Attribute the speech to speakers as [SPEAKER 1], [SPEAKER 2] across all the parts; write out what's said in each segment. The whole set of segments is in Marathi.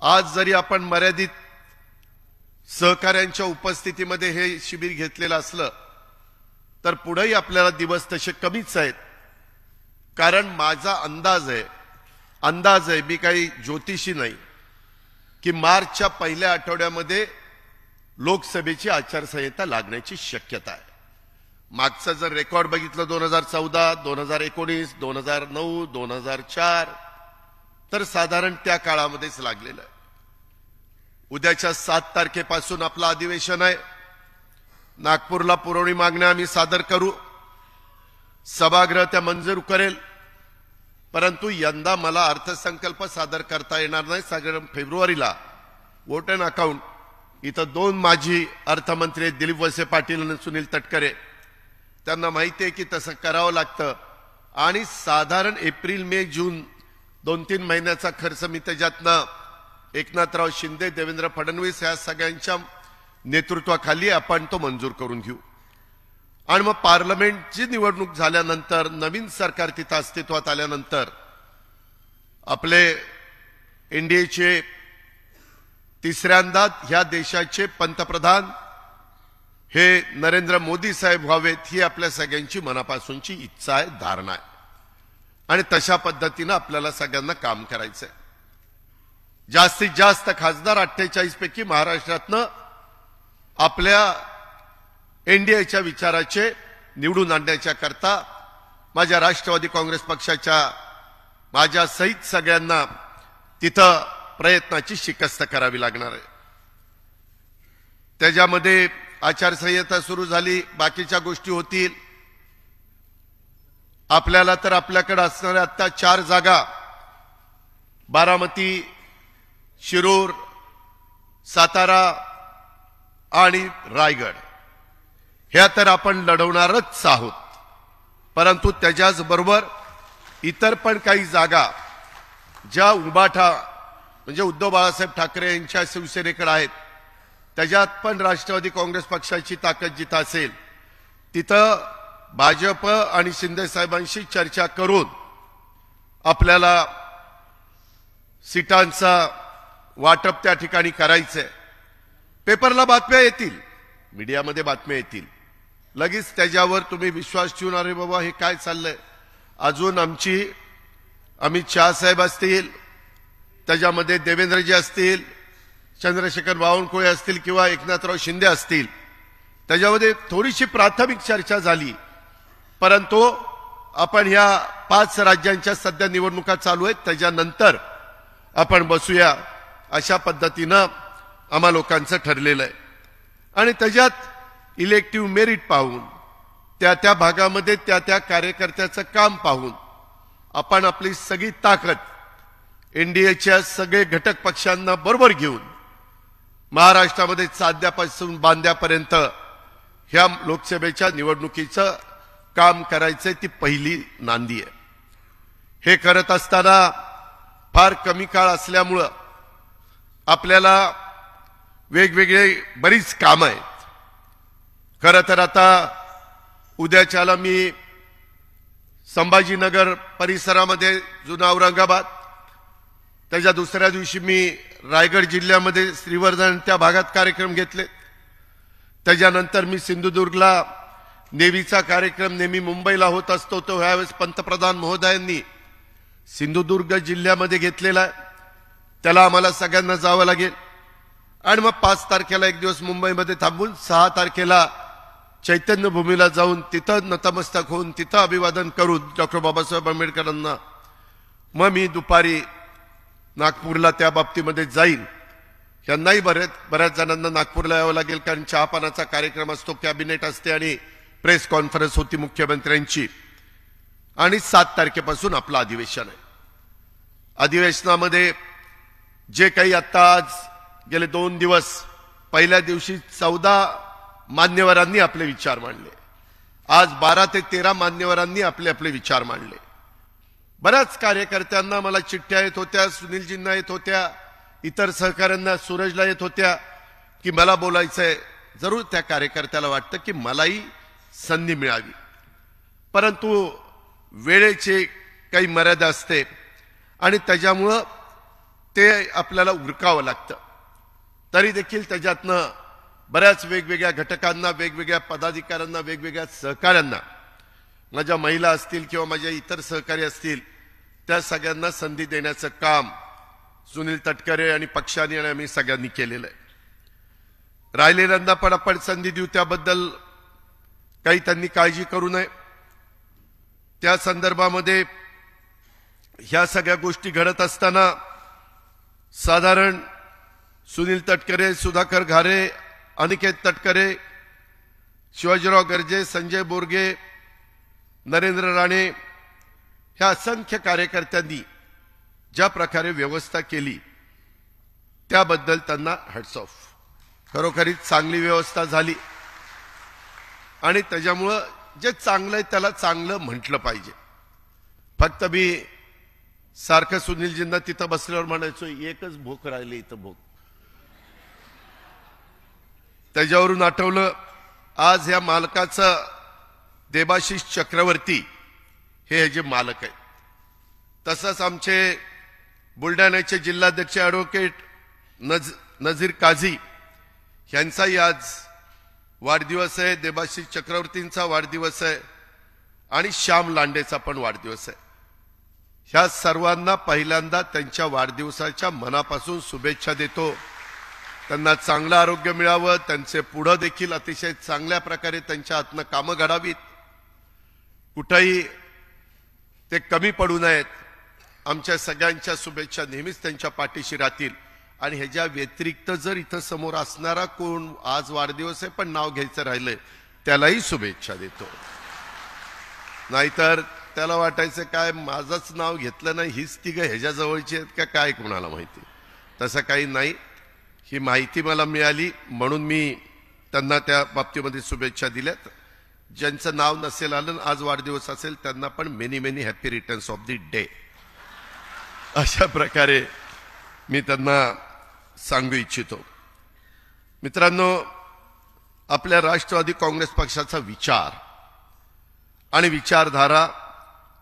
[SPEAKER 1] आज जरी आपण मर्यादित सहकाऱ्यांच्या उपस्थितीमध्ये हे शिबिर घेतलेलं असलं तर पुढेही आपल्याला दिवस तसे कमीच आहेत. कारण माझा अंदाज आहे, मी काही ज्योतिषी नाही, की मार्चच्या पहिल्या आठवड्यामध्ये लोकसभेची आचारसंहिता लागण्याची शक्यता आहे. मागचं जर रेकॉर्ड बघितलं 2014, 2019, 2009, 2004 तर साधारण त्या काळामध्येच लागलेलं आहे. उद्याच्या 7 तारखेपासून आपलं अधिवेशन आहे. नागपूरला पुरवणी मागण्या आम्ही सादर करू. सभागृह त्या मंजूर करेल. परंतु यंदा मला अर्थसंकल्प सादर करता येणार नाही. साधारण फेब्रुवारीला वोट अँड अकाउंट इथं 2 माजी अर्थमंत्री दिलीप वळसे पाटील आणि सुनील तटकरे, त्यांना माहिती आहे की तसं करावं लागतं. आणि साधारण एप्रिल मे जून 2-3 महिन्याचा खर्च मी त्याच्यातनं एकनाथराव शिंदे, देवेंद्र फडणवीस या सगळ्यांच्या नेतृत्वाखाली आपण तो मंजूर करून घेऊ. आणि मग पार्लमेंटची निवडणूक झाल्यानंतर, नवीन सरकार तिथं अस्तित्वात आल्यानंतर आपले एनडीएचे तिसऱ्यांदा ह्या देशाचे पंतप्रधान हे नरेंद्र मोदी साहेब व्हावेत ही आपल्या सगळ्यांची मनापासूनची इच्छा आहे, धारणा आहे. आणि तशा पद्धतीनं आपल्याला सगळ्यांना काम करायचंय. जास्तीत जास्त खासदार 48 पैकी महाराष्ट्रातनं आपल्या एनडीएच्या विचाराचे निवडून आणण्याच्या करता माझ्या राष्ट्रवादी काँग्रेस पक्षाच्या माझ्या सहित सगळ्यांना तिथं प्रयत्नाची शिकस्त करावी लागणार आहे. त्याच्यामध्ये आचारसंहिता सुरू झाली, बाकीच्या गोष्टी होतील. आपल्याला तर आपल्याकडे असणाऱ्या आता 4 जागा, बारामती, शिरूर, सातारा आणि रायगड, ह्या तर आपण लढवणारच आहोत. परंतु त्याच्याच बरोबर इतर पण काही जागा ज्या उभाठा म्हणजे उद्धव बाळासाहेब ठाकरे यांच्या शिवसेनेकडे आहेत, त्याच्यात पण राष्ट्रवादी काँग्रेस पक्षाची ताकद जिथं असेल तिथं भाजप आणि शिंदे साहेबांशी चर्चा करून आपल्याला सीटांचा वाटप त्या ठिकाणी करायचंय. पेपरला बातम्या येतील, मीडियामध्ये बातम्या येतील, लगेच त्याच्यावर तुम्ही विश्वास ठेवून अरे बाबा हे काय चाललंय. अजून आमची अमित शहा साहेब असतील, त्याच्यामध्ये देवेंद्रजी असतील, चंद्रशेखर बावनकुळे असतील किंवा एकनाथराव शिंदे असतील, त्याच्यामध्ये थोडीशी प्राथमिक चर्चा झाली. परंतु आपण ह्या 5 राज्यांच्या सध्या निवडणुका चालू आहेत, त्याच्यानंतर आपण बसूया अशा पद्धतीनं आम्हा लोकांचं ठरलेलं आहे. आणि त्याच्यात इलेक्टिव्ह मेरिट पाहून, त्या भागामध्ये त्या कार्यकर्त्याचं काम पाहून आपण आपली सगळी ताकद एनडीएच्या सगळे घटक पक्षांना बरोबर घेऊन महाराष्ट्रामध्ये चांद्यापासून बांद्यापर्यंत ह्या लोकसभेच्या निवडणुकीचं काम करायचंय. ती पहिली नांदी आहे. हे करत असताना फार कमी काळ असल्यामुळं आपल्याला वेगवेगळे बरीच कामं आहेत. खरं तर आता उद्याच्याला मी संभाजीनगर परिसरामध्ये, जुना औरंगाबाद, त्याच्या दुसऱ्या दिवशी मी रायगड जिल्ह्यामध्ये श्रीवर्धन त्या भागात कार्यक्रम घेतले. त्याच्यानंतर मी सिंधुदुर्गला नेव्हीचा कार्यक्रम नेहमी मुंबईला होत असतो तो ह्यावेळेस पंतप्रधान महोदयांनी सिंधुदुर्ग जिल्ह्यामध्ये घेतलेला आहे. त्याला आम्हाला सगळ्यांना जावं लागेल. आणि मग 5 तारखेला एक दिवस मुंबईमध्ये थांबून 6 तारखेला चैतन्यभूमीला जाऊन तिथं नतमस्तक होऊन तिथं अभिवादन करून डॉक्टर बाबासाहेब आंबेडकरांना मग मी दुपारी नागपूरला त्या बाबतीमध्ये जाईल. यांनाही बऱ्याच जणांना नागपूरला यावं लागेल, कारण चहापानाचा कार्यक्रम असतो, कॅबिनेट असते आणि प्रेस कॉन्फरन्स होती मुख्यमंत्र्यांची. आणि 7 तारखेपासून आपलं अधिवेशन आहे. अधिवेशनामध्ये जे काही आता आज गेले 2 दिवस, पहिल्या दिवशी 14 मान्यवरांनी आपले विचार मांडले, आज 12 ते 13 मान्यवरांनी आपले आपले विचार मांडले. बऱ्याच कार्यकर्त्यांना मला चिठ्ठ्या येत होत्या, सुनीलजींना येत होत्या, इतर सहकाऱ्यांना, सूरजला येत होत्या की मला बोलायचंय. जरूर त्या कार्यकर्त्याला वाटतं की मलाही संधी मिळावी, परंतु वेळेची काही मर्यादा असते आणि त्याच्यामुळं ते आपल्याला उरकावं लागतं. तरी देखील त्याच्यातनं बऱ्याच वेगवेगळ्या घटकांना, वेगवेगळ्या पदाधिकाऱ्यांना, वेगवेगळ्या सहकाऱ्यांना, माझ्या महिला असतील किंवा माझ्या इतर सहकारी असतील, त्या सगळ्यांना संधी देण्याचं काम सुनील तटकरे आणि पक्षाने आणि आम्ही सगळ्यांनी केलेलं आहे. राहिलेल्यांना पण आपण संधी देऊ, त्याबद्दल काही त्यांनी काळजी करू नये. त्या संदर्भामध्ये ह्या सगळ्या गोष्टी घडत असताना साधारण सुनील तटकरे, सुधाकर घारे, अनिकेत तटकरे, शिवाजीराव गर्जे, संजय बोरगे, नरेंद्र राणे ह्या असंख्य कार्यकर्त्यांनी ज्या प्रकारे व्यवस्था केली त्याबद्दल त्यांना हॅट्स ऑफ. खरोखरीच चांगली व्यवस्था झाली आणि त्याच्यामुळं जे चांगलं आहे त्याला चांगलं म्हटलं पाहिजे. फक्त मी सारखं सुनीलजींना तिथं बसल्यावर म्हणायचो एकच भोक राहिली इथं भोक. त्याच्यावरून आठवलं आज ह्या मालकाचं देबाशिष चक्रवर्ती हे जे मालक आहेत. तसंच आमचे बुलढाण्याचे जिल्हाध्यक्ष ॲडव्होकेट नजीर काझी यांचाही आज वाढदिवस आहे, देबाशिष चक्रवर्तींचा वाढदिवस आहे आणि श्याम लांडेचा पण वाढदिवस आहे. ह्या सर्वांना पहिल्यांदा त्यांच्या वाढदिवसाच्या मनापासून शुभेच्छा देतो. त्यांना चांगलं आरोग्य मिळावं, त्यांचे पुढं देखील अतिशय चांगल्या प्रकारे त्यांच्या हातनं कामं घडावीत, कुठंही ते कमी पडू नयेत. आमच्या सगळ्यांच्या शुभेच्छा नेहमीच त्यांच्या पाठीशी राहतील. आणि ह्याच्या व्यतिरिक्त जर इथं समोर असणारा कोण आज वाढदिवस आहे पण नाव घ्यायचं राहिलंय त्यालाही शुभेच्छा देतो. नाहीतर त्याला वाटायचं काय माझंच नाव घेतलं नाही, हीच तिघं ह्याच्या जवळची आहेत का काय, कोणाला माहिती. तसं काही नाही. ही माहिती मला मिळाली म्हणून मी त्यांना त्या बाबतीमध्ये शुभेच्छा दिल्यात. ज्यांचं नाव नसेल आलं आज वाढदिवस असेल त्यांना पण many many happy returns of the day अशा प्रकारे मी त्यांना सांगू इच्छितो. मित्रांनो, आपल्या राष्ट्रवादी काँग्रेस पक्षाचा विचार आणि विचारधारा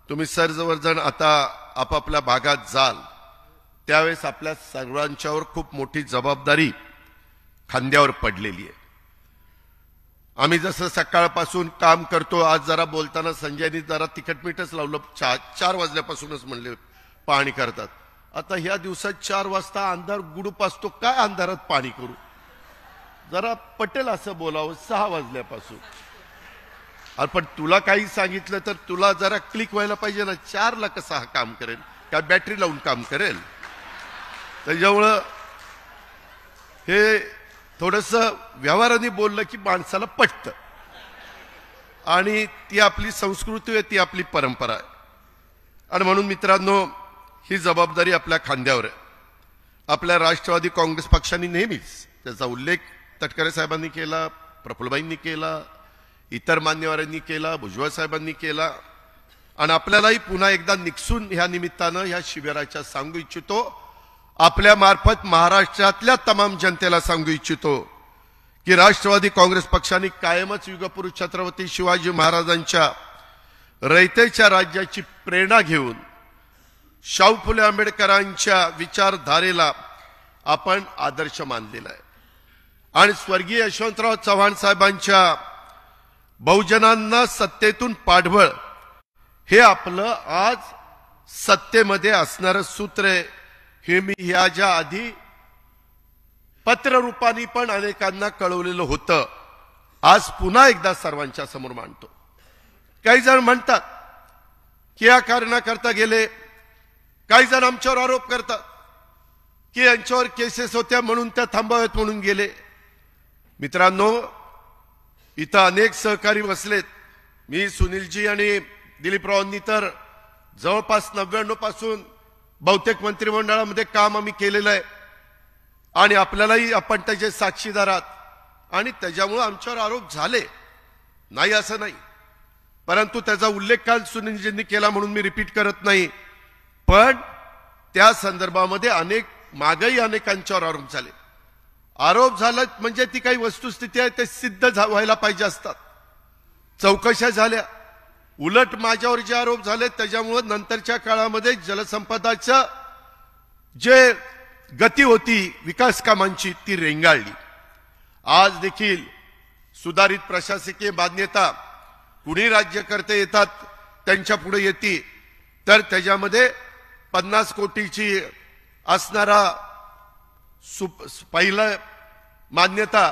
[SPEAKER 1] तुम्ही सर्वजण आता आपापल्या भागात जाल त्यावेळेस आपल्या सर्वांच्यावर खूप मोठी जबाबदारी खांद्यावर पडलेली आहे. आम्ही जसं सकाळपासून काम करतो, आज जरा बोलताना संजयनी जरा तिखटमीठच लावलं. 4 वाजल्यापासूनच म्हणले पाणी करतात. आता ह्या दिवसात 4 वाजता अंधार गुडूप असतो, काय अंधारात पाणी करू. जरा पटेल असं बोलावं 6 वाजल्यापासून. अरे पण तुला काही सांगितलं तर तुला जरा क्लिक व्हायला पाहिजे ना. 4 ला कसं हा काम करेल, काय बॅटरी लावून काम करेल. त्याच्यामुळं हे थोडंसं व्यवहाराने बोललं की माणसाला पटतं आणि ती आपली संस्कृती आहे, ती आपली परंपरा आहे. आणि म्हणून मित्रांनो, ही जबाबदारी आपल्या खांद्यावर आहे. आपल्या राष्ट्रवादी काँग्रेस पक्षाने नेहमीच त्याचा उल्लेख तटकरे साहेबांनी केला, प्रफुल्लबाईंनी केला, इतर मान्यवरांनी केला, भुजबळ साहेबांनी केला. आणि आपल्यालाही पुन्हा एकदा निक्षून ह्या निमित्तानं ह्या शिबिराच्या सांगू इच्छितो, आपल्या मार्फत महाराष्ट्रातल्या तमाम जनतेला सांगू इच्छितो की राष्ट्रवादी काँग्रेस पक्षाने कायमच युगपुरुष छत्रपती शिवाजी महाराजांच्या रयतेच्या राज्याची प्रेरणा घेऊन शाहू फुले आंबेडकरांच्या विचारधारेला आपण आदर्श मानलेला आहे. आणि स्वर्गीय यशवंतराव चव्हाण साहेबांच्या बहुजनांना सत्तेतून पाठबळ हे आपलं आज सत्तेमध्ये असणारं सूत्र आहे. हे मी ह्याच्या आधी पत्ररूपाने पण अनेकांना कळवलेलं होतं. आज पुन्हा एकदा सर्वांच्या समोर मांडतो. काही जण म्हणतात की या कारणाकरता गेले, काही जण आमच्यावर आरोप करतात की यांच्यावर केसेस होत्या म्हणून त्या थांबाव्यात म्हणून गेले. मित्रांनो, इथं अनेक सहकारी बसलेत. मी, सुनीलजी आणि दिलीपरावांनी तर जवळपास 99 पासून बहुतेक मंत्रिमंडळामध्ये काम आम्ही केलेलं आहे आणि आपल्यालाही आपण त्याचे साक्षीदार आहात आणि त्याच्यामुळे आमच्यावर आरोप झाले नाही असं नाही. परंतु त्याचा उल्लेख काल सुनीलजींनी केला म्हणून मी रिपीट करत नाही. पण त्या संदर्भामध्ये मागही अनेकांच्यावर आरोप झाले. आरोप झाला म्हणजे ती काही वस्तुस्थिती आहे ते सिद्ध व्हायला पाहिजे असतात. चौकशा झाल्या. उलट माझ्यावर जे आरोप झाले त्याच्यामुळे नंतरच्या काळामध्ये जलसंपदाचं जे गती होती विकास कामांची ती रेंगाळली। आज देखील सुधारित प्रशासकीय मान्यता कुणी राज्यकर्ते येतात त्यांच्या पुढे येते, तर त्याच्यामध्ये 50 कोटीची असणारा पहिलं मान्यता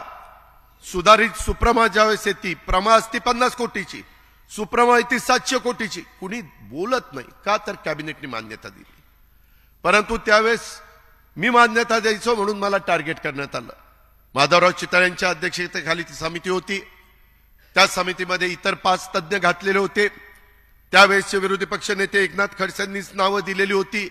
[SPEAKER 1] सुधारित सुप्रमा ज्यावेळेस येते, प्रमा असते 50 कोटीची, सुप्रमा येते 700 कोटीची, कुणी बोलत नाही का, तर कॅबिनेटने मान्यता दिली। परंतु त्यावेळेस मी मान्यता द्यायचो म्हणून मला टार्गेट करण्यात आलं। माधवराव चितळ्यांच्या अध्यक्षतेखाली ती समिती होती, त्या समितीमध्ये इतर 5 तज्ञ घातलेले होते। त्यावेळेसचे विरोधी पक्ष नेते एकनाथ खडसेंनीच नावं दिलेली होती।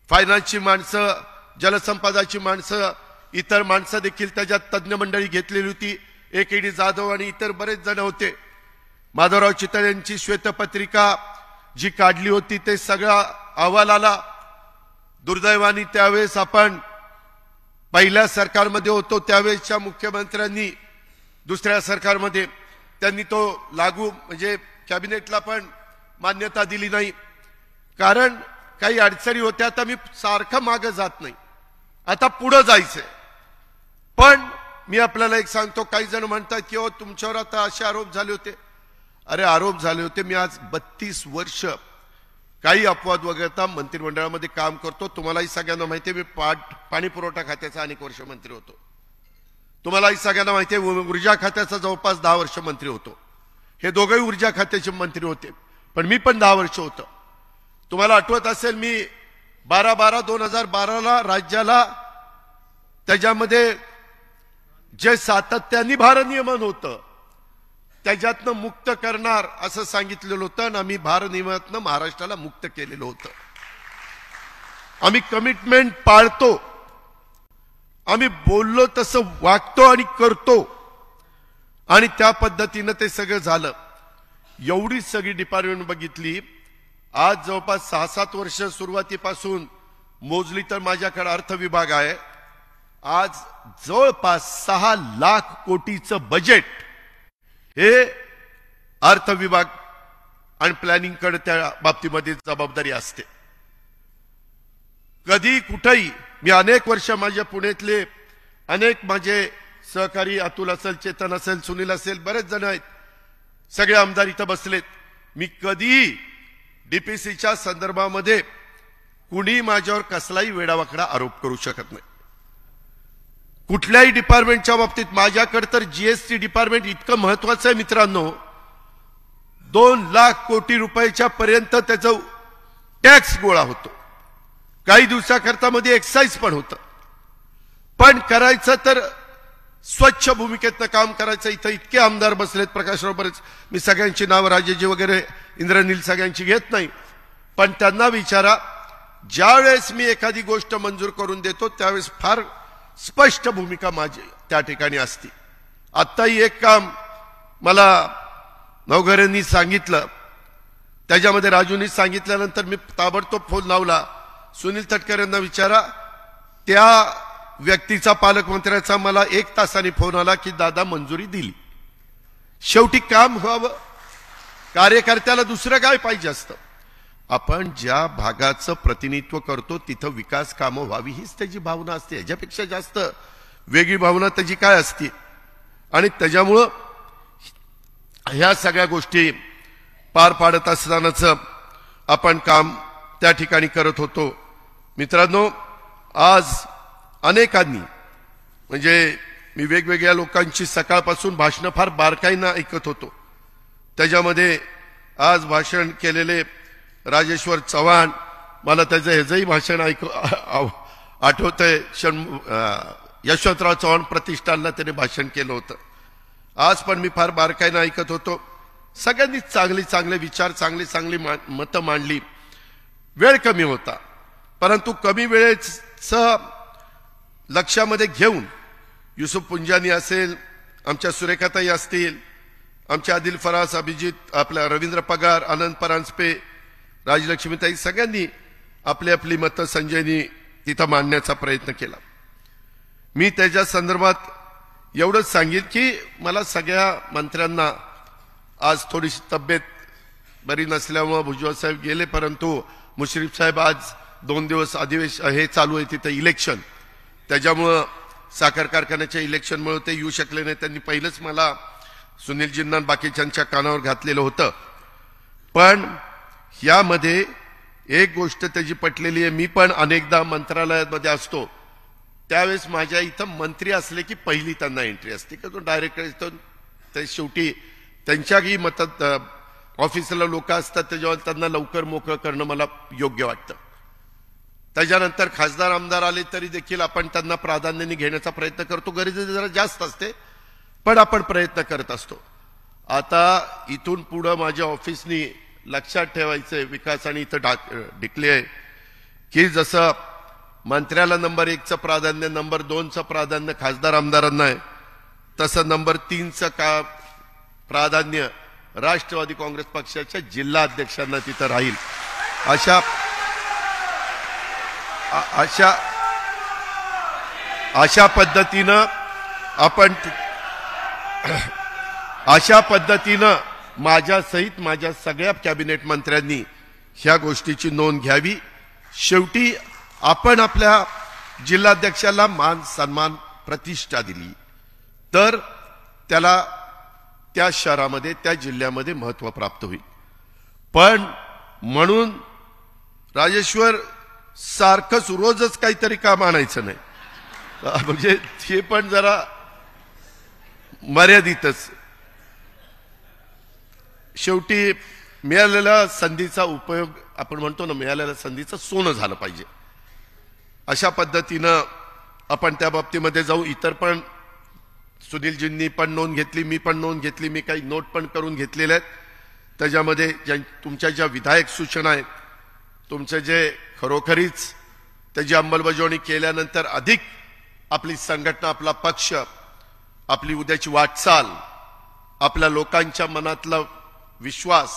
[SPEAKER 1] फायनान्सची माणसं, जलसंपदाची माणसं, इतर माणसं देखील त्याच्यात तज्ञ मंडळी घेतलेली होती। AKD जाधव आणि इतर बरेच जण होते। माधवराव चितळ्यांची श्वेतपत्रिका जी काढली होती ते सगळा अहवाल आला। दुर्दैवाने त्यावेळेस आपण पहिल्या सरकारमध्ये होतो, त्यावेळेसच्या मुख्यमंत्र्यांनी दुसऱ्या सरकारमध्ये त्यांनी तो लागू म्हणजे कॅबिनेटला पण मान्यता दिली नाही, कारण काही अडचणी होत्या। आता मी सारखं मागे जात नाही, आता पुढे जायचंय। पण मी आपल्याला एक सांगतो, काही जण म्हणतात की तुमच्यावर आता असे आरोप झाले होते। अरे आरोप झाले होते, मी आज 32 वर्ष काही अपवाद वगळता मंत्रिमंडळामध्ये काम करतो। तुम्हालाही सगळ्यांना माहिती आहे, मी पाणी पुरवठा खात्याचा अनेक वर्ष मंत्री होतो। तुम्हालाही सगळ्यांना माहिती आहे, ऊर्जा खात्याचा जवळपास 10 वर्ष मंत्री होतो। हे दोघेही ऊर्जा खात्याचे मंत्री होते, पण मी पण 10 वर्ष होतो। तुम्हाला आठवत असेल, मी 12/12/2012ला राज्याला त्याच्यामध्ये जे सातत्याने भारनियमन होतं त्याच्यातनं मुक्त करणार असं सांगितलेलं होतं, आणि आम्ही भारनियमनातनं महाराष्ट्राला मुक्त केलेलं होतं। आम्ही कमिटमेंट पाळतो, आम्ही बोललो तसं वागतो आणि करतो, आणि त्या पद्धतीनं ते सगळं झालं। एवढी सगळी डिपार्टमेंट बघितली, आज जवळपास 6-7 वर्ष सुरुवातीपासून मोजली तर माझ्याकडे अर्थ विभाग आहे। आज जवळपास 6 लाख कोटीचं बजेट हे अर्थ विभाग आणि प्लॅनिंग कडे त्या बाबतीमध्ये जबाबदारी असते। कधी कुठेही मी अनेक वर्ष माझ्या पुण्यातले अनेक माझे सहकारी अतुल असेल, चेतन असेल, सुनील असेल, बरेच जण आहेत, सगळे आमदार इथं बसलेत। मी कधी डीपीसीच्या संदर्भामध्ये कुणी माझ्यावर कसलाही वेडावाकडा आरोप करू शकत नाही। कुठल्याही डिपार्टमेंटच्या बाबतीत माझ्याकडे तर जीएसटी डिपार्टमेंट इतकं महत्वाचं आहे मित्रांनो, 2 लाख कोटी रुपयाच्या पर्यंत त्याचा टॅक्स गोळा होतो। काही दिवसाकरता मध्ये एक्साइज पण होतं, पण करायचं तर स्वच्छ भूमिकेतनं काम करायचं। इथं इतके आमदार बसलेत, प्रकाशराव बरेच, मी सगळ्यांची नावं राजेजी वगैरे इंद्रनील सगळ्यांची घेत नाही, पण त्यांना विचारा, ज्यावेळेस मी एखादी गोष्ट मंजूर करून देतो त्यावेळेस फार स्पष्ट भूमिका माझी त्या ठिकाणी असते। आत्ताही एक काम मला नवघरेंनी सांगितलं, त्याच्यामध्ये राजूंनी सांगितल्यानंतर मी ताबडतोब फोन लावला, सुनील तटकरेंना विचारा, त्या व्यक्तीचा पालकमंत्र्याचा मला 1 तासाने फोन आला की दादा मंजुरी दिली। शेवटी काम व्हावं, कार्यकर्त्याला दुसरं काय पाहिजे असतं। आपण ज्या भागाचं प्रतिनिधित्व करतो तिथं विकास कामं व्हावी हीच त्याची भावना असते, याच्यापेक्षा जास्त वेगळी भावना त्याची काय असते। आणि त्याच्यामुळं ह्या सगळ्या गोष्टी पार पाडत असतानाच आपण काम त्या ठिकाणी करत होतो। मित्रांनो, आज अनेकांनी म्हणजे मी वेगवेगळ्या लोकांची सकाळपासून भाषणं फार बारकाईनं ऐकत होतो, त्याच्यामध्ये आज भाषण केलेले राजेश्वर चव्हाण, मला त्याचं ह्याचंही भाषण आठवतंय, यशवंतराव चव्हाण प्रतिष्ठानला त्याने भाषण केलं होतं। आज पण मी फार बारकाईनं ऐकत होतो, सगळ्यांनी चांगले विचार, चांगली मतं मांडली। वेळ कमी होता, परंतु कमी वेळेचं लक्षामध्ये घेऊन युसुफ पुंजानी असेल, आमच्या सुरेखाताई असतील, आमच्या आदिल फरास, अभिजित, आपल्या रवींद्र पगार, आनंद परांजपे, राजलक्ष्मीताई, सगळ्यांनी आपली मतं संजयनी तिथं मांडण्याचा प्रयत्न केला। मी त्याच्या संदर्भात एवढंच सांगेन की मला सगळ्या मंत्र्यांना आज थोडीशी तब्येत बरी नसल्यामुळे भुजबळ साहेब गेले, परंतु मुश्रीफ साहेब आज 2 दिवस हे चालू आहे तिथं इलेक्शन, त्याच्यामुळं साखर कारखान्याच्या इलेक्शनमुळे ते येऊ शकले नाही. त्यांनी पहिलंच मला सुनीलजींना बाकीच्यांच्या कानावर घातलेलं होतं. पण यामध्ये एक गोष्ट त्याची पटलेली आहे. मी पण अनेकदा मंत्रालयामध्ये असतो त्यावेळेस माझ्या इथं मंत्री असले की पहिली त्यांना एंट्री असते की तो डायरेक्ट येतो. ते शेवटी त्यांच्याही मतात ऑफिसला लोक असतात त्याच्यावर त्यांना लवकर मोकळं करणं मला योग्य वाटतं. त्याच्यानंतर खासदार आमदार आले तरी देखील आपण त्यांना प्राधान्याने घेण्याचा प्रयत्न करतो. गरज जरा जास्त असते पण आपण प्रयत्न करत असतो. आता इथून पुढं माझ्या ऑफिसनी लक्षात ठेवायचंय विकास आणि इथं डिक्ले आहे की जसं मंत्र्याला नंबर 1चं प्राधान्य, नंबर 2चं प्राधान्य खासदार आमदारांना आहे, तसं नंबर 3चं प्राधान्य राष्ट्रवादी काँग्रेस पक्षाच्या जिल्हा अध्यक्षांना तिथं राहील. अशा पद्धतीनं माझ्यासहित माझ्या सगळ्या कॅबिनेट मंत्र्यांनी ह्या गोष्टीची नोंद घ्यावी. शेवटी आपण आपल्या जिल्हाध्यक्षाला मान सन्मान प्रतिष्ठा दिली तर त्याला त्या शहरामध्ये त्या जिल्ह्यामध्ये महत्त्व प्राप्त होईल. पण म्हणून राजेश्वर सारखंच रोजच काहीतरी काम आणायचं नाही, म्हणजे हे पण जरा मर्यादितच. शेवटी मिळालेल्या संधीचा उपयोग आपण म्हणतो ना, मिळालेल्या संधीचं सोनं झालं पाहिजे. अशा पद्धतीनं आपण त्या बाबतीमध्ये जाऊ. इतर पण सुनीलजींनी पण नोंद घेतली, मी पण नोंद घेतली, मी काही नोट पण करून घेतलेल्या आहेत. त्याच्यामध्ये तुमच्या ज्या विधायक सूचना आहेत, तुमचे जे खरोखरीच त्याची अंमलबजावणी केल्यानंतर अधिक आपली संघटना, आपला पक्ष, आपली उद्याची वाटचाल, आपल्या लोकांच्या मनातला विश्वास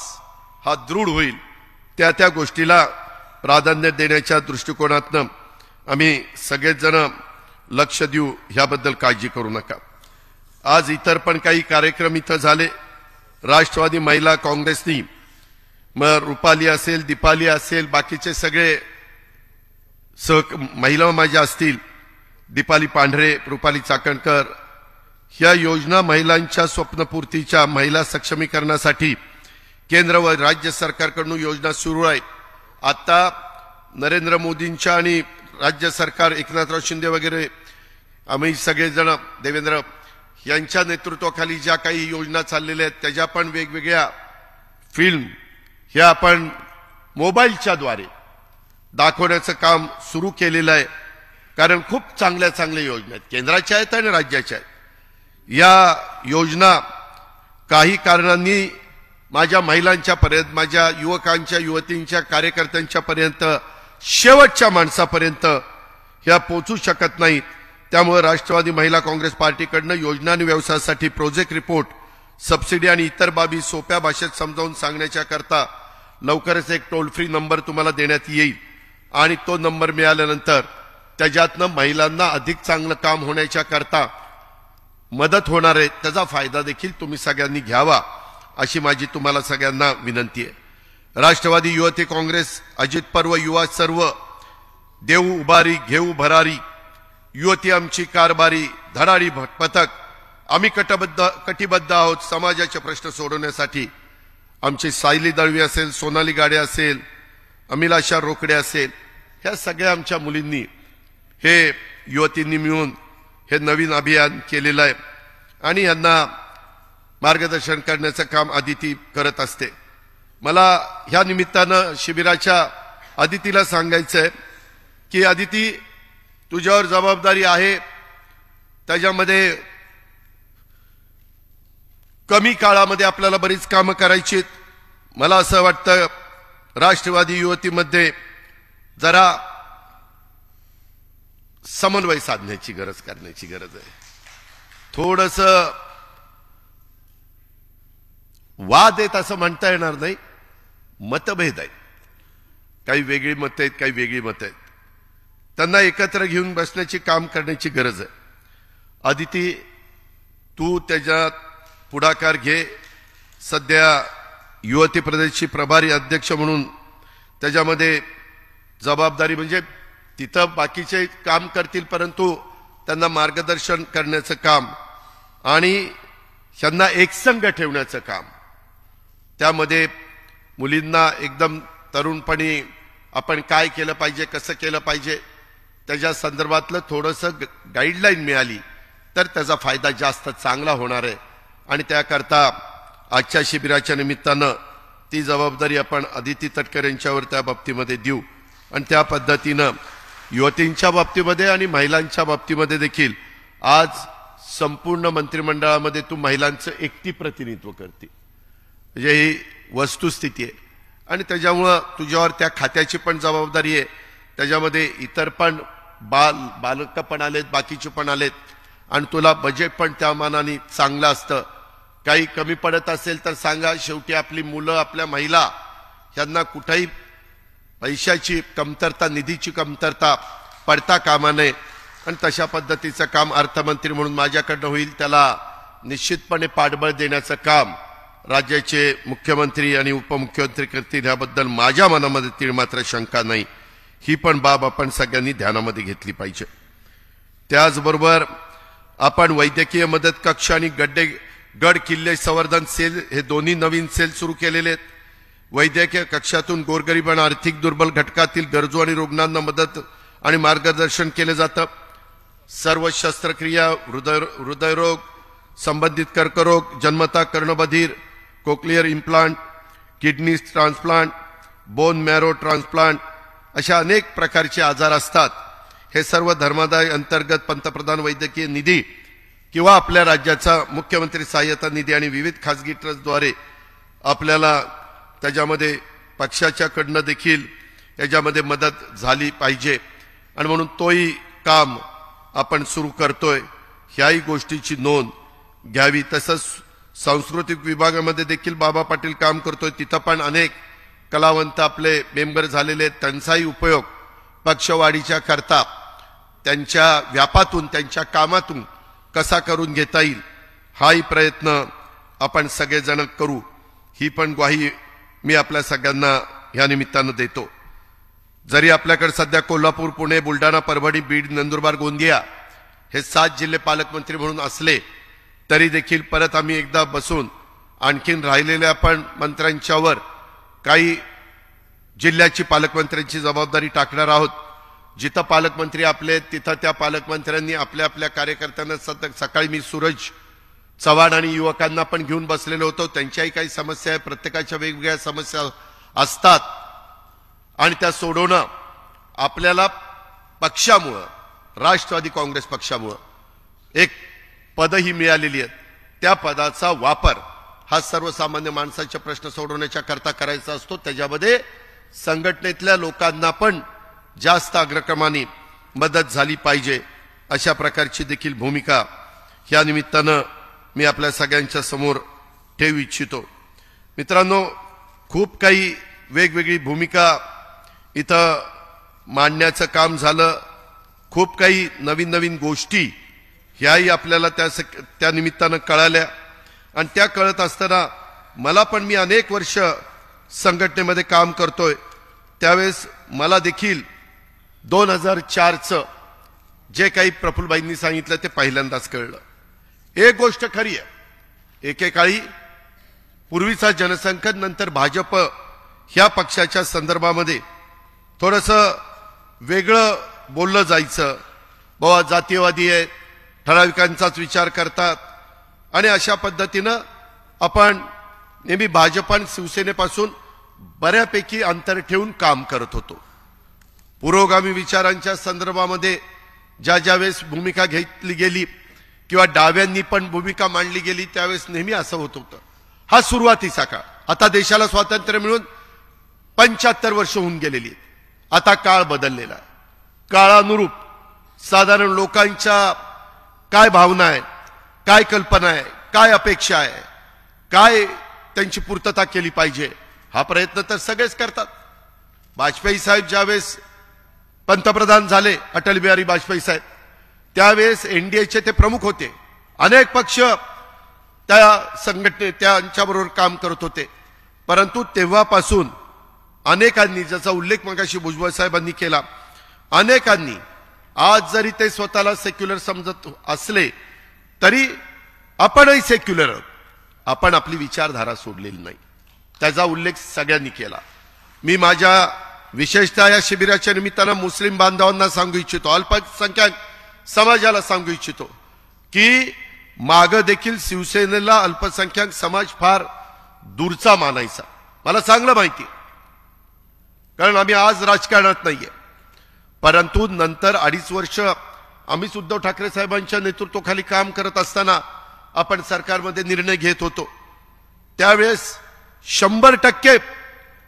[SPEAKER 1] हा दृढ होईल, त्या गोष्टीला प्राधान्य देण्याच्या दृष्टिकोनातनं आम्ही सगळेच जण लक्ष देऊ. ह्याबद्दल काळजी करू नका. आज इतर पण काही कार्यक्रम इथं झाले. राष्ट्रवादी महिला काँग्रेसनी मग रुपाली असेल, दीपाली असेल, बाकीचे सगळे महिला माझ्या असतील, दीपाली पांढरे, रुपाली चाकणकर, ह्या योजना महिलांच्या स्वप्नपूर्तीच्या, महिला सक्षमीकरणासाठी केंद्र व राज्य सरकारकडून योजना सुरू आहेत. आता नरेंद्र मोदींच्या आणि राज्य सरकार एकनाथराव शिंदे वगैरे आम्ही सगळेजण देवेंद्र यांच्या नेतृत्वाखाली ज्या काही योजना चाललेल्या आहेत त्याच्या पण वेगवेगळ्या फिल्म ह्या आपण मोबाईलच्या द्वारे दाखवण्याचं काम सुरू केलेलं आहे. कारण खूप चांगल्या योजना आहेत, केंद्राच्या आहेत आणि राज्याच्या आहेत. या योजना काही कारणांनी माझ्या महिलांच्या पर्यंत, माझ्या युवकांच्या, युवतींच्या, कार्यकर्त्यांच्या पर्यंत, शेवटच्या माणसापर्यंत ह्या पोहोचू शकत नाहीत. त्यामुळे राष्ट्रवादी महिला काँग्रेस पार्टीकडनं योजना आणि व्यवसायासाठी प्रोजेक्ट रिपोर्ट, सबसिडी आणि इतर बाबी सोप्या भाषेत समजावून सांगण्याच्या करता लवकरच एक टोल फ्री नंबर तुम्हाला देण्यात येईल. आणि तो नंबर मिळाल्यानंतर त्याच्यातनं महिलांना अधिक चांगलं काम होण्याच्या करता मदत होणार आहे. त्याचा फायदा देखील तुम्ही सगळ्यांनी घ्यावा अशी माझी तुम्हाला सगळ्यांना विनंती आहे. राष्ट्रवादी युवती काँग्रेस, अजित पर्व, युवा सर्व, देऊ उभारी घेऊ भरारी, युवती आमची कारभारी, धडाडी पथक, आम्ही कटिबद्ध आहोत समाजाचे प्रश्न सोडवण्यासाठी. आमची सायली दळवी असेल, सोनाली गाडे असेल, अमिलाशा रोकडे असेल, ह्या सगळ्या आमच्या मुलींनी, हे युवतींनी मिळून हे नवीन अभियान केलेलं आहे आणि यांना मार्गदर्शन करण्याचं काम आदिती करत असते. मला ह्या निमित्तानं शिबिराच्या आदितीला सांगायचं आहे की आदिती, तुझ्यावर जबाबदारी आहे. त्याच्यामध्ये कमी काळामध्ये आपल्याला बरीच कामं करायची आहेत. मला असं वाटतं राष्ट्रवादी युवतीमध्ये जरा समन्वय साधण्याची करण्याची गरज आहे. थोडंसं वाद आहेत असं म्हणता येणार नाही, मतभेद आहेत. काही वेगळी मतं आहेत, काही वेगळी मतं आहेत. त्यांना एकत्र घेऊन बसण्याची काम करण्याची गरज आहे. आदिती, तू त्याच्यात पुढाकार घे. सध्या युवती प्रदेशची प्रभारी अध्यक्ष म्हणून त्याच्यामध्ये जबाबदारी म्हणजे तिथं बाकीचे काम करतील परंतु त्यांना मार्गदर्शन करण्याचं काम आणि त्यांना एकसंघ ठेवण्याचं काम, त्यामध्ये मुलींना एकदम तरुणपणी आपण काय केलं पाहिजे, कसं केलं पाहिजे त्याच्या संदर्भातलं थोडंसं गाईडलाईन मिळाली तर त्याचा फायदा जास्त चांगला होणार आहे. आणि त्याकरता आजच्या शिबिराच्या निमित्तानं ती जबाबदारी आपण अदिती तटकरे यांच्यावर त्या बाबतीमध्ये देऊ आणि त्या पद्धतीनं युवतींच्या बाबतीमध्ये आणि महिलांच्या बाबतीमध्ये देखील आज संपूर्ण मंत्रिमंडळामध्ये तू महिलांचं एकटी प्रतिनिधित्व करते, म्हणजे ही वस्तुस्थिती आहे. आणि त्याच्यामुळं तुझ्यावर त्या खात्याची पण जबाबदारी आहे, त्याच्यामध्ये इतर पण बालक पण आलेत, बाकीचे पण आलेत आणि तुला बजेट पण त्या मानाने चांगलं असतं. काही कमी पडत असेल तर सांगा. शेवटी आपली मुलं, आपल्या महिला यांना कुठेही पैशाची कमतरता, निधीची कमतरता पडता कामा नये आणि तशा पद्धतीचं काम अर्थमंत्री म्हणून माझ्याकडनं होईल. त्याला निश्चितपणे पाठबळ देण्याचं काम राज्याचे मुख्यमंत्री आणि उपमुख्यमंत्री करतील याबद्दल माझ्या मनामध्ये तीळ मात्र शंका नाही. ही पण बाब आपण सगळ्यांनी ध्यानामध्ये घेतली पाहिजे. त्याचबरोबर आपण वैद्यकीय मदत कक्ष आणि गड किल्ले संवर्धन सेल हे दोन्ही नवीन सेल सुरू केलेले आहेत. वैद्यकीय कक्षातून गोरगरीब आणि आर्थिक दुर्बल घटकातील गरजू आणि रुग्णांना मदत आणि मार्गदर्शन केले जातं. सर्व शस्त्रक्रिया, हृदयरोग संबंधित कर्करोग, जन्मता कर्णबधीर, cochlear implant, kidney transplant, bone marrow transplant अशा अनेक प्रकारचे आजार असतात. हे सर्व धर्मादाय अंतर्गत पंतप्रधान वैद्यकीय निधी किंवा आपल्या राज्याचा मुख्यमंत्री सहाय्यता निधी आणि विविध खासगी ट्रस्टद्वारे आपल्याला त्याच्यामध्ये पक्षाच्याकडनं देखील याच्यामध्ये मदत झाली पाहिजे आणि म्हणून तोही काम आपण सुरू करतोय. ह्याही गोष्टीची नोंद घ्यावी. तसंच सांस्कृतिक विभागामध्ये देखील बाबा पाटील काम करतोय. तिथं पण अनेक कलावंत आपले मेंबर झालेले आहेत. त्यांचाही उपयोग पक्षवाढीच्या करता त्यांच्या व्यापातून, त्यांच्या कामातून कसा करून घेता येईल हाही प्रयत्न आपण सगळेजण करू. ही पण ग्वाही मी आपल्या सगळ्यांना ह्या निमित्तानं देतो. जरी आपल्याकडे सध्या कोल्हापूर, पुणे, बुलढाणा, परभणी, बीड, नंदुरबार, गोंदिया हे 7 जिल्हे पालकमंत्री म्हणून असले तरी देखील परत आम्ही एकदा बसून आणखीन राहिलेल्या पण मंत्र्यांच्यावर काही जिल्ह्याची पालकमंत्र्यांची जबाबदारी टाकणार आहोत. जिथं पालकमंत्री आपले तिथं त्या पालकमंत्र्यांनी आपल्या आपल्या कार्यकर्त्यांना सकाळी मी सूरज चव्हाण आणि युवकांना पण घेऊन बसलेलो होतो. त्यांच्याही काही समस्या आहे, प्रत्येकाच्या वेगवेगळ्या समस्या असतात आणि त्या सोडवणं आपल्याला पक्षामुळं, राष्ट्रवादी काँग्रेस पक्षामुळं एक पदही मिळालेली आहेत. त्या पदाचा वापर हा सर्वसामान्य माणसाचे प्रश्न सोडवण्याच्या करता करायचा असतो. त्याच्यामध्ये संघटनेतल्या लोकांना पण जास्त अग्रक्रमाने मदत झाली पाहिजे अशा प्रकारची देखील भूमिका ह्या निमित्तानं मी आपल्या सगळ्यांच्या समोर ठेवू इच्छितो. मित्रांनो, खूप काही वेगवेगळी भूमिका इथं मांडण्याचं काम झालं. खूप काही नवीन नवीन गोष्टी ह्याही आपल्याला त्या निमित्तानं कळाल्या आणि त्या कळत असताना मला पण, मी अनेक वर्ष संघटनेमध्ये काम करतोय, त्यावेळेस मला देखील 2004चं जे काही प्रफुल्लबाईंनी सांगितलं ते पहिल्यांदाच कळलं. एक गोष्ट खरी आहे, एकेकाळी पूर्वीचा जनसंघ नंतर भाजप ह्या पक्षाच्या संदर्भामध्ये थोडंसं वेगळं बोललं जायचं. बाबा जातीयवादी आहे, ठराविकांचाच विचार करतात आणि अशा पद्धतीनं आपण नेहमी भाजप आणि शिवसेनेपासून बऱ्यापैकी अंतर ठेवून काम करत होतो. पुरोगामी विचारांच्या संदर्भामध्ये ज्या वेळेस भूमिका घेतली गेली किंवा डाव्यांनी पण भूमिका मांडली गेली त्यावेळेस नेहमी असं होत होतं. हा सुरुवातीचा काळ. आता देशाला स्वातंत्र्य मिळून 75 वर्ष होऊन गेलेली आहेत. आता काळ बदललेला आहे. काळानुरूप साधारण लोकांच्या काय भावना आहे, काय कल्पना आहे, काय अपेक्षा आहे, काय त्यांची पूर्तता केली पाहिजे हा प्रयत्न तर सगळेच करतात. वाजपेयी साहेब ज्यावेळेस पंतप्रधान झाले, अटल बिहारी वाजपेयी साहेब, त्यावेळेस एनडीएचे ते प्रमुख होते. अनेक पक्ष त्या संघटने त्यांच्याबरोबर काम करत होते. परंतु तेव्हापासून अनेकांनी, ज्याचा उल्लेख मगाशी भुजबळ साहेबांनी केला, अनेकांनी आज जरी ते स्वतःला सेक्युलर समजत असले तरी आपणही सेक्युलर आहोत. आपण आपली विचारधारा सोडलेली नाही, त्याचा उल्लेख सगळ्यांनी केला. मी माझ्या विशेषतः या शिबिराच्या निमित्तानं मुस्लिम बांधवांना सांगू इच्छितो, अल्पसंख्याक समाजाला सांगू इच्छितो की माग देखील शिवसेनेला अल्पसंख्याक समाज फार दूरचा मानायचा. मला चांगलं माहिती, कारण आम्ही आज राजकारणात नाहीये. परंतु नंतर 2.5 वर्ष आम्ही उद्धव ठाकरे साहेबांच्या नेतृत्वाखाली काम करत असताना आपण सरकारमध्ये निर्णय घेत होतो. त्यावेळेस 100%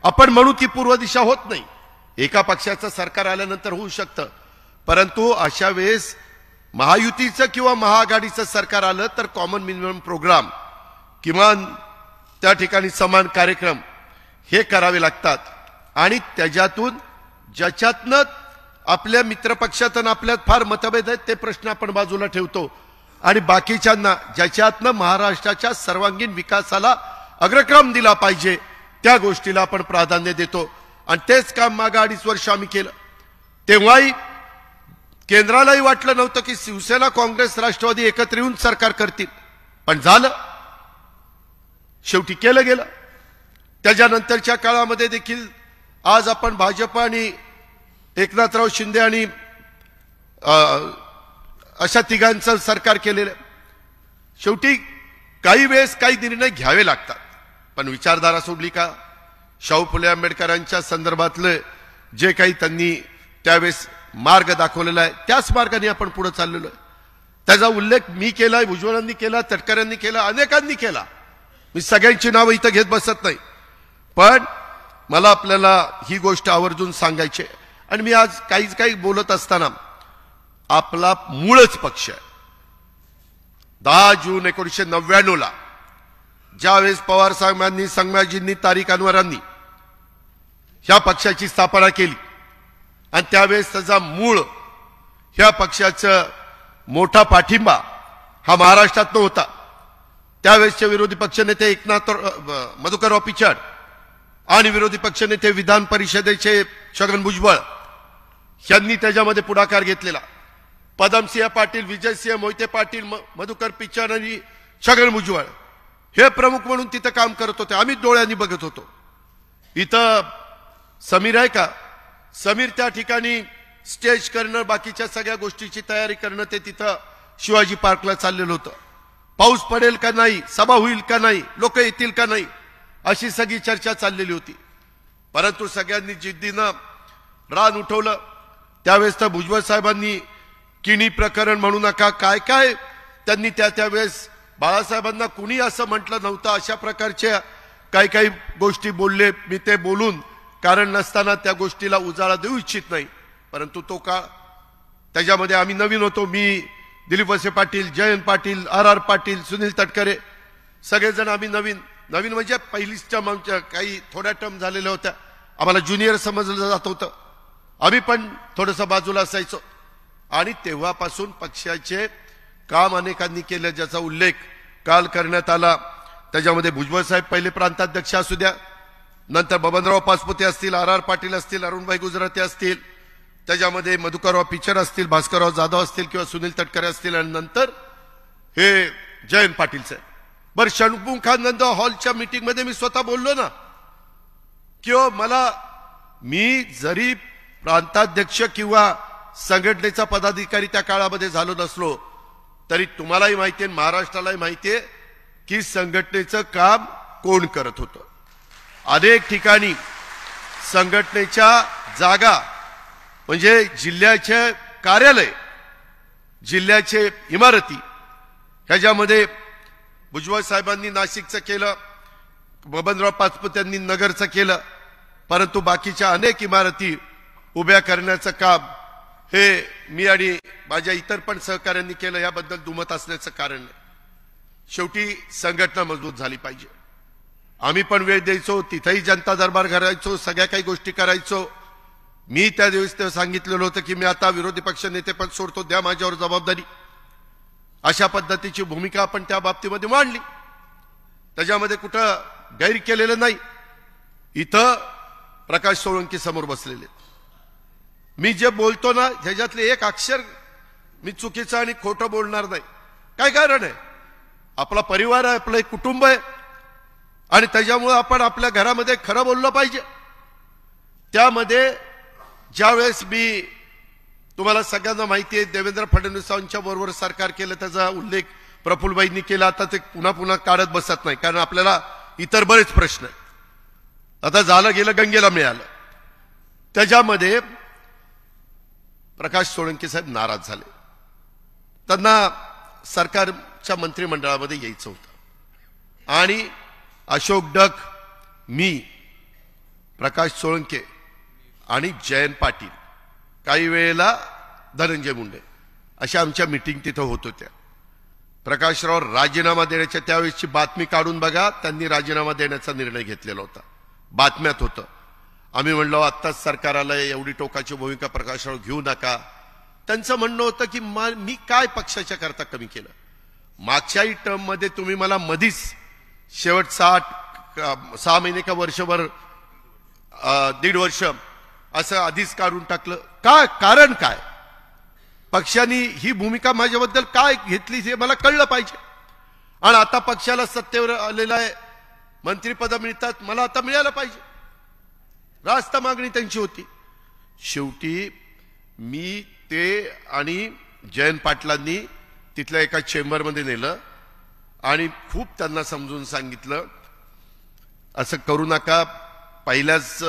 [SPEAKER 1] आपण म्हणू की पूर्व दिशा होत नाही, एका पक्षाचं सरकार आल्यानंतर होऊ शकतं. परंतु अशा वेळेस महायुतीचं किंवा महाआघाडीचं सरकार आलं तर कॉमन मिनिमम प्रोग्राम, किमान त्या ठिकाणी समान कार्यक्रम हे करावे लागतात. आणि त्याच्यातून ज्याच्यातनं आपल्या मित्रपक्षातून आपल्यात फार मतभेद आहेत ते प्रश्न आपण बाजूला ठेवतो आणि बाकीच्यांना ज्याच्यातनं महाराष्ट्राच्या सर्वांगीण विकासाला अग्रक्रम दिला पाहिजे त्या गोष्टीला आपण प्राधान्य देतो. आणि तेच काम मागे 2.5 वर्ष आम्ही केलं. तेव्हाही केंद्रालाही वाटलं नव्हतं की शिवसेना, काँग्रेस, राष्ट्रवादी एकत्र येऊन सरकार करतील, पण झालं, शेवटी केलं गेलं. त्याच्यानंतरच्या काळामध्ये देखील आज आपण भाजप आणि एकनाथराव शिंदे आणि अशा तिघांचं सरकार केलेलं. शेवटी काही वेळेस काही निर्णय घ्यावे लागतात, पण विचारधारा सोडली का? शाहू फुले आंबेडकरांच्या संदर्भातलं जे काही त्यांनी त्यावेळेस मार्ग दाखवलेला आहे त्याच मार्गाने आपण पुढे चाललेलो आहे. त्याचा उल्लेख मी केलाय, भुजबळांनी केला, तटकऱ्यांनी केला, अनेकांनी केला. मी सगळ्यांची नावं इथं घेत बसत नाही, पण मला आपल्याला ही गोष्ट आवर्जून सांगायची आहे. आणि मी आज काही बोलत असताना आपला मूळच पक्ष आहे. 10 जून 1999 ज्यावेळेस पवार साहेबांनी, संभाजींनी, तारिक अनवरांनी ह्या पक्षाची स्थापना केली आणि त्यावेळेस त्याचा मूळ ह्या पक्षाचं मोठा पाठिंबा हा महाराष्ट्रात नव्हता. त्यावेळेसचे विरोधी पक्षनेते मधुकरराव पिचड आणि विरोधी पक्षनेते विधान परिषदेचे छगन भुजबळ यांनी त्याच्यामध्ये पुढाकार घेतलेला. पदमसिंह पाटील, विजयसिंह मोहिते पाटील, मधुकर पिचड आणि छगन भुजबळ हे प्रमुख म्हणून तिथं काम करत होते. आम्ही डोळ्यांनी बघत होतो. इथं समीर आहे का? समीर त्या ठिकाणी स्टेज करणं, बाकीच्या सगळ्या गोष्टीची तयारी करणं ते तिथं शिवाजी पार्कला चाललेलं होतं. पाऊस पडेल का नाही, सभा होईल का नाही, लोक येतील का नाही, अशी सगळी चर्चा चाललेली होती. परंतु सगळ्यांनी जिद्दीनं रान उठवलं. त्यावेळेस तर भुजबळ साहेबांनी किणी प्रकरण म्हणू नका, काय काय त्यांनी त्यावेळेस बाळासाहेबांना कुणी असं म्हटलं नव्हतं, अशा प्रकारच्या काही गोष्टी बोलले. मी ते बोलून कारण नसताना त्या गोष्टीला उजाळा देऊ इच्छित नाही. परंतु तो काळ, त्याच्यामध्ये आम्ही नवीन होतो. मी, दिलीप वळसे पाटील, जयंत पाटील, RR पाटील, सुनील तटकरे, सगळेजण आम्ही नवीन म्हणजे पहिलीच टर्म आमच्या काही थोड्या टर्म झालेल्या होत्या. आम्हाला ज्युनियर समजलं जात होतं. आम्ही पण थोडंसं बाजूला असायचो. आणि तेव्हापासून पक्षाचे काम अनेकांनी केलं, ज्याचा उल्लेख काल करण्यात आला. त्याच्यामध्ये भुजबळ साहेब पहिले प्रांताध्यक्ष असू द्या, नंतर बबनराव पाचपुते असतील, RR पाटील असतील, अरुणभाई गुजराती असतील, त्याच्यामध्ये मधुकरराव पिचड असतील, भास्करराव जाधव असतील किंवा सुनील तटकरे असतील, आणि नंतर हे जयंत पाटील साहेब. बरं, षणमुखानंद हॉलच्या मीटिंगमध्ये मी स्वतः बोललो ना किंवा मी जरी प्रांताध्यक्ष किंवा संघटनेचा पदाधिकारी त्या काळामध्ये झालो नसलो तरी तुम्हालाही माहिती आहे, महाराष्ट्रालाही माहिती आहे की संघटनेचं काम कोण करत होतं. अनेक ठिकाणी संघटनेच्या जागा म्हणजे जिल्ह्याचे कार्यालय, जिल्ह्याचे इमारती, ह्याच्यामध्ये भुजबळ साहेबांनी नाशिकचं केलं, बबनराव पाचपुत्यांनी नगरचं केलं. परंतु बाकीच्या अनेक इमारती उभ्या करण्याचं काम हे मी आणि माझ्या इतर पण सहकाऱ्यांनी केलं. याबद्दल दुमत असण्याचं कारण नाही. शेवटी संघटना मजबूत झाली पाहिजे. आम्ही पण वेळ द्यायचो, तिथेही जनता दरबार करायचो, सगळ्या काही गोष्टी करायचो. मी त्या दिवशी सांगितलेलं होतं की मी आता विरोधी पक्ष नेते पण सोडतो, द्या माझ्यावर जबाबदारी. अशा पद्धतीची भूमिका आपण त्या बाबतीमध्ये मांडली. त्याच्यामध्ये कुठं गैर केलेलं नाही. इथं प्रकाश सोळंकी समोर बसलेले. मी जे बोलतो ना ह्याच्यातले एक अक्षर मी चुकीचं आणि खोटं बोलणार नाही. काय कारण आहे? आपला परिवार आहे, आपलं एक कुटुंब आहे आणि त्याच्यामुळे आपण आपल्या घरामध्ये खरं बोललं पाहिजे. त्यामध्ये ज्यावेळेस मी तुम्हाला सगळ्यांना माहिती आहे देवेंद्र फडणवीसांच्या बरोबर सरकार केलं त्याचा उल्लेख प्रफुल्लबाईंनी केला. आता ते पुन्हा पुन्हा काढत बसत नाही कारण आपल्याला इतर बरेच प्रश्न आहेत. आता झालं गेलं गंगेला मिळालं. त्याच्यामध्ये प्रकाश सोळंकी साहेब नाराज झाले. त्यांना सरकारच्या मंत्रिमंडळामध्ये यायचं होतं आणि अशोक डग, मी, प्रकाश सोळंके आणि जयंत पाटील, काही वेळेला धनंजय मुंडे अशा आमच्या मीटिंग तिथं होत होत्या. प्रकाशराव राजीनामा देण्याच्या त्यावेळेसची बातमी काढून बघा. त्यांनी राजीनामा देण्याचा निर्णय घेतलेला होता. बातम्यात होतं. आम्ही म्हणलो आत्ताच सरकार आलंय, एवढी टोकाची भूमिका प्रकाशराव घेऊ नका. त्यांचं म्हणणं होतं की मी काय पक्षाच्या करता कमी केलं. मागच्याही टर्म मध्ये तुम्ही मला मधीच शेवट 6 महिने का वर्षभर 1.5 वर्ष असं आधीच काढून टाकलं. काय कारण काय? पक्षाने ही भूमिका माझ्याबद्दल काय घेतली हे मला कळलं पाहिजे. आणि आता पक्षाला सत्तेवर आलेलं आहे, मंत्रिपद मिळतात, मला आता मिळालं पाहिजे. रास्त मागणी त्यांची होती. शेवटी मी ते आणि जयंत पाटलांनी तिथल्या एका चेंबरमध्ये नेलं आणि खूप त्यांना समजून सांगितलं असं करू नका. पहिल्याच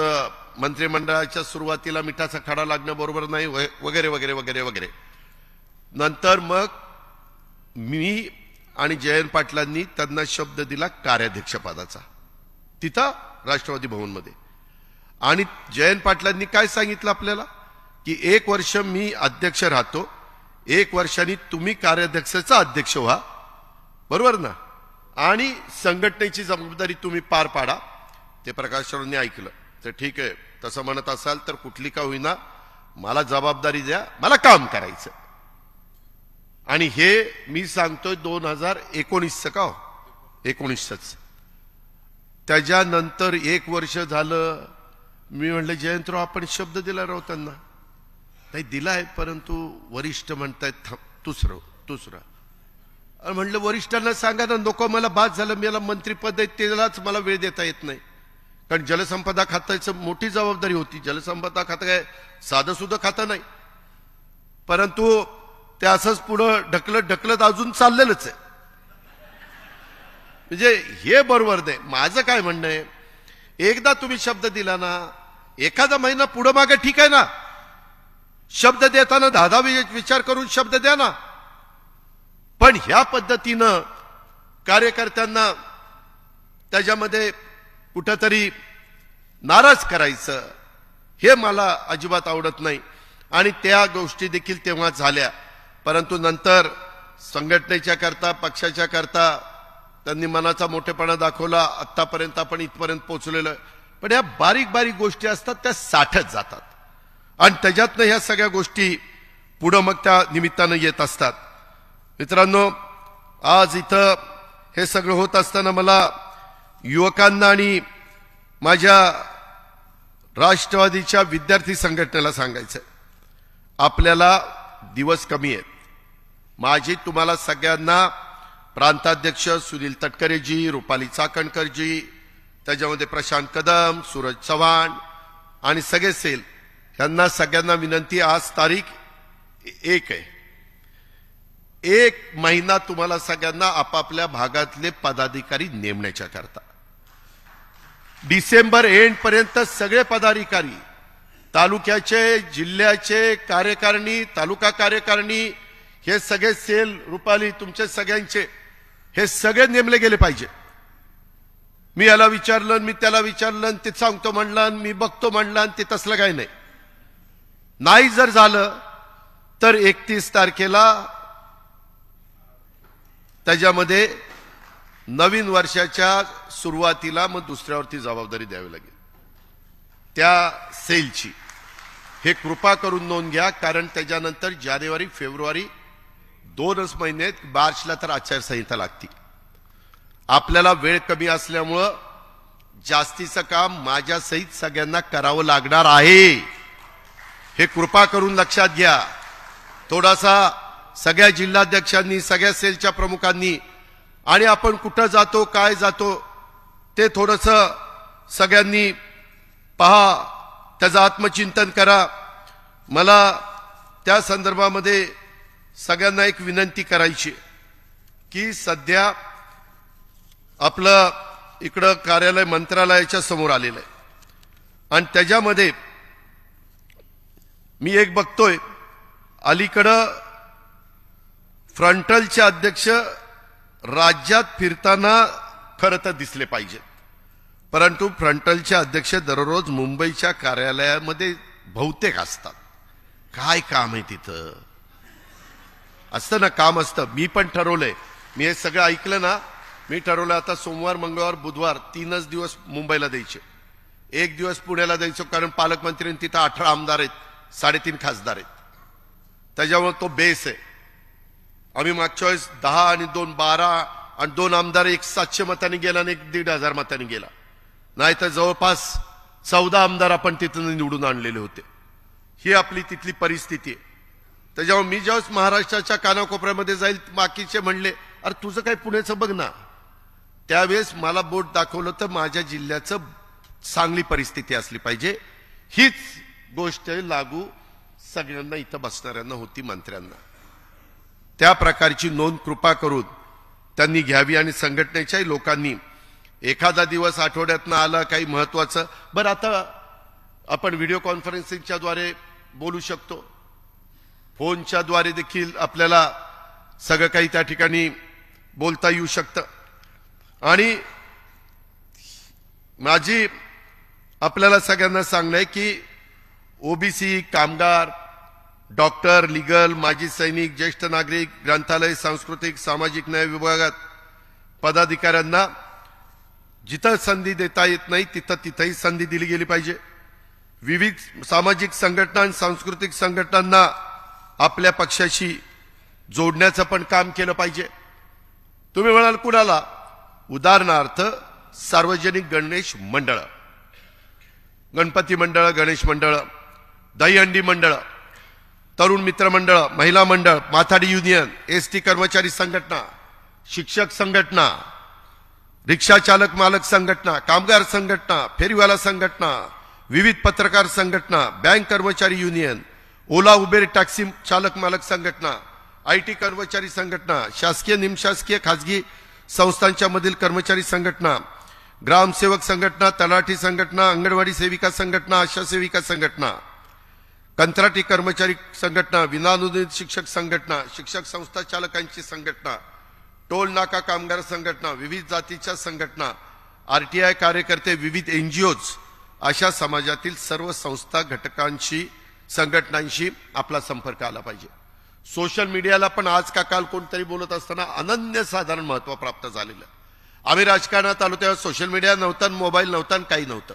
[SPEAKER 1] मंत्रिमंडळाच्या सुरुवातीला मिठाचा खडा लागणं बरोबर नाही वगैरे वगैरे वगैरे वगैरे. नंतर मग मी आणि जयंत पाटलांनी त्यांना शब्द दिला कार्याध्यक्षपदाचा तिथं राष्ट्रवादी भवनमध्ये. आणि जयंत पाटलांनी काय सांगितलं आपल्याला की 1 वर्ष मी अध्यक्ष राहतो, 1 वर्षांनी तुम्ही कार्याध्यक्षाचा अध्यक्ष व्हा, बरोबर ना, आणि संघटनेची जबाबदारी तुम्ही पार पाडा. ते प्रकाशरावांनी ऐकलं. तर ठीक आहे, तसं म्हणत असाल तर कुठली का होईना मला जबाबदारी द्या, मला काम करायचं. आणि हे मी सांगतोय 2019 का 19च. त्याच्यानंतर 1 वर्ष झालं. मी म्हणलं जयंतराव आपण शब्द दिला राव त्यांना. नाही दिलाय, परंतु वरिष्ठ म्हणतायत तूच राह. म्हणलं वरिष्ठांना सांगा ना, नको मला बाद झालं, मला मंत्रिपद आहे त्यालाच मला वेळ देता येत नाही. कारण जलसंपदा खात्याची मोठी जबाबदारी होती. जलसंपदा खातं काय साधं सुद्धा खातं नाही, परंतु ते असंच पुढं ढकलत अजून चाललेलंच आहे. म्हणजे हे बरोबर नाही. माझं काय म्हणणं आहे, एकदा तुम्ही शब्द दिला ना, एखादा महिना पुढं मागे ठीक आहे ना, शब्द देताना 10 विचार करून शब्द द्या ना. पण ह्या पद्धतीनं कार्यकर्त्यांना त्याच्यामध्ये कुठंतरी नाराज करायचं हे मला अजिबात आवडत नाही. आणि त्या गोष्टी देखील तेव्हा झाल्या. परंतु नंतर संघटनेच्या करता, पक्षाच्या करता त्यांनी मनाचा मोठेपणा दाखवला. आतापर्यंत आपण इथपर्यंत पोहोचलेलो आहे. पण ह्या बारीक बारीक गोष्टी असतात त्या साठत जातात आणि त्याच्यातनं ह्या सगळ्या गोष्टी पुढं मग त्या निमित्तानं येत असतात. मित्रांनो, आज इथं हे सगळं होत असताना मला युवकांना आणि माझ्या राष्ट्रवादीच्या विद्यार्थी संघटनेला सांगायचं, आपल्याला दिवस कमी आहेत. माझी तुम्हाला सगळ्यांना प्रांताध्यक्ष सुनील तटकरेजी, रुपाली चाकणकरजी, त्याच्यामध्ये प्रशांत कदम, सूरज चव्हाण आणि सगळे सेल, यांना सगळ्यांना विनंती, आज तारीख 1 आहे. 1 महिना तुम्हाला सगळ्यांना आपापल्या भागातले पदाधिकारी नेमण्याच्या करता, डिसेंबर एंड पर्यंत सगळे पदाधिकारी, तालुक्याचे, जिल्ह्याचे कार्यकारिणी, तालुका कार्यकारिणी, हे सगळे सेल, रुपाली तुमचे सगळ्यांचे हे सगळे नेमले गेले पाहिजे. मी याला विचारलं, मी त्याला विचारलं, ते सांगतो म्हणलं, मी बघतो म्हणलं, ते तसलं काही नाही. नाही जर झालं तर 31 तारखेला त्याच्यामध्ये नवीन वर्षाच्या सुरुवातीला मग दुसऱ्यावरती जबाबदारी द्यावी लागेल त्या सेलची. हे कृपा करून नोंद घ्या, कारण त्याच्यानंतर जानेवारी फेब्रुवारी 2च महिन्यात, मार्चला तर आचारसंहिता लागते. आपल्याला वेळ कमी असल्यामुळं जास्तीचं काम माझ्यासहित सगळ्यांना करावं लागणार आहे, हे कृपा करून लक्षात घ्या. थोडासा सगळ्या जिल्हाध्यक्षांनी, सगळ्या सेलच्या प्रमुखांनी आणि आपण कुठं जातो, काय जातो ते थोडंसं सगळ्यांनी पहा, त्याचं आत्मचिंतन करा. मला त्या संदर्भामध्ये सगळ्यांना एक विनंती करायची की सध्या आपलं इकडं कार्यालय मंत्रालयाच्या समोर आलेलं आहे आणि त्याच्यामध्ये मी एक बघतोय, अलीकडं फ्रंटलचे अध्यक्ष राज्यात फिरताना खरं तर दिसले पाहिजेत, परंतु फ्रंटलचे अध्यक्ष दररोज मुंबईच्या कार्यालयामध्ये बहुतेक असतात. काय काम आहे तिथं? असतं ना, काम असतं. मी पण ठरवलंय, मी हे सगळं ऐकलं ना, मी ठरवलं आता सोमवार, मंगळवार, बुधवार 3च दिवस मुंबईला द्यायचे, 1 दिवस पुण्याला द्यायचो, कारण पालकमंत्र्यांनी तिथं 18 आमदार आहेत, 3.5 खासदार आहेत, त्याच्यामुळे तो बेस आहे. आम्ही मागच्या वेळेस 10 आणि 2 12 आणि 2 आमदार, एक 700 मतांनी गेला आणि एक 1,500 मतांनी गेला. नाही तर जवळपास 14 आमदार आपण तिथून निवडून आणलेले होते. ही आपली तिथली परिस्थिती आहे. त्याच्यामुळे मी ज्यावेळेस महाराष्ट्राच्या कानाकोपऱ्यामध्ये जाईल, बाकीचे म्हणले अरे तुझं काय पुण्याचं बघ ना, त्यावेळेस मला बोट दाखवलं तर माझ्या जिल्ह्याचं चांगली परिस्थिती असली पाहिजे. हीच गोष्ट लागू सगळ्यांना इथं बसणाऱ्यांना होती, मंत्र्यांना. त्या प्रकारची नोंद कृपा करून त्यांनी घ्यावी आणि संघटनेच्याही लोकांनी एखादा दिवस आठवड्यातनं आला काही महत्वाचं. बरं, आता आपण व्हिडिओ कॉन्फरन्सिंगच्या द्वारे बोलू शकतो, फोनच्या द्वारे देखील आपल्याला सगळं काही त्या ठिकाणी बोलता येऊ शकतं. आणि माझी आपल्याला सगळ्यांना सांगणं आहे की ओबीसी, कामगार, डॉक्टर, लिगल, माजी सैनिक, ज्येष्ठ नागरिक, ग्रंथालय, सांस्कृतिक, सामाजिक न्याय विभागात पदाधिकाऱ्यांना जिथं संधी देता येत नाही तिथंही संधी दिली गेली पाहिजे. विविध सामाजिक संघटना आणि सांस्कृतिक संघटनांना आपल्या पक्षाशी जोडण्याचं पण काम केलं पाहिजे. तुम्ही म्हणाल कुणाला? उदाहरणार्थ सार्वजनिक गणेश मंडळ, गणपती मंडळ, गणेश मंडळ, दहीहंडी मंडळ, तरुण मित्र मंडळ, महिला मंडळ, माथाडी युनियन, एसटी कर्मचारी संघटना, शिक्षक संघटना, रिक्षा चालक मालक संघटना, कामगार संघटना, फेरीवाला संघटना, विविध पत्रकार संघटना, बँक कर्मचारी युनियन, ओला उबेर टॅक्सी चालक मालक संघटना, आयटी कर्मचारी संघटना, शासकीय, निमशासकीय, खासगी संस्थांच्या मधील कर्मचारी संघटना, ग्रामसेवक संघटना, तलाठी संघटना, अंगणवाडी सेविका संघटना, आशा सेविका संघटना, कंत्राटी कर्मचारी संघटना, विनाअनुदानित शिक्षक संघटना, शिक्षक संस्था चालकांची संघटना, टोल नाका कामगार संघटना, विविध जातीच्या संघटना, आरटीआय कार्यकर्ते, विविध एनजीओज, अशा समाजातील सर्व संस्था, घटकांशी, संघटनांशी आपला संपर्क आला पाहिजे. सोशल मीडियाला पण आज का काल कोणतरी बोलत असताना अनन्यसाधारण महत्व प्राप्त झालेलं. आम्ही राजकारणात आलो तेव्हा सोशल मीडिया नव्हता, मोबाईल नव्हता, काही नव्हतं.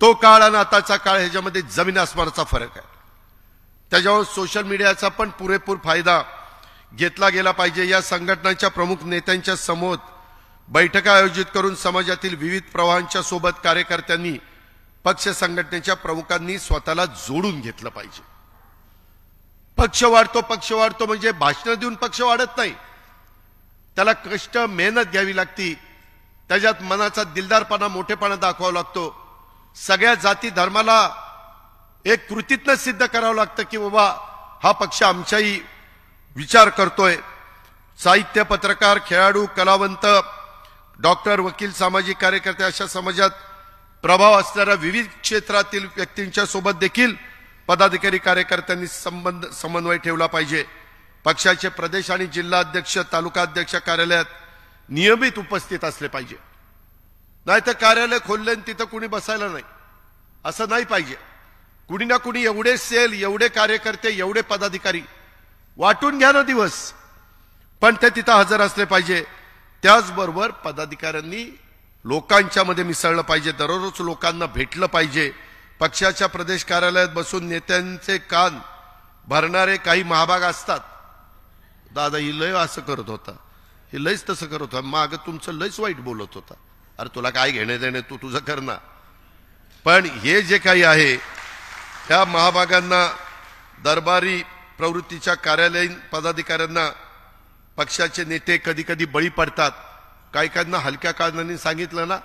[SPEAKER 1] तो काळ आणि आताचा काळ ह्याच्यामध्ये जमीन आसमानाचा फरक आहे. त्याच्यावर सोशल मीडियाचा पण पुरेपूर फायदा घेतला गेला पाहिजे. या संघटनांच्या प्रमुख नेत्यांच्या समोर बैठका आयोजित करून समाजातील विविध प्रवाहांच्या सोबत कार्यकर्त्यांनी, पक्ष संघटनेच्या प्रमुखांनी स्वतःला जोडून घेतलं पाहिजे. पक्ष वाढतो म्हणजे भाषण देऊन पक्ष वाढत नाही. त्याला कष्ट, मेहनत घ्यावी लागती, त्याच्यात मनाचा दिलदारपणा, मोठेपणा दाखवावा लागतो. सगळ्या जाती धर्माला एक कृतीतनं सिद्ध करावं लागतं की बाबा हा पक्ष आमचाही विचार करतोय. साहित्य, पत्रकार, खेळाडू, कलावंत, डॉक्टर, वकील, सामाजिक कार्यकर्ते अशा समाजात प्रभाव असणाऱ्या विविध क्षेत्रातील व्यक्तींच्या सोबत देखील पदाधिकारी कार्यकर्त्यांनी समन्वय ठेवला पाहिजे. पक्षाचे प्रदेश आणि जिल्हा अध्यक्ष, तालुका अध्यक्ष कार्यालयात नियमित उपस्थित असले पाहिजे. नाहीतर कार्यालय खोलले तिथं कुणी बसायला नाही, असं नाही पाहिजे. कुणी ना कुणी एवढे सेल, एवढे कार्यकर्ते, एवढे पदाधिकारी वाटून घ्या ना दिवस, पण ते तिथं हजर असले पाहिजे. त्याचबरोबर पदाधिकाऱ्यांनी लोकांच्या मध्ये मिसळलं पाहिजे, दररोज लोकांना भेटलं पाहिजे. पक्षाच्या प्रदेश कार्यालयात बसून नेत्यांचे कान भरणारे काही महाभाग असतात. दादा ही लय असं करत होता, हे लयच तसं करत होता, माग तुमचं लयच वाईट बोलत होता, अरे तुला काय घेणे देणे, तू तुझं कर ना. पण हे जे काही आहे ह्या महाभागांना, दरबारी प्रवृत्तीच्या कार्यालयीन पदाधिकाऱ्यांना पक्षाचे नेते कधी कधी बळी पडतात. काही काहींना हलक्या कारणाने सांगितलं ना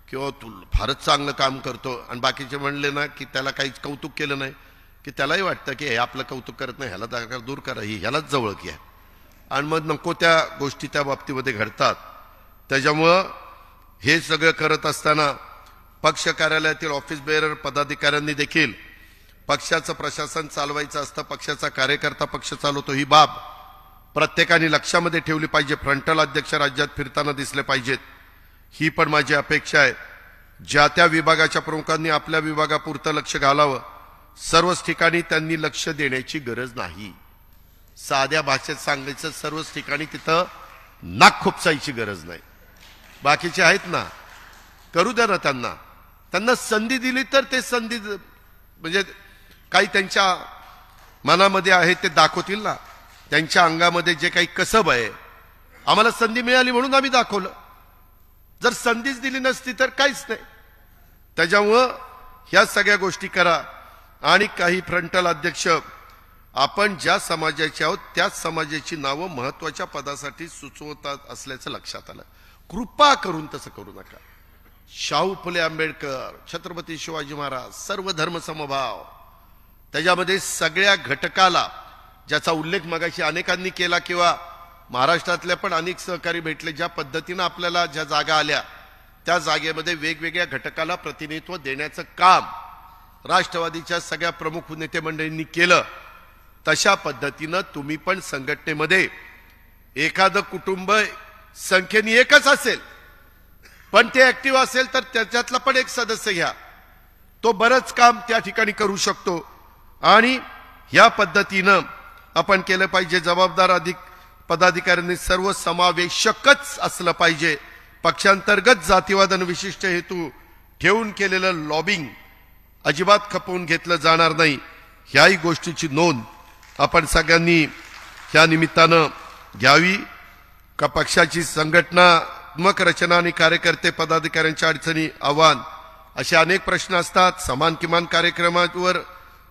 [SPEAKER 1] किंवा तू फारच चांगलं काम करतो आणि बाकीचे म्हणले ना की त्याला काहीच कौतुक केलं नाही की त्यालाही वाटतं की हे आपलं कौतुक करत नाही, ह्याला दूर करा, ही ह्यालाच जवळ घ्या, आणि मग नको त्या गोष्टी त्या बाबतीमध्ये घडतात. त्याच्यामुळं हे सगळं करत असताना पक्ष कार्यालयातील ऑफिस बेअरर पदाधिकाऱ्यांनी देखील पक्षाचं प्रशासन चालवायचं असतं, पक्षाचा कार्यकर्ता पक्ष चालवतो, ही बाब प्रत्येकाने लक्षामध्ये ठेवली पाहिजे. फ्रंटल अध्यक्ष राज्यात फिरताना दिसले पाहिजेत, ही पण माझी अपेक्षा आहे. ज्या त्या विभागाच्या प्रमुखांनी आपल्या विभागापुरतं लक्ष घालावं. सर्वच ठिकाणी त्यांनी लक्ष देण्याची गरज नाही. साध्या भाषेत सांगायचं, सर्वच ठिकाणी तिथं नाक खुपसायची गरज नाही. बाकीचे आहेत ना, करू द्या ना त्यांना. त्यांना संधी दिली तर ते संधी म्हणजे काही त्यांच्या मनामध्ये आहे ते दाखवतील ना. त्यांच्या अंगामध्ये जे काही कसब आहे, आम्हाला संधी मिळाली म्हणून आम्ही दाखवलं. जर संधीच दिली नसती तर काहीच नाही. त्याच्यामुळं ह्या सगळ्या गोष्टी करा. आणि काही फ्रंटल अध्यक्ष आपण ज्या समाजाचे आहोत त्याच समाजाची नावं महत्वाच्या पदासाठी सुचवतात असल्याचं लक्षात आलं. कृपा करून तसं करू नका. शाहू फुले आंबेडकर, छत्रपती शिवाजी महाराज, सर्व धर्म समभाव, त्याच्यामध्ये सगळ्या घटकाला ज्याचा उल्लेख मगाशी अनेकांनी केला किंवा महाराष्ट्रातल्या पण अनेक सहकारी भेटले, ज्या पद्धतीनं आपल्याला ज्या जागा आल्या त्या जागेमध्ये वेगवेगळ्या घटकाला प्रतिनिधित्व देण्याचं काम राष्ट्रवादीच्या सगळ्या प्रमुख नेते मंडळींनी केलं. तशा पद्धतीनं तुम्ही पण संघटनेमध्ये एखादं कुटुंब संख्येने एकच असेल पण ते ऍक्टिव्ह असेल तर त्याच्यातला पण एक सदस्य घ्या, तो बरंच काम त्या ठिकाणी करू शकतो. आणि ह्या पद्धतीनं आपण केलं पाहिजे. जबाबदार पदाधिकाऱ्यांनी सर्व समावेशकच असलं पाहिजे. पक्षांतर्गत जातीवाद आणि विशिष्ट हेतू ठेवून केलेलं लॉबिंग अजिबात खपवून घेतलं जाणार नाही. ह्याही गोष्टीची नोंद आपण सगळ्यांनी ह्या निमित्तानं घ्यावी. का पक्षाची संघटनात्मक रचना आणि कार्यकर्ते पदाधिकाऱ्यांच्या अडचणी, आव्हान असे अनेक प्रश्न असतात. समान किमान कार्यक्रमावर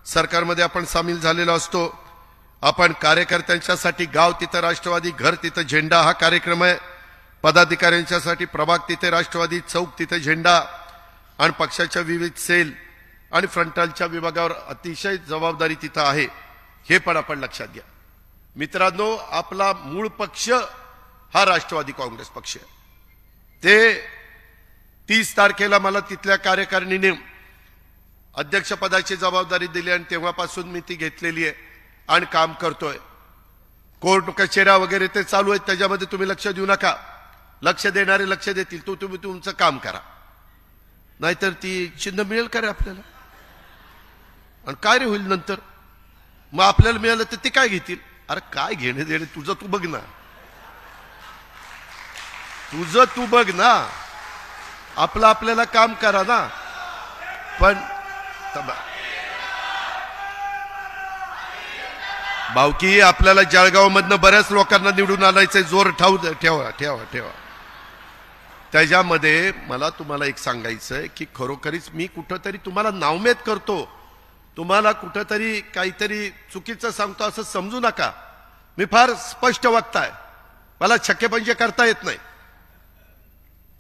[SPEAKER 1] सरकारमध्ये आपण सामील झालेलो असतो. आपण कार्यकर्त्यांच्यासाठी गाव तिथं राष्ट्रवादी, घर तिथं झेंडा हा कार्यक्रम आहे. पदाधिकाऱ्यांच्यासाठी प्रभाग तिथे राष्ट्रवादी, चौक तिथे झेंडा, आणि पक्षाच्या विविध सेल आणि फ्रंटलच्या विभागावर अतिशय जबाबदारी तिथं आहे. हे पण आपण लक्षात घ्या. मित्रांनो, आपला मूळ पक्ष हा राष्ट्रवादी काँग्रेस पक्ष आहे. ते 30 तारखेला मला तिथल्या कार्यकारिणीने अध्यक्षपदाची जबाबदारी दिली आणि तेव्हापासून मी ती घेतलेली आहे आणि काम करतोय. कोर्ट कचेऱ्या वगैरे ते चालू आहेत, त्याच्यामध्ये तुम्ही लक्ष देऊ नका. लक्ष देणारे लक्ष देतील. तुम्ही तुमचं काम करा, नाहीतर ती चिन्ह मिळेल का रे आपल्याला? आणि काय रे होईल नंतर? मग आपल्याला मिळालं तर ते काय घेतील? अरे काय घेणे देणे तुझं तू बघ ना, तुझं तू बघ ना. आपलं आपल्याला काम करा ना. पण भावकी, आपल्याला जळगाव मधनं बऱ्याच लोकांना निवडून आणायचंय. जोर ठेवा ठेवा ठेवा. त्याच्यामध्ये मला तुम्हाला एक सांगायचंय की खरोखरीच मी कुठंतरी तुम्हाला नावमेद करतो, तुम्हाला कुठंतरी काहीतरी चुकीचं सांगतो असं समजू नका. मी फार स्पष्ट वक्ताय, मला छक्केपंजे करता येत नाही.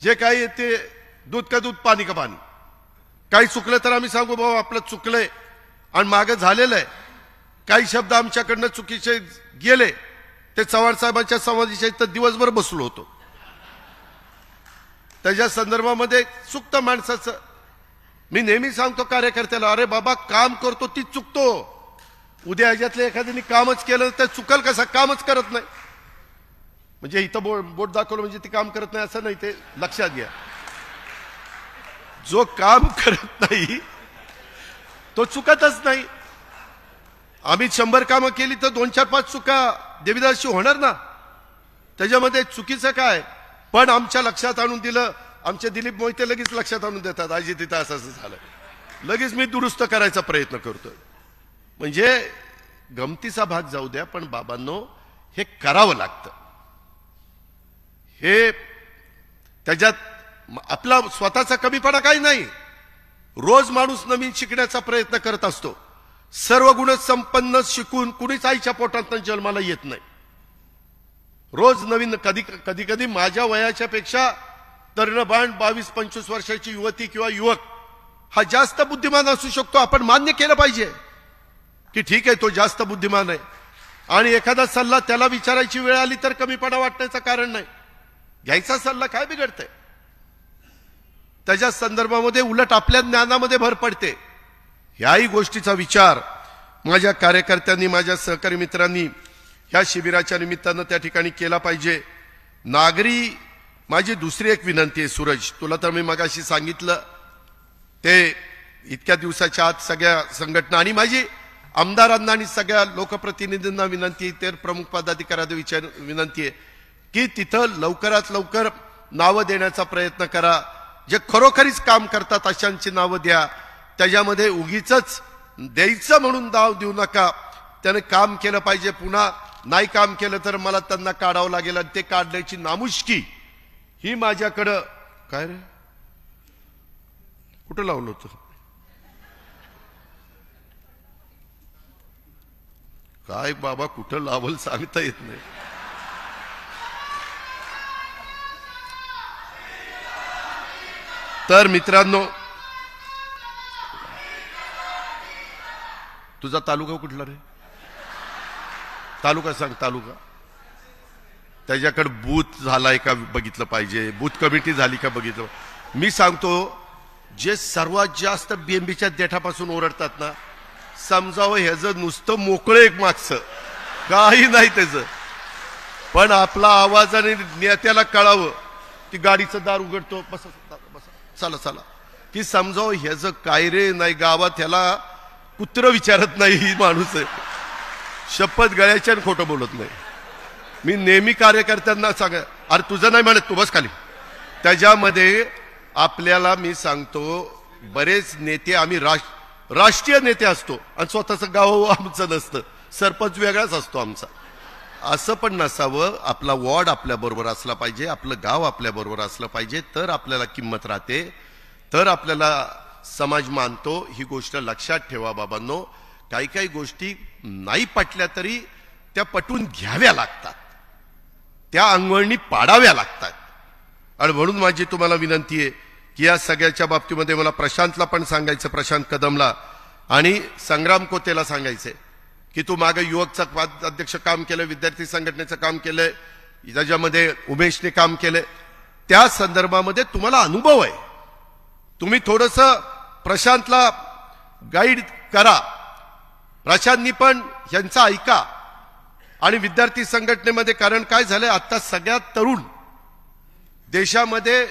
[SPEAKER 1] जे काही येते दूध का दूध पाणी का पाणी. काही चुकलं तर आम्ही सांगू भाऊ आपलं चुकलंय आणि मागं झालेलं आहे. काही शब्द आमच्याकडनं चुकीचे गेले, ते चव्हाण साहेबांच्या समाधीच्या इथं दिवसभर बसलो होतो. त्याच्या संदर्भामध्ये चुकतं माणसाचं. मी नेहमी सांगतो कार्यकर्त्याला, अरे बाबा काम करतो तीच चुकतो. उद्या ह्याच्यातल्या एखाद्याने कामच केलं तर चुकल कसा? कामच करत नाही म्हणजे इथं बोट दाखवलं म्हणजे ती काम करत नाही असं नाही, ते लक्षात घ्या. जो काम करत नाही तो चुकतच नाही. आम्ही 100 कामं केली तर 2-4-5 चुका देवीदासची होणार ना. त्याच्यामध्ये चुकीचं काय? पण आमच्या लक्षात आणून दिलं. आमचे दिलीप मोहिते लगेच लक्षात आणून देतात, आजी तिथं असं असं झालं, लगेच मी दुरुस्त करायचा प्रयत्न करतोय. म्हणजे गमतीचा भाग जाऊ द्या, पण बाबांनो हे करावं लागतं. हे त्याच्यात आपला स्वतःचा कमीपणा काही नाही. रोज माणूस नवीन शिकण्याचा प्रयत्न करत असतो. सर्व गुण संपन्न शिकून कुणीच आईच्या पोटात जन्माला येत नाही. रोज नवीन. कधी कधी माझ्या वयाच्या पेक्षा तरुणबाण 22-25 वर्षाची युवती किंवा युवक हा जास्त बुद्धिमान असू शकतो. आपण मान्य केलं पाहिजे की ठीक आहे तो जास्त बुद्धिमान आहे, आणि एखादा सल्ला त्याला विचारायची वेळ आली तर कमीपणा वाटण्याचं कारण नाही. घ्यायचा सल्ला काय बिघडतंय? त्याच्या संदर्भामध्ये उलट आपल्या ज्ञानामध्ये भर पडते. ह्याही गोष्टीचा विचार माझ्या कार्यकर्त्यांनी, माझ्या सहकारी मित्रांनी ह्या शिबिराच्या निमित्तानं त्या ठिकाणी केला पाहिजे. नागरी माझी दुसरी एक विनंती आहे सूरज, तुला तर मी मगाशी सांगितलं ते इतक्या दिवसाच्या आत सगळ्या संघटना आणि माझी आमदारांना आणि सगळ्या लोकप्रतिनिधींना विनंती, तर प्रमुख पदाधिकाऱ्यांना विनंती आहे की तिथं लवकरात लवकर नावं देण्याचा प्रयत्न करा. जे खरोखरीच काम करतात अशांची नावं द्या. त्याच्यामध्ये उगीच द्यायचं म्हणून नाव देऊ नका. त्याने काम केलं पाहिजे. पुन्हा नाही काम केलं तर मला त्यांना काढावं लागेल, आणि ते काढण्याची नामुष्की ही माझ्याकडं. काय रे, कुठं लावलं होतं? काय बाबा, कुठं लावल सांगता येत नाही. तर मित्रांनो, तुझा तालुका कुठला रे? तालुका सांग. तालुका त्याच्याकडे बूथ झालाय का बघितलं पाहिजे, बूथ कमिटी झाली का बघितलं. मी सांगतो, जे सर्वात जास्त बीएमबीच्या देठापासून ओरडतात ना, समजावं ह्याचं नुसतं मोकळं एक मागचं काही नाही त्याचं, पण आपला आवाजाने नेत्याला कळावं की गाडीचं दार उघडतो, बसा चला चला, की समजावं ह्याचं काय रे नाही. गावात ह्याला कुत्र विचारत नाही ही माणूस आहे. शपथ गळ्याच्या खोटं बोलत नाही. मी नेहमी कार्यकर्त्यांना सांग, अरे तुझं नाही म्हणत, तू बस खाली. त्याच्यामध्ये आपल्याला मी सांगतो, बरेच नेते आम्ही राष्ट्रीय नेते असतो आणि स्वतःचं गाव आमचं नसतं, सरपंच वेगळाच असतो आमचा. असं पण नसावं. आपला वॉर्ड आपल्या बरोबर असला पाहिजे, आपलं गाव आपल्या बरोबर असलं पाहिजे, तर आपल्याला किंमत राहते, तर आपल्याला समाज मानतो. ही गोष्ट लक्षात ठेवा बाबांनो. काही काही गोष्टी नाही पटल्या तरी त्या पटवून घ्याव्या लागतात, त्या अंगवळणी पाडाव्या लागतात. आणि म्हणून माझी तुम्हाला विनंती आहे की या सगळ्याच्या बाबतीमध्ये मला प्रशांतला पण सांगायचं, प्रशांत कदमला आणि संग्राम कोतेला सांगायचंय की तू मागे युवकचं अध्यक्ष काम केलं, विद्यार्थी संघटनेचं काम केलंय, त्याच्यामध्ये उमेशने काम केलंय. त्या संदर्भामध्ये तुम्हाला अनुभव आहे. तुम्ही थोडंसं प्रशांतला गाईड करा. प्रशांतनी पण यांचं ऐका. आणि विद्यार्थी संघटनेमध्ये, कारण काय झालंय, आता सगळ्यात तरुण देशामध्ये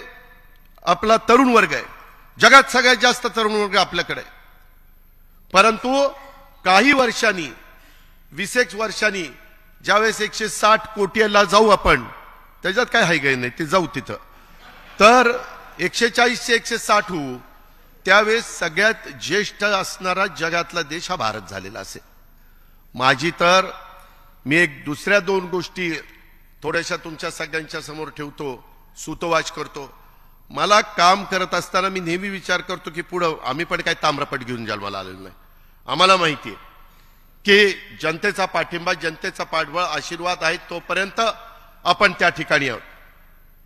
[SPEAKER 1] आपला तरुण वर्ग आहे. जगात सगळ्यात जास्त तरुण वर्ग आपल्याकडे. परंतु काही वर्षांनी, 20 वर्षांनी ज्यावेळेस 160 कोटीला जाऊ आपण, त्याच्यात काय हाय गाय नाही, ते जाऊ तिथं, तर 140 ते 160 होऊ, त्यावेळेस सगळ्यात ज्येष्ठ असणारा जगातला देश हा भारत झालेला असेल. माझी तर मी एक दुसऱ्या 2 गोष्टी थोड्याशा तुमच्या सगळ्यांच्या समोर ठेवतो, सुतोवाच करतो. मला काम करत असताना मी नेहमी विचार करतो की पुढं आम्ही पण काय ताम्रपट घेऊन जन्माला आलेलो नाही. आम्हाला माहिती आहे की जनतेचा पाठिंबा, जनतेचा पाठबळ, आशीर्वाद आहे, तोपर्यंत आपण त्या ठिकाणी आहोत.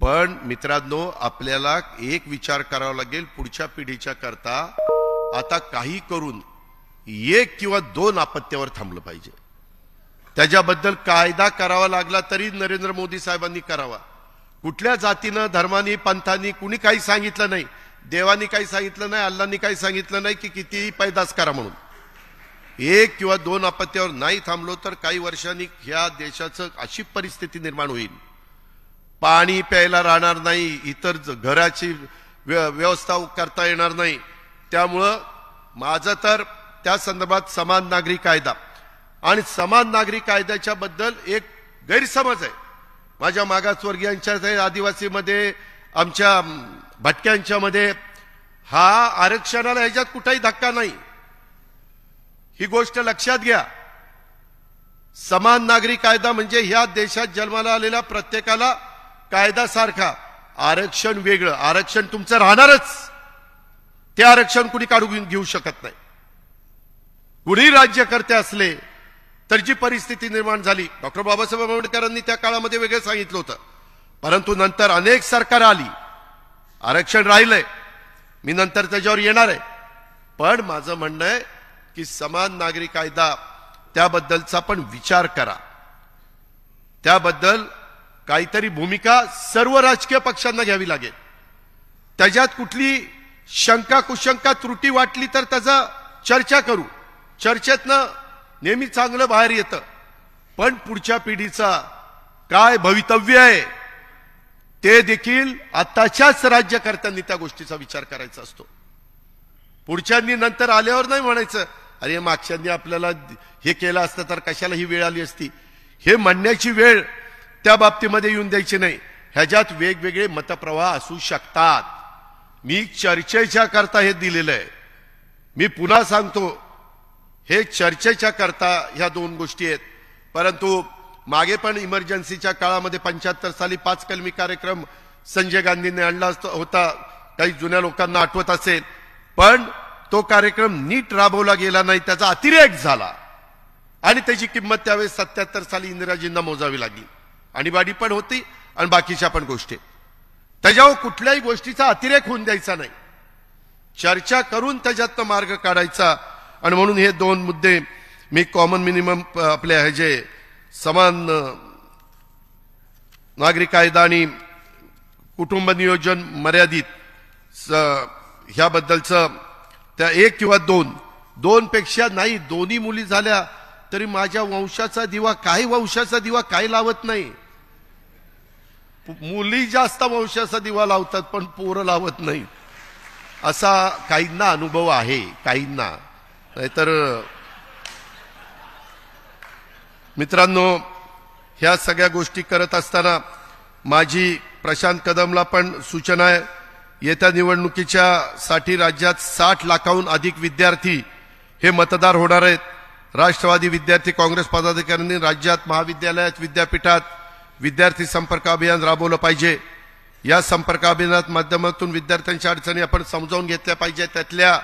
[SPEAKER 1] पण मित्रांनो, आपल्याला एक विचार करावा लागेल, पुढच्या पिढीच्या करता आता काही करून 1 किंवा 2 आपत्त्यावर थांबलं पाहिजे. त्याच्याबद्दल कायदा करावा लागला तरी नरेंद्र मोदी साहेबांनी करावा. कुठल्या जातीनं, धर्मानी, पंथांनी कुणी काही सांगितलं नाही, देवानी काही सांगितलं नाही, अल्लांनी काही सांगितलं नाही की कितीही पैदास करा म्हणून. 1 किंवा 2 आपत्त्यावर नाही थांबलो तर काही वर्षांनी ह्या देशाचं अशी परिस्थिती निर्माण होईल, पाणी प्यायला राहणार नाही, इतर घराची व्यवस्था करता येणार नाही. त्यामुळं माझं तर त्या संदर्भात समान नागरी कायदा आणि समान नागरी कायद्याच्या बद्दल एक गैरसमज आहे माझ्या मागासवर्गीयांच्या, आदिवासीमध्ये, आमच्या भटक्यांच्या मध्ये. हा आरक्षणाला ह्याच्यात कुठेही धक्का नाही, ही गोष्ट लक्षात घ्या. समान नागरी कायदा म्हणजे ह्या देशात जन्माला आलेल्या प्रत्येकाला कायदा सारखा. आरक्षण वेगळं, आरक्षण तुमचं राहणारच, ते आरक्षण कुणी काढून घेऊ शकत नाही. कुणी राज्यकर्ते असले तर जी परिस्थिती निर्माण झाली, डॉक्टर बाबासाहेब आंबेडकरांनी त्या काळामध्ये वेगळं सांगितलं होतं, परंतु नंतर अनेक सरकार आली, आरक्षण राहिलंय, मी नंतर त्याच्यावर येणार आहे. पण माझं म्हणणं आहे की समान नागरी कायदा त्याबद्दलचा पण विचार करा, त्याबद्दल काहीतरी भूमिका सर्व राजकीय पक्षांना घ्यावी लागेल. त्याच्यात कुठली शंका कुशंका त्रुटी वाटली तर त्याचा चर्चा करू, चर्चेतनं नेहमी चांगलं बाहेर येतं. पण पुढच्या पिढीचा काय भवितव्य आहे ते देखील आताच्याच राज्यकर्त्यांनी त्या गोष्टीचा विचार करायचा असतो. पुढच्यांनी नंतर आल्यावर नाही म्हणायचं अरे मागच्यांनी आपल्याला हे केलं असतं तर कशाला ही वेळ आली असती, हे म्हणण्याची वेळ त्या बाबतीमध्ये येऊन द्यायची नाही. ह्याच्यात वेगवेगळे मतप्रवाह असू शकतात. मी चर्चेच्या करता हे दिलेलं आहे. मी पुन्हा सांगतो, हे चर्चेच्या करता ह्या दोन गोष्टी आहेत. परंतु मागे पण इमर्जन्सीच्या काळामध्ये 75 साली 5 कलमी कार्यक्रम संजय गांधींनी आणला होता, काही जुन्या लोकांना आठवत असेल. पण तो कार्यक्रम नीट राबवला गेला नाही, त्याचा अतिरेक झाला आणि त्याची किंमत त्यावेळेस 77 साली इंदिराजींना मोजावी लागली. आणीबाणी पण होती आणि बाकीच्या पण गोष्टी. त्याच्यावर कुठल्याही गोष्टीचा अतिरेक होऊन द्यायचा नाही, चर्चा करून त्याच्यातनं मार्ग काढायचा. आणि म्हणून हे दोन मुद्दे मी कॉमन मिनिमम आपल्या हे जे समान नागरी कायदा आणि कुटुंब नियोजन मर्यादित ह्याबद्दलचं, त्या 1 किंवा 2 पेक्षा नाही, दोन्ही मुली झाल्या तरी माझ्या वंशाचा दिवा, काही वंशाचा दिवा काही लावत नाही. मुली जास्त वंशाचा दिवा लावतात पण पोरं लावत नाही, असा काहींना अनुभव आहे, काहींना. नाहीतर मित्रांनो, ह्या सगळ्या गोष्टी करत असताना माझी प्रशांत कदमला पण सूचना आहे, येत्या निवडणुकीच्या साठी राज्यात 60 लाखाहून अधिक विद्यार्थी हे मतदार होणार आहेत. राष्ट्रवादी विद्यार्थी काँग्रेस पदाधिकाऱ्यांनी राज्यात महाविद्यालयात विद्यापीठात विद्यार्थी संपर्क अभियान राबवलं पाहिजे. या संपर्क अभियानात माध्यमातून विद्यार्थ्यांच्या अडचणी आपण समजावून घेतल्या पाहिजे. त्यातल्या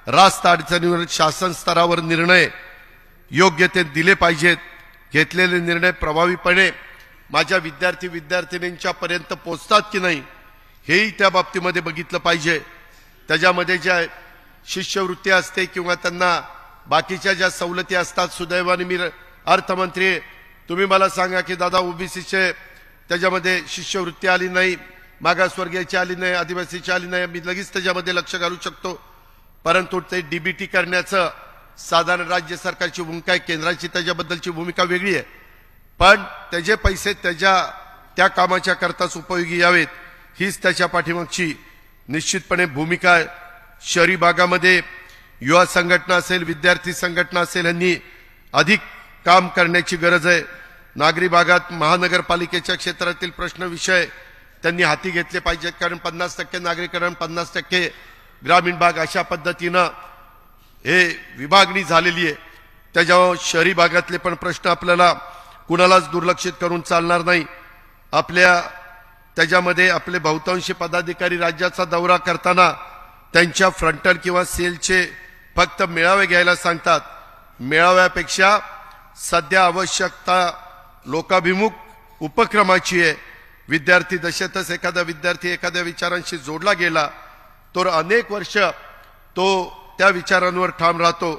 [SPEAKER 1] रास्त अडचणीवर शासन स्तरावर निर्णय योग्य ते दिले पाहिजेत. घेतलेले निर्णय प्रभावीपणे माझ्या विद्यार्थी विद्यार्थिनींच्या पर्यंत पोहोचतात की नाही हेही त्या बाबतीमध्ये बघितलं पाहिजे. त्याच्यामध्ये ज्या शिष्यवृत्ती असते किंवा त्यांना बाकीच्या ज्या सवलती असतात, सुदैवाने मी अर्थमंत्री, तुम्ही मला सांगा की दादा ओबीसीचे त्याच्यामध्ये शिष्यवृत्ती आली नाही, मागासवर्गीयाची आली नाही, आदिवासीची आली नाही, मी लगेच त्याच्यामध्ये लक्ष घालू शकतो. परंतु ते डीबीटी करण्याचं साधारण राज्य सरकारची भूमिका आहे, केंद्राची त्याच्याबद्दलची भूमिका वेगळी आहे. पण त्याचे पैसे त्या कामाच्या करताच उपयोगी यावेत, हीच त्याच्या पाठीमागची निश्चितपणे भूमिका आहे. शहरी भागामध्ये युवा संघटना असेल, विद्यार्थी संघटना असेल, यांनी अधिक काम करण्याची गरज आहे. नागरी भागात महानगरपालिकेच्या क्षेत्रातील प्रश्न विषय त्यांनी हाती घेतले पाहिजेत, कारण 50% नागरीकरण, 50% ग्रामीण भाग अशा पद्धतीनं हे विभागणी झालेली आहे. त्याच्यावर शहरी भागातले पण प्रश्न आपल्याला कुणालाच दुर्लक्षित करून चालणार नाही. त्याच्यामध्ये आपले बहुतांशी पदाधिकारी राज्याचा दौरा करताना त्यांच्या फ्रंटल किंवा सेलचे फक्त मेळावे घ्यायला सांगतात. मेळाव्यापेक्षा सध्या आवश्यकता लोकाभिमुख उपक्रमाची आहे. विद्यार्थी दशेतच एखादा विद्यार्थी एखाद्या विचारांशी जोडला गेला तर अनेक वर्ष तो त्या विचारांवर ठाम राहतो.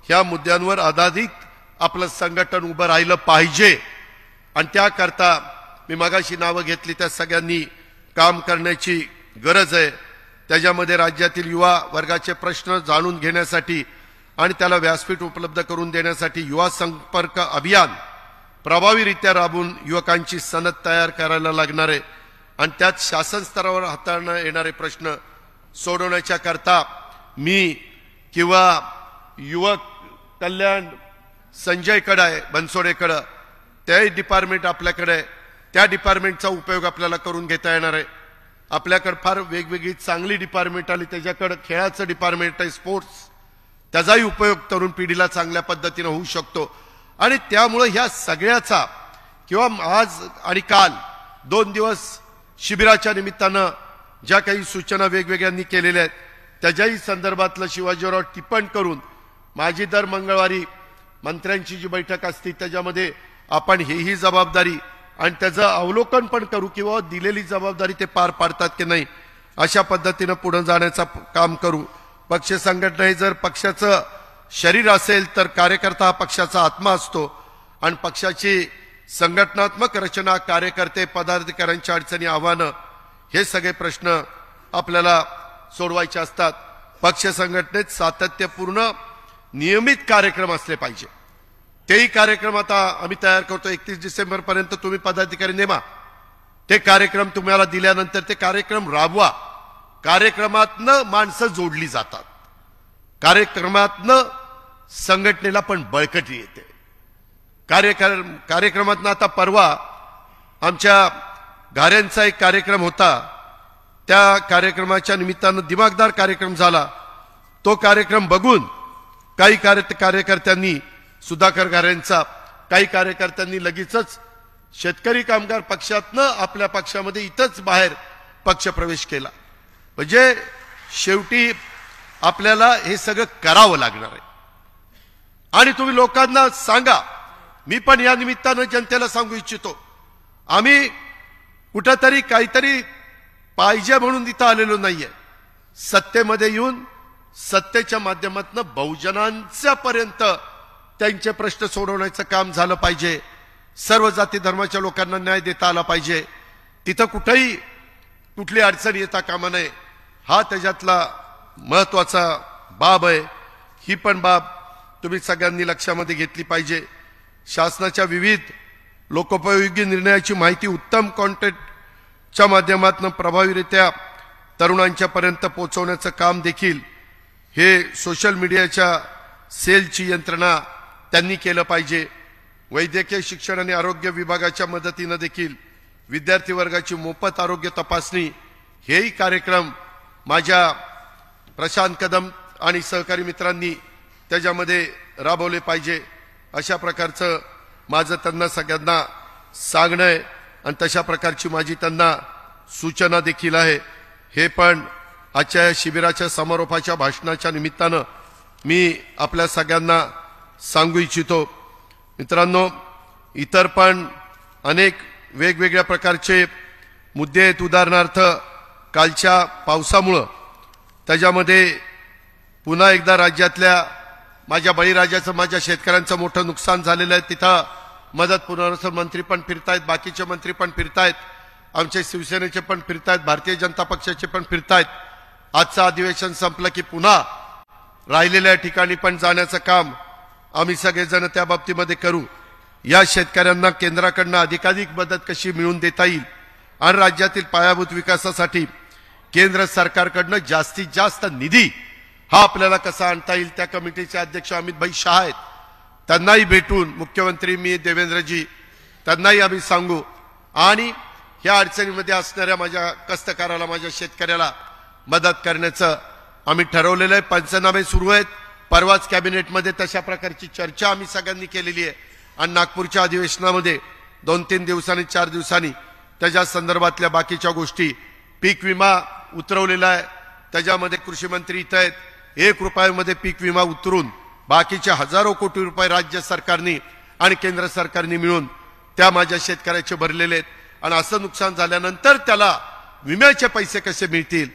[SPEAKER 1] ह्या मुद्द्यांवर आधारित आपलं संघटन उभं राहिलं पाहिजे आणि त्याकरता मी मगाशी नावं घेतली त्या सगळ्यांनी काम करण्याची गरज आहे. त्याच्यामध्ये राज्यातील युवा वर्गाचे प्रश्न जाणून घेण्यासाठी आणि त्याला व्यासपीठ उपलब्ध करून देण्यासाठी युवा संपर्क अभियान प्रभावीरित्या राबवून युवकांची सनद तयार करायला लागणार आहे आणि त्यात शासन स्तरावर हाताळण्यात येणारे प्रश्न सोडवण्याच्या करता मी किंवा युवक कल्याण संजयकडे आहे, बनसोडेकडे, त्याही डिपार्टमेंट आपल्याकडे आहे, त्या डिपार्टमेंटचा उपयोग आपल्याला करून घेता येणार आहे. आपल्याकडे फार वेगवेगळी चांगली डिपार्टमेंट आली, त्याच्याकडे खेळाचं डिपार्टमेंट आहे, स्पोर्ट्स, त्याचाही उपयोग तरुण पिढीला चांगल्या पद्धतीने होऊ शकतो. आणि त्यामुळे ह्या सगळ्याचा किंवा आज आणि काल 2 दिवस शिबिराच्या निमित्तानं ज्या काही सूचना वेगवेगळ्यांनी केलेल्या आहेत त्याच्याही संदर्भातलं शिवाजीराव टिप्पण करून माझी दर मंगळवारी मंत्र्यांची जी बैठक असते त्याच्यामध्ये आपण हेही जबाबदारी आणि त्याचं अवलोकन पण करू किंवा दिलेली जबाबदारी ते पार पाडतात की नाही अशा पद्धतीनं पुढे जाण्याचं काम करू. पक्ष संघटना हे जर पक्षाचं शरीर असेल तर कार्यकर्ता हा पक्षाचा आत्मा असतो आणि पक्षाची संघटनात्मक रचना, कार्यकर्ते, पदाधिकाऱ्यांच्या अडचणी, आव्हानं हे सगळे प्रश्न आपल्याला सोडवायचे असतात. पक्ष संघटनेत सातत्यपूर्ण नियमित कार्यक्रम असले पाहिजे. तेही कार्यक्रम आता आम्ही तयार करतो. 31 डिसेंबर पर्यंत तुम्ही पदाधिकारी नेमा. ते कार्यक्रम तुम्हाला दिल्यानंतर ते कार्यक्रम राबवा. कार्यक्रमातनं माणसं जोडली जातात. कार्यक्रमातनं संघटनेला पण बळकटी येते. कार्यक्रमातनं आता परवा आमच्या घाऱ्यांचा एक कार्यक्रम होता. त्या कार्यक्रमाच्या निमित्तानं दिमागदार कार्यक्रम झाला. तो कार्यक्रम बघून काही कार्यकर्त्यांनी, सुधाकर घाऱ्यांचा, काही कार्यकर्त्यांनी लगेचच शेतकरी कामगार पक्षातनं आपल्या पक्षामध्ये इथंच बाहेर पक्षप्रवेश केला. म्हणजे शेवटी आपल्याला हे सगळं करावं लागणार आहे. आणि तुम्ही लोकांना सांगा, मी पण या निमित्तानं जनतेला सांगू इच्छितो, आम्ही कुठंतरी काहीतरी पाहिजे म्हणून इथं आलेलो नाहीये. सत्तेमध्ये येऊन सत्तेच्या माध्यमातून बहुजनांच्या पर्यंत त्यांचे प्रश्न सोडवण्याचं काम झालं पाहिजे. सर्व जाती धर्माच्या लोकांना न्याय देता आला पाहिजे. तिथं कुठली अडचण येता कामा नये. हा त्याच्यातला महत्वाचा बाब आहे. ही पण बाब तुम्ही सगळ्यांनी लक्षामध्ये घेतली पाहिजे. शासनाच्या विविध लोकोपयोगी निर्णयाची माहिती उत्तम कॉन्टेंटच्या माध्यमातून प्रभावीरित्या तरुणांच्या पर्यंत पोहोचवण्याचं काम देखील हे सोशल मीडियाच्या सेलची यंत्रणा त्यांनी केलं पाहिजे. वैद्यकीय शिक्षण आणि आरोग्य विभागाच्या मदतीनं देखील विद्यार्थी वर्गाची मोफत आरोग्य तपासणी हेही कार्यक्रम माझ्या प्रशांत कदम आणि सहकारी मित्रांनी त्याच्यामध्ये राबवले पाहिजे. अशा प्रकारचं माझं त्यांना सगळ्यांना सांगणं आहे आणि तशा प्रकारची माझी त्यांना सूचना देखील आहे. हे पण आजच्या शिबिराच्या समारोपाच्या भाषणाच्या निमित्तानं मी आपल्या सगळ्यांना सांगू इच्छितो. मित्रांनो, इतर पण अनेक वेगवेगळ्या प्रकारचे मुद्दे आहेत. उदाहरणार्थ कालच्या पावसामुळं त्याच्यामध्ये पुन्हा एकदा राज्यातल्या माझ्या बळीराजाचं, माझ्या शेतकऱ्यांचं मोठं नुकसान झालेलं आहे. तिथं मदत पुनर्वसन मंत्री पण फिरतायत, बाकीचे मंत्री पण फिरतायत, आमचे शिवसेनेचे पण फिरतायत, भारतीय जनता पक्षाचे पण फिरतायत. आजचं अधिवेशन संपलं की पुन्हा राहिलेल्या ठिकाणी पण जाण्याचं काम आम्ही सगळेजण त्या बाबतीमध्ये करू. या शेतकऱ्यांना केंद्राकडनं अधिकाधिक मदत कशी मिळवून देता येईल आणि राज्यातील पायाभूत विकासासाठी केंद्र सरकारकडनं जास्तीत जास्त निधी हा आपल्याला कसा आणता येईल, त्या कमिटीचे अध्यक्ष अमितभाई शाह आहेत. त्यांनाही भेटून मुख्यमंत्री मी देवेंद्रजी त्यांनाही आम्ही सांगू आणि ह्या अडचणीमध्ये असणाऱ्या माझ्या कष्टकऱ्याला, माझ्या शेतकऱ्याला मदत करण्याचं आम्ही ठरवलेलं आहे. पंचनामे सुरू आहेत. परवाच कॅबिनेटमध्ये तशा प्रकारची चर्चा आम्ही सगळ्यांनी केलेली आहे आणि नागपूरच्या अधिवेशनामध्ये 2-3 दिवसांनी, 4 दिवसांनी त्याच्या संदर्भातल्या बाकीच्या गोष्टी, पीक विमा उतरवलेला आहे, त्याच्यामध्ये कृषी मंत्री इथं आहेत. 1 रुपयामध्ये पीक विमा उतरून बाकीचे हजारो कोटी रुपये राज्य सरकारने आणि केंद्र सरकारने मिळून त्या माझ्या शेतकऱ्याचे भरलेले आहेत. आणि असं नुकसान झाल्यानंतर त्याला विम्याचे पैसे कसे मिळतील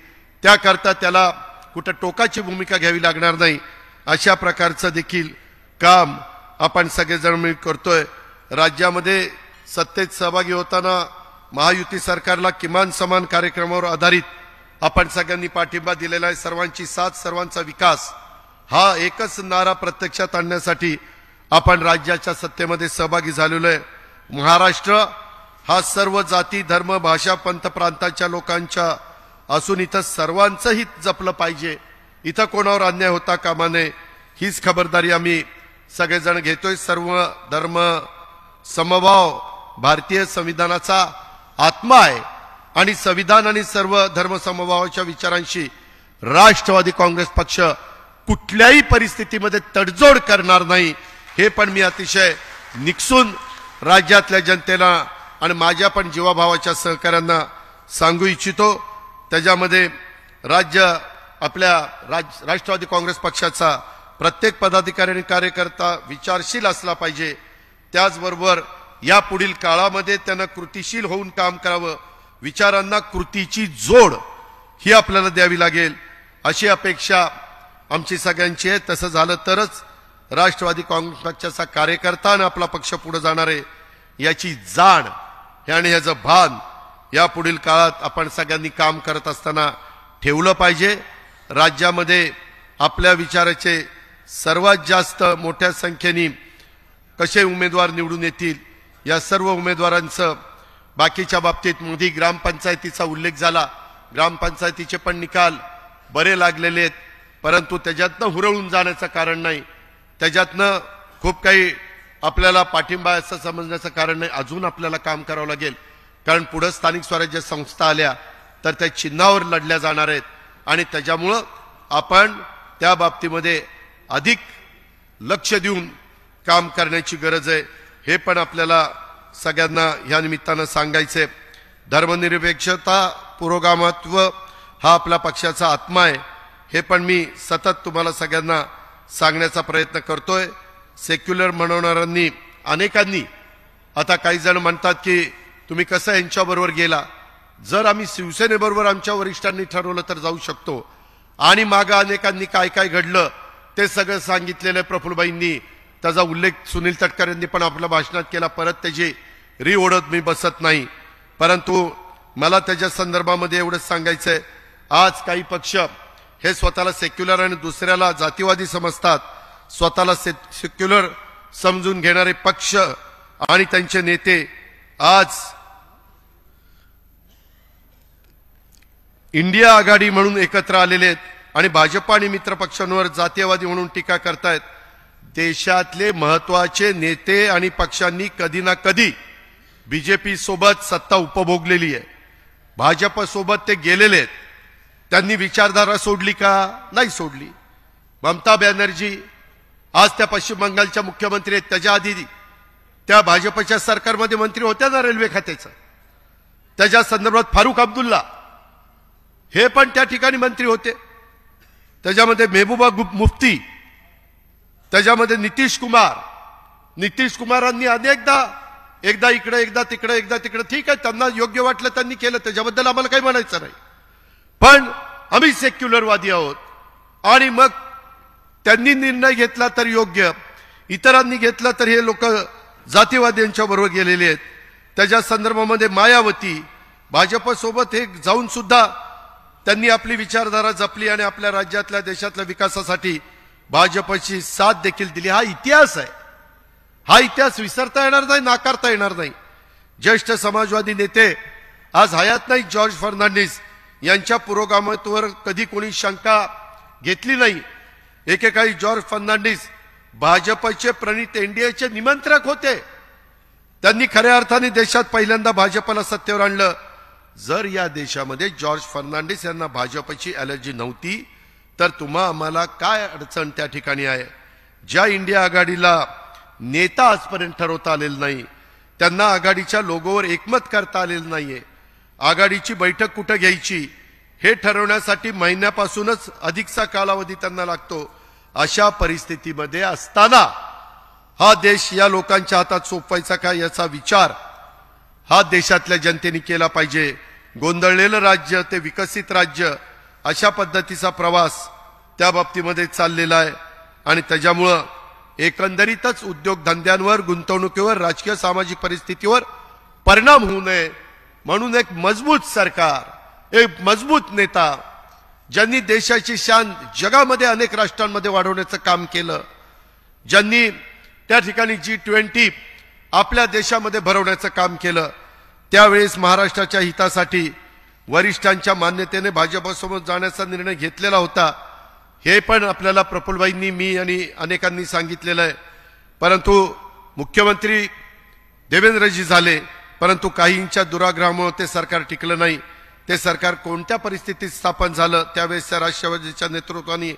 [SPEAKER 1] त्याकरता त्याला कुठं टोकाची भूमिका घ्यावी लागणार नाही. अशा प्रकारचं देखील काम आपण सगळेजण मिळून करतोय. राज्यामध्ये सत्तेत सहभागी होताना महायुती सरकारला किमान समान कार्यक्रमावर आधारित आपण सगळ्यांनी पाठिंबा दिलेला आहे. सर्वांची साथ, सर्वांचा विकास हा एकच नारा प्रत्यक्षात आणण्यासाठी आपण राज्याच्या सत्तेमध्ये सहभागी झालेलो आहे. महाराष्ट्र हा सर्व जाती, धर्म, भाषा, पंथ, प्रांताच्या लोकांच्या असून इथं सर्वांचं हित जपलं पाहिजे. इथं कोणावर अन्याय होता कामा नये, हीच खबरदारी आम्ही सगळेजण घेतोय. सर्व धर्म समभाव भारतीय संविधानाचा आत्मा आहे आणि संविधान आणि सर्व धर्म समभावाच्या विचारांशी राष्ट्रवादी काँग्रेस पक्ष कुठल्याही परिस्थितीमध्ये तडजोड करणार नाही. हे पण मी अतिशय निक्षून राज्यातल्या जनतेला आणि माझ्या पण जीवाभावाच्या सहकाऱ्यांना सांगू इच्छितो। त्याच्यामध्ये राज्य आपल्या राष्ट्रवादी काँग्रेस पक्षाचा प्रत्येक पदाधिकारी आणि कार्यकर्ता विचारशील असला पाहिजे। त्याचबरोबर या पुढील काळामध्ये त्यांना कृतीशील होऊन काम करावं, विचारांना कृतीची जोड ही आपल्याला द्यावी लागेल अशी अपेक्षा आमची सगळ्यांची आहे। तसं झालं तरच राष्ट्रवादी काँग्रेस पक्षाचा कार्यकर्ता आणि आपला पक्ष पुढे जाणार आहे याची जाण आणि याचं भान या पुढील काळात आपण सगळ्यांनी काम करत असताना ठेवलं पाहिजे। राज्यामध्ये आपल्या विचाराचे सर्वात जास्त मोठ्या संख्येने कसे उमेदवार निवडून येतील या सर्व उमेदवारांचं बाकीच्या बाबतीत मोदी ग्रामपंचायतीचा उल्लेख झाला। ग्रामपंचायतीचे पण निकाल बरे लागलेले आहेत, परंतु त्याच्यातनं हुरळून जाण्याचं कारण नाही, त्याच्यातनं खूप काही आपल्याला पाठिंबा असं समजण्याचं कारण नाही। अजून आपल्याला काम करावं लागेल, कारण पुढे स्थानिक स्वराज्य संस्था आल्या तर त्या चिन्हावर लढल्या जाणार आहेत आणि त्याच्यामुळं आपण त्या बाबतीमध्ये अधिक लक्ष देऊन काम करण्याची गरज आहे, हे पण आपल्याला सगळ्यांना या निमित्तानं सांगायचंय। धर्मनिरपेक्षता पुरोगामित्व हा आपल्या पक्षाचा आत्मा आहे, हे पण मी सतत तुम्हाला सगळ्यांना सांगण्याचा प्रयत्न करतोय। सेक्युलर म्हणणाऱ्यांनी अनेकांनी आता काही जण म्हणतात की तुम्ही कसं यांच्याबरोबर गेला, जर आम्ही शिवसेनेबरोबर आमच्या वरिष्ठांनी ठरवलं तर जाऊ शकतो आणि मागं अनेकांनी काय काय घडलं ते सगळं सांगितलेलं प्रफुल्लबाईंनी, त्याचा उल्लेख सुनील तटकरे यांनी पण आपल्या भाषणात केला, परत त्याची ओढत मी बसत नाही। परंतु मला त्याच्या संदर्भामध्ये एवढंच सांगायचंय, आज काही पक्ष हे स्वतःला सेक्युलर आणि दुसऱ्याला जातीवादी समजतात, स्वतःला सेक्युलर समजून घेणारे पक्ष आणि त्यांचे नेते आज इंडिया आघाडी म्हणून एकत्र आलेले आहेत आणि भाजप आणि मित्र पक्षांवर जातीयवादी म्हणून टीका करतायत। देशातले महत्वाचे नेते आणि पक्षांनी कधी ना कधी बीजेपी सोबत सत्ता उपभोगलेली आहे, भाजप सोबत ते गेलेले आहेत, त्यांनी विचारधारा सोडली का? नाही सोडली। ममता बॅनर्जी आज त्या पश्चिम बंगालच्या मुख्यमंत्री आहेत, त्याच्या आधी त्या भाजपच्या सरकारमध्ये मंत्री होत्या ना रेल्वे खात्याचं, त्याच्या संदर्भात फारुख अब्दुल्ला हे पण त्या ठिकाणी मंत्री होते, त्याच्यामध्ये मेहबूबा मुफ्ती, त्याच्यामध्ये नितीश कुमारांनी अनेकदा एकदा इकडे एकदा तिकडे ठीक आहे, त्यांना योग्य वाटलं त्यांनी केलं, त्याच्याबद्दल आम्हाला काही म्हणायचं नाही, पण आम्ही सेक्युलरवादी आहोत आणि मग त्यांनी निर्णय घेतला तर योग्य, इतरांनी घेतला तर हे लोक जातीवाद्यांच्या बरोबर गेलेले आहेत। त्याच्या संदर्भामध्ये मायावती भाजपसोबत हे जाऊन सुद्धा त्यांनी आपली विचारधारा जपली आणि आपल्या राज्यातल्या देशातल्या विकासासाठी भाजपची साथ देखील दिली। हा इतिहास आहे, हा इतिहास विसरता येणार नाही, नाकारता येणार नाही। ज्येष्ठ समाजवादी नेते आज हयात नाही, जॉर्ज फर्नांडिस यांच्या पुरोगामित्वावर कधी कोणी शंका घेतली नाही। एकेकाळी जॉर्ज फर्नांडिस भाजपचे प्रणित एनडीएचे निमंत्रक होते, त्यांनी खऱ्या अर्थाने देशात पहिल्यांदा भाजपला सत्तेवर आणलं। जर या देशामध्ये जॉर्ज फर्नांडिस यांना भाजपची ॲलर्जी नव्हती तर तुम्हा आम्हाला काय अडचण त्या ठिकाणी आहे? ज्या इंडिया आघाडीला नेता आजपर्यंत ठरवता आलेलं नाही, त्यांना आघाडीच्या लोगोवर एकमत करता आलेलं नाहीये, आघाडीची बैठक कुठं घ्यायची हे ठरवण्यासाठी महिन्यापासूनच अधिकचा कालावधी त्यांना लागतो। अशा परिस्थितीमध्ये असताना हा देश या लोकांच्या हातात सोपवायचा का याचा विचार हा देशातल्या जनतेने केला पाहिजे। गोंधळलेलं राज्य ते विकसित राज्य अशा पद्धतीचा प्रवास त्या बाबतीमध्ये चाललेला आहे आणि त्याच्यामुळं एकंदरीतच उद्योगधंद्यांवर, गुंतवणुकीवर, राजकीय सामाजिक परिस्थितीवर परिणाम होऊ नये म्हणून एक मजबूत सरकार, एक मजबूत नेता ज्यांनी देशाची शान जगामध्ये अनेक राष्ट्रांमध्ये वाढवण्याचं काम केलं, ज्यांनी त्या ठिकाणी G20 आपल्या देशामध्ये भरवण्याचं काम केलं, त्यावेळेस महाराष्ट्राच्या हितासाठी वरिष्ठांच्या मान्यतेने भाजपसोबत जाण्याचा निर्णय घेतलेला होता। हे पण आपल्याला प्रफुल्लबाईंनी, मी आणि अनेकांनी सांगितलेलं आहे। परंतु मुख्यमंत्री देवेंद्रजी झाले, परंतु काहींच्या दुराग्रहामुळे ते सरकार टिकलं नाही। ते सरकार कोणत्या परिस्थितीत स्थापन झालं, त्यावेळेस राष्ट्रवादीच्या नेतृत्वाने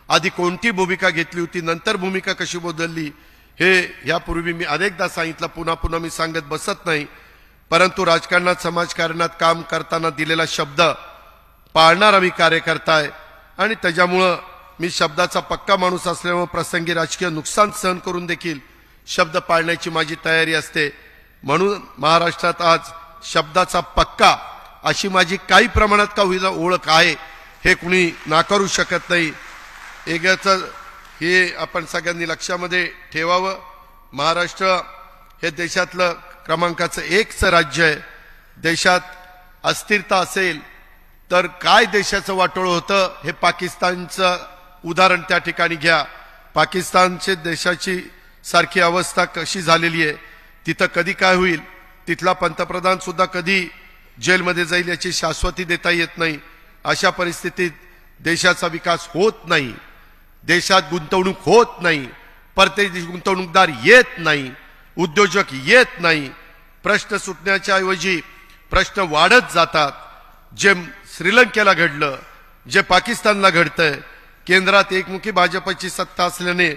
[SPEAKER 1] आधी कोणती भूमिका घेतली होती, नंतर भूमिका कशी बदलली, हे यापूर्वी मी अनेकदा सांगितलं, पुन्हा पुन्हा मी सांगत बसत नाही। परंतु राजकारणात समाजकारणात काम करताना दिलेला शब्द पाळणारा मी कार्यकर्ता आहे आणि त्याच्यामुळं मी शब्दाचा पक्का माणूस असल्यामुळे प्रसंगी राजकीय नुकसान सहन करून देखील शब्द पाळण्याची माझी तयारी असते। म्हणून महाराष्ट्रात आज शब्दाचा पक्का अशी माझी काही प्रमाणात का होईना ओळख आहे, हे कुणी नाकारू शकत नाही। एकच हे आपण सगळ्यांनी लक्षामध्ये ठेवावं। महाराष्ट्र हे देशातलं क्रमांकाचं 1 राज्य आहे। देशात अस्थिरता असेल तर काय देशाचं वाटोळं होतं हे पाकिस्तानचं उदाहरण त्या ठिकाणी घ्या। पाकिस्तानचे देशाची सारखी अवस्था कशी झालेली आहे, तिथं कधी काय होईल, तिथला पंतप्रधान सुद्धा कधी जेलमध्ये जाईल याची शाश्वती देता येत नाही। अशा परिस्थितीत देशाचा विकास होत नाही, देशात गुंतवणूक होत नाही, परदेशी गुंतवणूकदार येत नाही, उद्योजक येत नाही। प्रश्न सुटण्याच्या ऐवजी प्रश्न वाढत जातात। जे श्रीलंकेला घडलं, जे पाकिस्तानला घडतंय, केंद्रात एकमुखी भाजपची सत्ता असल्याने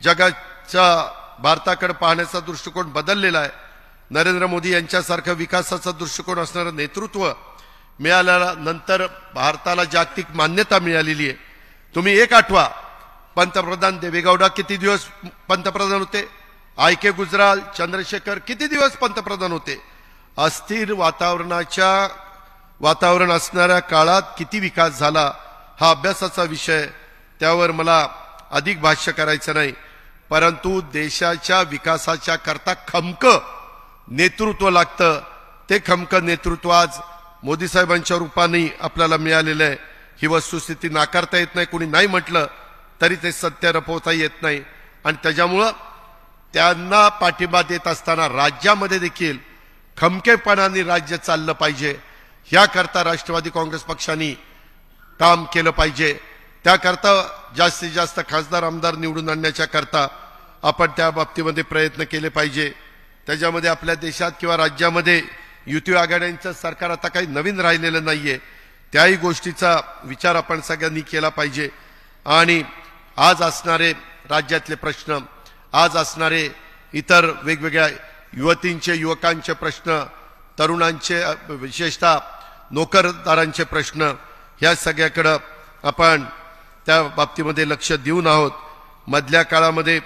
[SPEAKER 1] जगाच्या भारताकडे पाहण्याचा दृष्टिकोन बदललेला आहे। नरेंद्र मोदी यांच्यासारखं विकासाचा दृष्टिकोन असणारं नेतृत्व मिळाल्यानंतर भारताला जागतिक मान्यता मिळालेली आहे। तुम्ही एक आठवा, पंतप्रधान देवेगौडा किती दिवस पंतप्रधान होते, आय.के. गुजराल, चंद्रशेखर किती दिवस पंतप्रधान होते। अस्थिर वातावरण असणाऱ्या काळात किती विकास झाला हा अभ्यासाचा विषय, त्यावर मला अधिक भाष्य करायचं नाही। परंतु देशाच्या विकासाच्या करता खमकं नेतृत्व लागतं। ते खमकं नेतृत्व आज मोदी साहेबांच्या रूपाने आपल्याला मिळालेलं आहे। ही वस्तुस्थिती नाकारता येत नाही, कोणी नाही म्हटलं तरी ते सत्य रपवता येत नाही। आणि त्याच्यामुळं त्यांना पाठिंबा देत असताना राज्यामध्ये देखील खमकेपणाने राज्य चाललं पाहिजे, याकरता राष्ट्रवादी काँग्रेस पक्षाने काम केलं पाहिजे। त्याकरता जास्तीत जास्त खासदार आमदार निवडून आणण्याच्या करता आपण त्या बाबतीमध्ये प्रयत्न केले पाहिजे। त्याच्यामध्ये आपल्या देशात किंवा राज्यामध्ये युती आघाड्यांचं सरकार आता काही नवीन राहिलेलं नाहीये, त्याही गोष्टीचा विचार आपण सगळ्यांनी केला पाहिजे। आणि आज असणारे राज्यातले प्रश्न, आज असणारे इतर वेगवेगळ्या युवतींचे युवकांचे प्रश्न, तरुणांचे विशेषतः नोकरदारांचे प्रश्न, ह्या सगळ्याकडे आपण त्या बाबतीमध्ये लक्ष देऊन आहोत। मधल्या काळामध्ये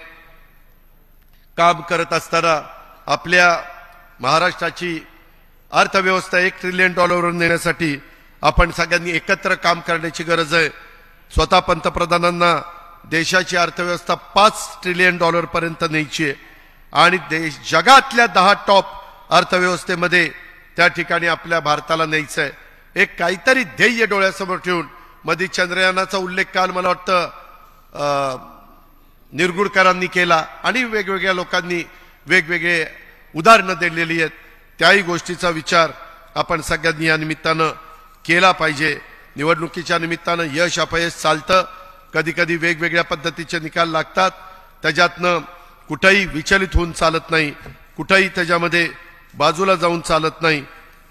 [SPEAKER 1] काम करत असताना आपल्या महाराष्ट्राची अर्थव्यवस्था $1 ट्रिलियन वर नेण्यासाठी आपण सगळ्यांनी एकत्र काम करण्याची गरज आहे। स्वतः पंतप्रधानांना देशाची अर्थव्यवस्था $5 ट्रिलियन पर्यंत न्यायची आहे आणि जगातल्या 10 टॉप अर्थव्यवस्थेमध्ये त्या ठिकाणी आपल्या भारताला न्यायचं आहे। एक काहीतरी ध्येय डोळ्यासमोर ठेवून मध्ये चंद्रयानाचा उल्लेख काल मला वाटतं निरगुडकरांनी केला आणि वेगवेगळ्या लोकांनी वेगवेगळे उदाहरणं दिलेली आहेत। त्याही गोष्टीचा विचार आपण सगळ्यांनी या निमित्तानं केला पाहिजे। निवडणुकीच्या निमित्तानं यश अपयश चालतं, कधी कधी वेगवेगळ्या पद्धतीचे निकाल लागतात, त्याच्यातनं कुठेही विचलित होऊन चालत नाही, कुठेही त्याच्यामध्ये बाजूला जाऊन चालत नाही,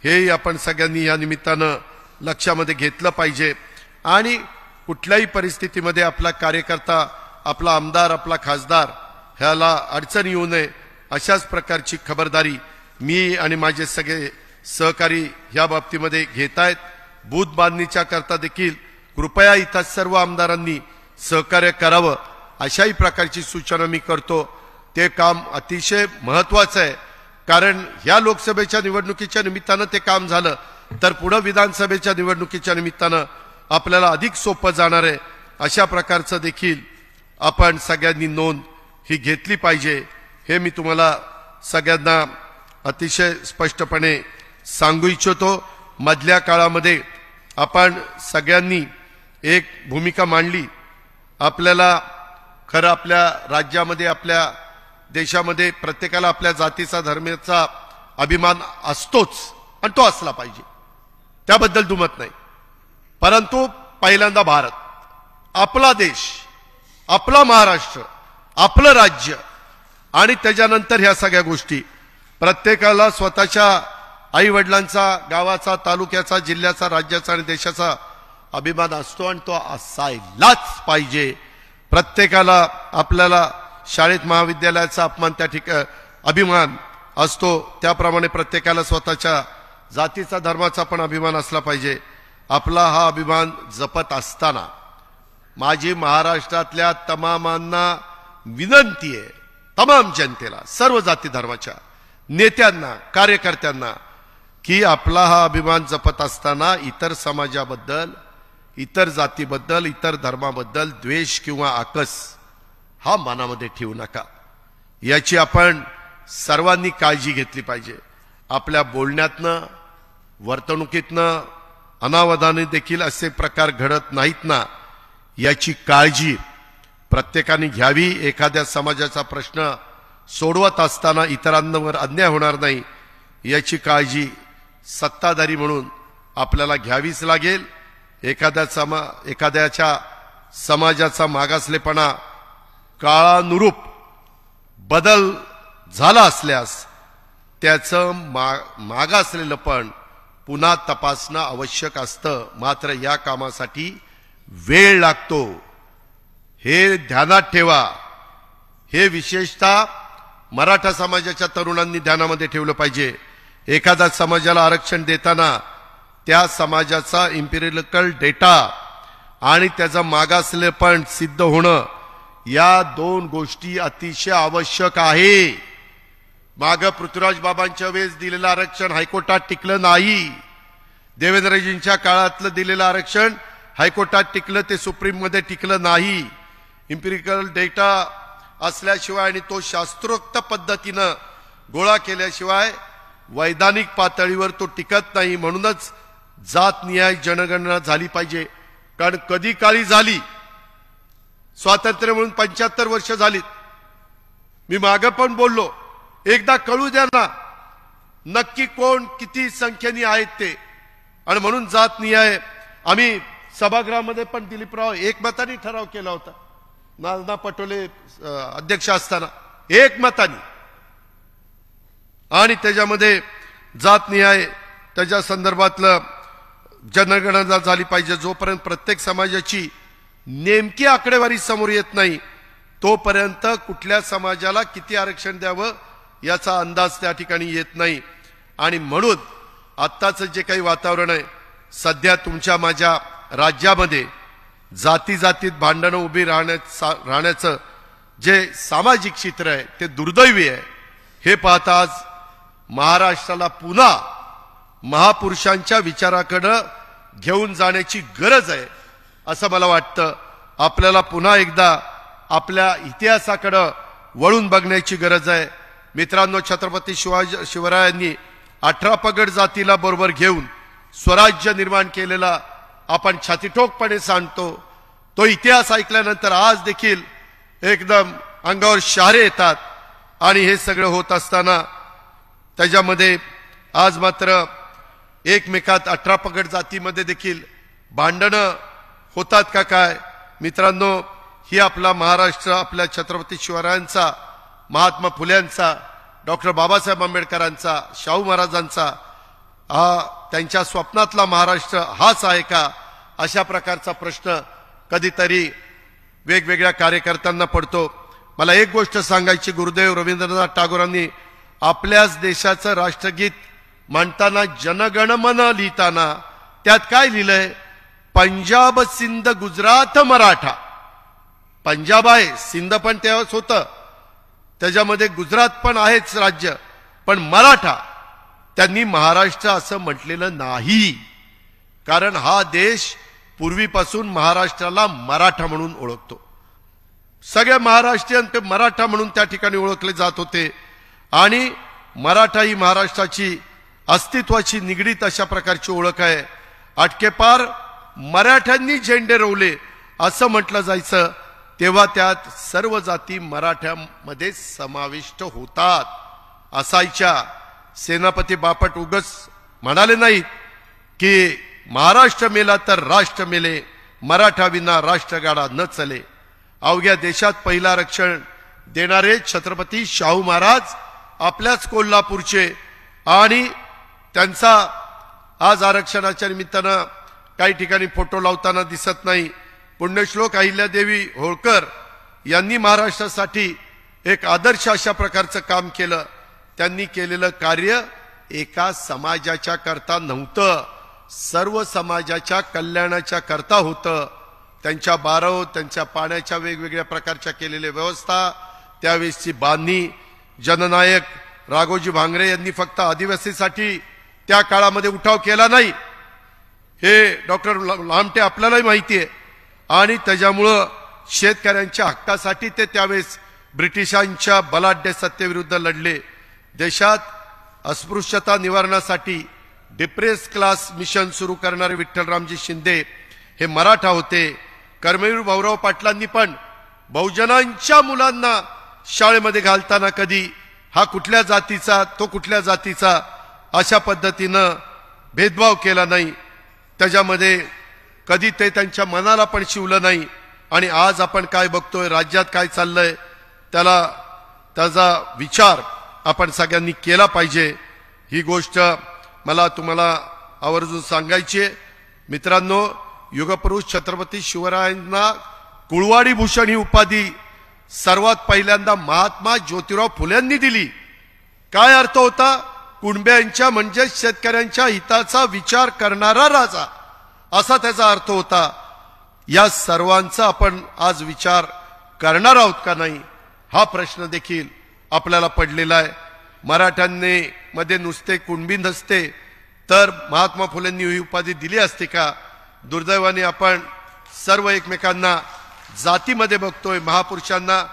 [SPEAKER 1] हेही आपण सगळ्यांनी या निमित्तानं लक्षामध्ये घेतलं पाहिजे। आणि कुठल्याही परिस्थितीमध्ये आपला कार्यकर्ता, आपला आमदार, आपला खासदार ह्याला अडचण येऊ नये अशाच प्रकारची खबरदारी मी आणि माझे सगळे सहकारी ह्या बाबतीमध्ये घेत आहेत। बूथ बांधणीच्या करता देखील कृपया इथं सर्व आमदारांनी सहकार्य करावं अशाही प्रकारची सूचना मी करतो। ते काम अतिशय महत्त्वाचं आहे, कारण ह्या लोकसभेच्या निवडणुकीच्या निमित्तानं ते काम झालं तर पुढे विधानसभेच्या निवडणुकीच्या निमित्तानं आपल्याला अधिक सोपं जाणार आहे। अशा प्रकारचं देखील आपण सगळ्यांनी नोंद ही घेतली पाहिजे, हे मी तुम्हाला सगळ्यांना अतिशय स्पष्टपणे सांगू इच्छितो। मधल्या काळामध्ये आपण सगळ्यांनी एक भूमिका मांडली। आपल्याला खरं आपल्या राज्यामध्ये, आपल्या देशामध्ये प्रत्येकाला आपल्या जातीचा, धर्माचा अभिमान असतोच आणि तो असला पाहिजे, त्याबद्दल दुमत नाही। परंतु पहिल्यांदा भारत, आपला देश, आपला महाराष्ट्र, आपलं राज्य आणि त्याच्यानंतर ह्या सगळ्या गोष्टी प्रत्येकाला स्वतःच्या आई वडिलांचा, गावाचा, तालुक्याचा, जिल्ह्याचा, राज्याचा आणि देशाचा अभिमान असतो आणि तो असायलाच पाहिजे। प्रत्येकाला आपल्याला शाळेत महाविद्यालयाचा अपमान, त्या ठिकाणी अभिमान असतो त्याप्रमाणे प्रत्येकाला स्वतःच्या जातीचा धर्माचा पण अभिमान असला पाहिजे। आपला हा अभिमान जपत असताना माझी महाराष्ट्रातल्या तमामांना विनंती आहे, तमाम जनतेला, सर्व जाती धर्माच्या नेत्यांना, कार्यकर्त्यांना, की आपला हा अभिमान जपत असताना इतर समाजाबद्दल, इतर जातीबद्दल, इतर धर्माबद्दल द्वेष किंवा आकस हा मनामध्ये ठेवू नका। याची आपण सर्वांनी काळजी घेतली पाहिजे। आपल्या बोलण्यातनं, वर्तणुकीतनं, अनावधाने देखील असे प्रकार घडत नाहीत ना, याची काळजी प्रत्येकाने घ्यावी। एखाद्या समाजाचा प्रश्न सोडवत असताना इतरांवर अन्याय होणार नाही याची काळजी सत्ताधारी म्हणून आपल्याला घ्यावीच लागेल। एखाद्याच्या समाजाचा मागासलेपणा काळानुरूप बदल झाला असल्यास त्याचं मागासलेलं पण पुन्हा तपासणं आवश्यक असतं। मात्र या कामासाठी वेळ लागतो, हे ध्यानात ठेवा। हे विशेषतः मराठा समाजाच्या तरुणांनी ध्यानामध्ये ठेवलं पाहिजे। एखाद्या समाजाला आरक्षण देताना त्या समाजाचा इम्पिरिकल डेटा आणि त्याचं मागासलेपण सिद्ध होणं या दोन गोष्टी अतिशय आवश्यक आहे। माग पृथ्वीराज बाबांच्या वेळेस दिलेलं आरक्षण हायकोर्टात टिकलं नाही। देवेंद्रजींच्या काळातलं दिलेलं आरक्षण हायकोर्टात टिकलं, ते सुप्रीम मध्ये टिकलं नाही। इम्पिरिकल डेटा असल्याशिवाय आणि तो शास्त्रोक्त पद्धतीनं गोळा केल्याशिवाय वैधानिक पातळीवर तो टिकत नाही। म्हणूनच जातनिहाय जनगणना झाली पाहिजे, कारण कधी काळी झाली, स्वातंत्र्य म्हणून 75 वर्ष झालीत। मी मागे पण बोललो, एकदा कळू द्या ना नक्की कोण किती संख्येने आहेत ते। आणि म्हणून जातनिहाय आम्ही सभागृहामध्ये पण दिलीपराव एकमताने ठराव केला होता, नाना पटोले अध्यक्ष असताना एकमताने, आणि त्याच्यामध्ये जातनिहाय त्याच्या संदर्भातलं जनगणना झाली पाहिजे। जोपर्यंत प्रत्येक समाजाची नेमकी आकडेवारी समोर येत नाही तोपर्यंत कुठल्या समाजाला किती आरक्षण द्यावं याचा अंदाज त्या ठिकाणी येत नाही। आणि म्हणून आत्ताचं जे काही वातावरण आहे, सध्या तुमच्या माझ्या राज्यामध्ये जाती जातीत भांडणं उभी राहण्याचं जे सामाजिक चित्र आहे ते दुर्दैवी आहे। हे पाहता आज महाराष्ट्राला पुन्हा महापुरुषांच्या विचाराकडे घेऊन जाण्याची गरज आहे असं मला वाटतं। आपल्याला पुन्हा एकदा आपल्या इतिहासाकडे वळून बघण्याची गरज आहे। मित्रांनो, छत्रपती शिवरायांनी 18 पगड जातीला बरोबर घेऊन स्वराज्य निर्माण केलेला आपण छातीठोकपणे सांगतो। तो इतिहास ऐकल्यानंतर आज देखील एकदम अंगावर शहारे येतात। आणि हे सगळं होत असताना त्याच्यामध्ये आज मात्र एकमेकात 18 पगड जातीमध्ये देखील भांडणं होतात का काय? मित्रांनो, ही आपला महाराष्ट्र आपल्या छत्रपती शिवरायांचा, महात्मा फुल्यांचा, डॉक्टर बाबासाहेब आंबेडकरांचा, शाहू महाराजांचा त्यांच्या स्वप्नातला महाराष्ट्र हाच आहे का? अशा प्रकारचा प्रश्न कधीतरी वेगवेगळ्या कार्यकर्त्यांना पडतो। मला एक गोष्ट सांगायची, गुरुदेव रवींद्रनाथ टागोरांनी आपल्याच देशाचं राष्ट्रगीत म्हणताना जनगणमन लिहिताना त्यात काय लिहिलंय? पंजाब सिंध गुजरात मराठा। पंजाब आहे, सिंध पण तेव्हाच होतं, त्याच्यामध्ये गुजरात पण आहेच राज्य, पण मराठा त्यांनी महाराष्ट्र असं म्हटलेलं नाही। कारण हा देश पूर्वीपासून महाराष्ट्राला मराठा म्हणून ओळखतो। सगळे महाराष्ट्रीयन ते मराठा म्हणून त्या ठिकाणी ओळखले जात होते। आणि मराठा ही महाराष्ट्राची अस्तित्वाची निगडीत अशा प्रकारची ओळख आहे। अटकेपार मराठ्यांनी झेंडे रोवले असं म्हटलं जायचं, तेव्हा त्यात सर्व जाती मराठ्यामध्ये समाविष्ट होतात असायच्या। सेनापती बापट उगस म्हणाले नाहीत की महाराष्ट्र मेला तर राष्ट्र मेले, मराठा विना राष्ट्रगाडा न चले। अवघ्या देशात पहिला आरक्षण देणारे छत्रपती शाहू महाराज आपल्याच कोल्हापूरचे, आणि त्यांचा आज आरक्षणाच्या निमित्तानं काही ठिकाणी फोटो लावताना दिसत नाही। पुण्यश्लोक अहिल्यादेवी होळकर यांनी महाराष्ट्रासाठी एक आदर्श अशा प्रकारचं काम केलं। त्यांनी केलेलं कार्य एका समाजाच्या करता नव्हतं, सर्व समाजाच्या कल्याणाच्या करता होतं. त्यांच्या बारव, त्यांच्या पाण्याच्या वेगवेगळ्या प्रकारच्या केलेल्या व्यवस्था, त्यावेळेसची बांधणी. जननायक राघोजी भांगरे यांनी फक्त आदिवासीसाठी त्या काळामध्ये उठाव केला नाही, हे डॉक्टर लामटे आपल्यालाही माहिती आहे. आणि त्याच्यामुळं शेतकऱ्यांच्या हक्कासाठी ते त्यावेळेस ब्रिटिशांच्या बलाढ्य सत्तेविरुद्ध लढले. देशात अस्पृश्यता निवारणासाठी डिप्रेस क्लास मिशन सुरू करणारे विठ्ठलरामजी शिंदे हे मराठा होते. कर्मवीर भाऊराव पाटलांनी पण बहुजनांच्या मुलांना शाळेमध्ये घालताना कधी हा कुठल्या जातीचा तो कुठल्या जातीचा अशा पद्धतीनं भेदभाव केला नाही. त्याच्यामध्ये कधी ते त्यांच्या मनाला पण शिवलं नाही. आणि आज आपण काय बघतोय, राज्यात काय चाललंय, त्याचा विचार आपण सगळ्यांनी केला पाहिजे. ही गोष्ट मला तुम्हाला आवर्जून सांगायची आहे. मित्रांनो, युगपुरुष छत्रपती शिवरायांना कुळवाडी भूषण ही उपाधी सर्वात पहिल्यांदा महात्मा ज्योतिराव फुलेंनी दिली. काय अर्थ होता? कुणब्यांच्या म्हणजे शेतकऱ्यांच्या हिताचा विचार करणारा राजा, असा त्याचा अर्थ होता. या सर्वांचा आपण आज विचार करणार आहोत का नाही, हा प्रश्न देखील आपल्याला पडलेला आहे. मराठ्यांनी मध्ये नुसते कुणबी नसते तर महात्मा फुलेंनी ही उपाधी दिली असते का? दुर्दैवाने आपण सर्व एकमेकांना जातीमध्ये बघतोय, महापुरुषांना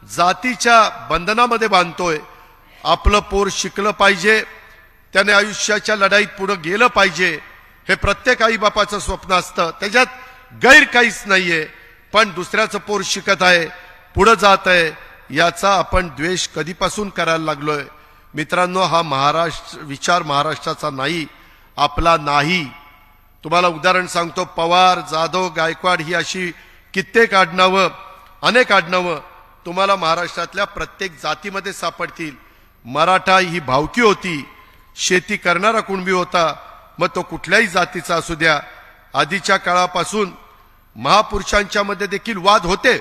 [SPEAKER 1] जातीच्या बंधनामध्ये बांधतोय. आपलं पोर शिकलं पाहिजे, त्याने आयुष्याच्या लढाईत पुढे गेलं पाहिजे, हे प्रत्येक आई बापाचं स्वप्न असतं, त्याच्यात गैर काहीच नाहीये. पण दुसऱ्याचं पोर शिकत आहे, पुढे जात आहे, याचा आपण द्वेष कधीपासून करायला लागलोय. मित्रांनो, हा विचार महाराष्ट्राचा नाही, आपला नाही. तुम्हाला उदाहरण सांगतो, पवार, जाधव, गायकवाड ही अशी कित्येक आडनावं, अनेक आडनावं तुम्हाला महाराष्ट्रातल्या प्रत्येक जातीमध्ये सापडतील. मराठा ही भावकी होती, शेती करणारा कुणबी होता, मग तो कुठल्याही जातीचा असू द्या. आधीच्या काळापासून महापुरुषांच्या मध्ये देखील वाद होते,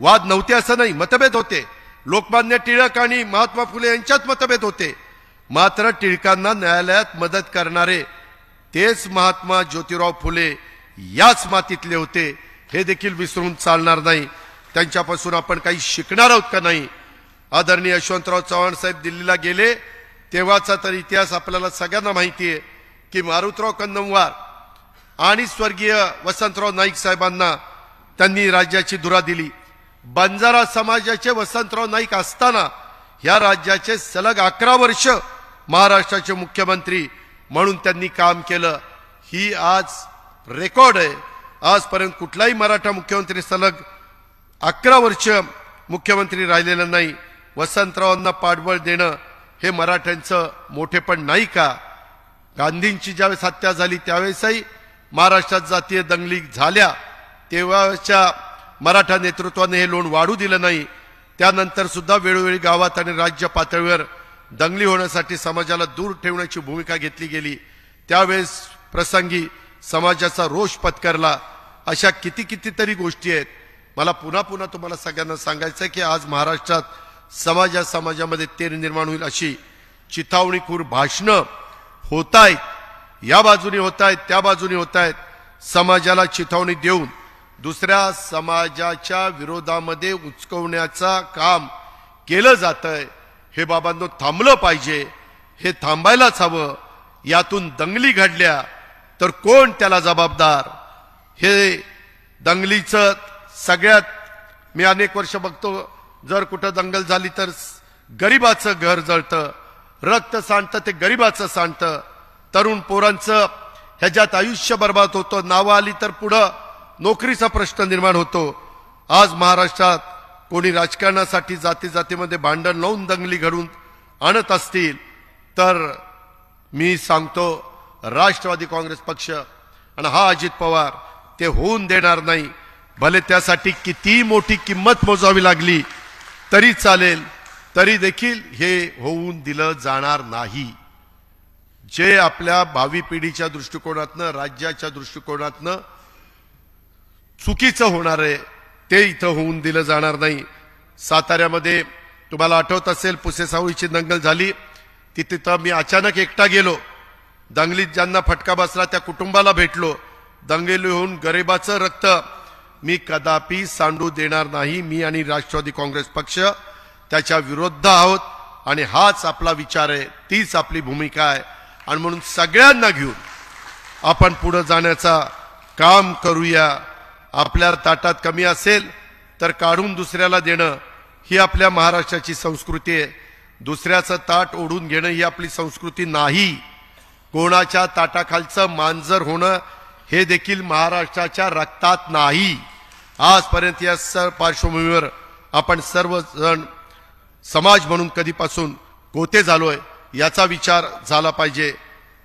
[SPEAKER 1] वाद नव्हते असं नाही, मतभेद होते. लोकमान्य टिळक आणि महात्मा फुले यांच्यात मतभेद होते. मात्र टिळकांना न्यायालयात मदत करणारे तेच महात्मा ज्योतिराव फुले याच मातीतले होते, हे देखील विसरून चालणार नाही. त्यांच्यापासून आपण काही शिकणार आहोत का नाही? आदरणीय यशवंतराव चव्हाण साहेब दिल्लीला गेले तेव्हाचा तर इतिहास आपल्याला सगळ्यांना माहिती आहे की मारुतराव कन्नमवार आणि स्वर्गीय वसंतराव नाईक साहेबांना त्यांनी राज्याची धुरा दिली. बंजारा समाजाचे वसंतराव नाईक असताना या राज्याचे सलग 11 वर्ष महाराष्ट्राचे मुख्यमंत्री म्हणून त्यांनी काम केलं. ही आज रेकॉर्ड आहे. आजपर्यंत कुठलाही मराठा मुख्यमंत्री सलग 11 वर्ष मुख्यमंत्री राहिलेला नाही. वसंतरावांना पाठबळ देणं हे मराठ्यांचं मोठेपण नाही का? गांधींची ज्यावेळेस हत्या झाली त्यावेळेसही महाराष्ट्रात जातीय दंगली झाल्या, तेव्हाच्या मराठा नेतृत्वाने हे लोण वाढू दिलं नाही. त्यानंतर सुद्धा वेळोवेळी गावात आणि राज्य पातळीवर दंगली होण्यासाठी समाजाला दूर ठेवण्याची भूमिका घेतली गेली. त्यावेळेस प्रसंगी समाजाचा रोष पत्करला. अशा कितीतरी गोष्टी आहेत. मला पुन्हा पुन्हा तुम्हाला सगळ्यांना सांगायचं की आज महाराष्ट्रात समाजामध्ये तेढ निर्माण होईल अशी चिथावणीखोर भाषणं होत आहेत. या बाजूने होत आहेत, त्या बाजूने होत आहेत. समाजाला चिथावणी देऊन दुसऱ्या समाजाच्या विरोधामध्ये उचकवण्याचा काम केलं जातंय. हे बाबांनो थांबलं पाहिजे, हे थांबायलाच हवं. यातून दंगली घडल्या तर कोण त्याला जबाबदार? हे दंगलीचं सगळ्यात मी अनेक वर्ष बघतो, जर कुठं दंगल झाली तर गरिबाचं घर जळतं, रक्त सांडतं ते गरिबाचं सांडतं, तरुण पोरांचं ह्याच्यात आयुष्य बर्बाद होतं. नावं आली तर पुढं नोकरीचा प्रश्न निर्माण होतो. आज महाराष्ट्रात कोणी राजकारणासाठी जातीमध्ये भांडण लावून दंगली घडून आणत असतील तर मी सांगतो, राष्ट्रवादी काँग्रेस पक्ष आणि हा अजित पवार ते होऊन देणार नाही. भले त्यासाठी किती मोठी किंमत मोजावी लागली तरी चालेल, तरी देखील हे होऊन दिलं जाणार नाही. जे आपल्या भावी पिढीच्या दृष्टिकोनातनं, राज्याच्या दृष्टिकोनातनं चुकीचं होणार आहे ते इथं होऊन दिलं जाणार नाही. साताऱ्यामध्ये तुम्हाला आठवत असेल पुसेसावळीची दंगल झाली. तिथं मी अचानक एकटा गेलो, दंगलीत ज्यांना फटका बसला त्या कुटुंबाला भेटलो. दंगली होऊन गरिबाचं रक्त मी कदापि सांडू देणार नाही. मी आणि राष्ट्रवादी काँग्रेस पक्ष त्याच्या विरुद्ध आहोत आणि हाच आपला विचार आहे, तीच आपली भूमिका आहे. आणि म्हणून सगळ्यांना घेऊन आपण पुढे जाण्याचा काम करूया. आपल्या ताटात कमी असेल तर काढून दुसऱ्याला देणं ही आपल्या महाराष्ट्राची संस्कृती आहे. दुसऱ्याचं ताट ओढून घेणं ही आपली संस्कृती नाही. कोणाच्या ताटाखालचं मांजर होणं हे देखील महाराष्ट्राच्या रक्तात नाही. आजपर्यंत या पार्श्वभूमीवर आपण सर्वजण समाज म्हणून कधीपासून कोते झालोय याचा विचार झाला पाहिजे.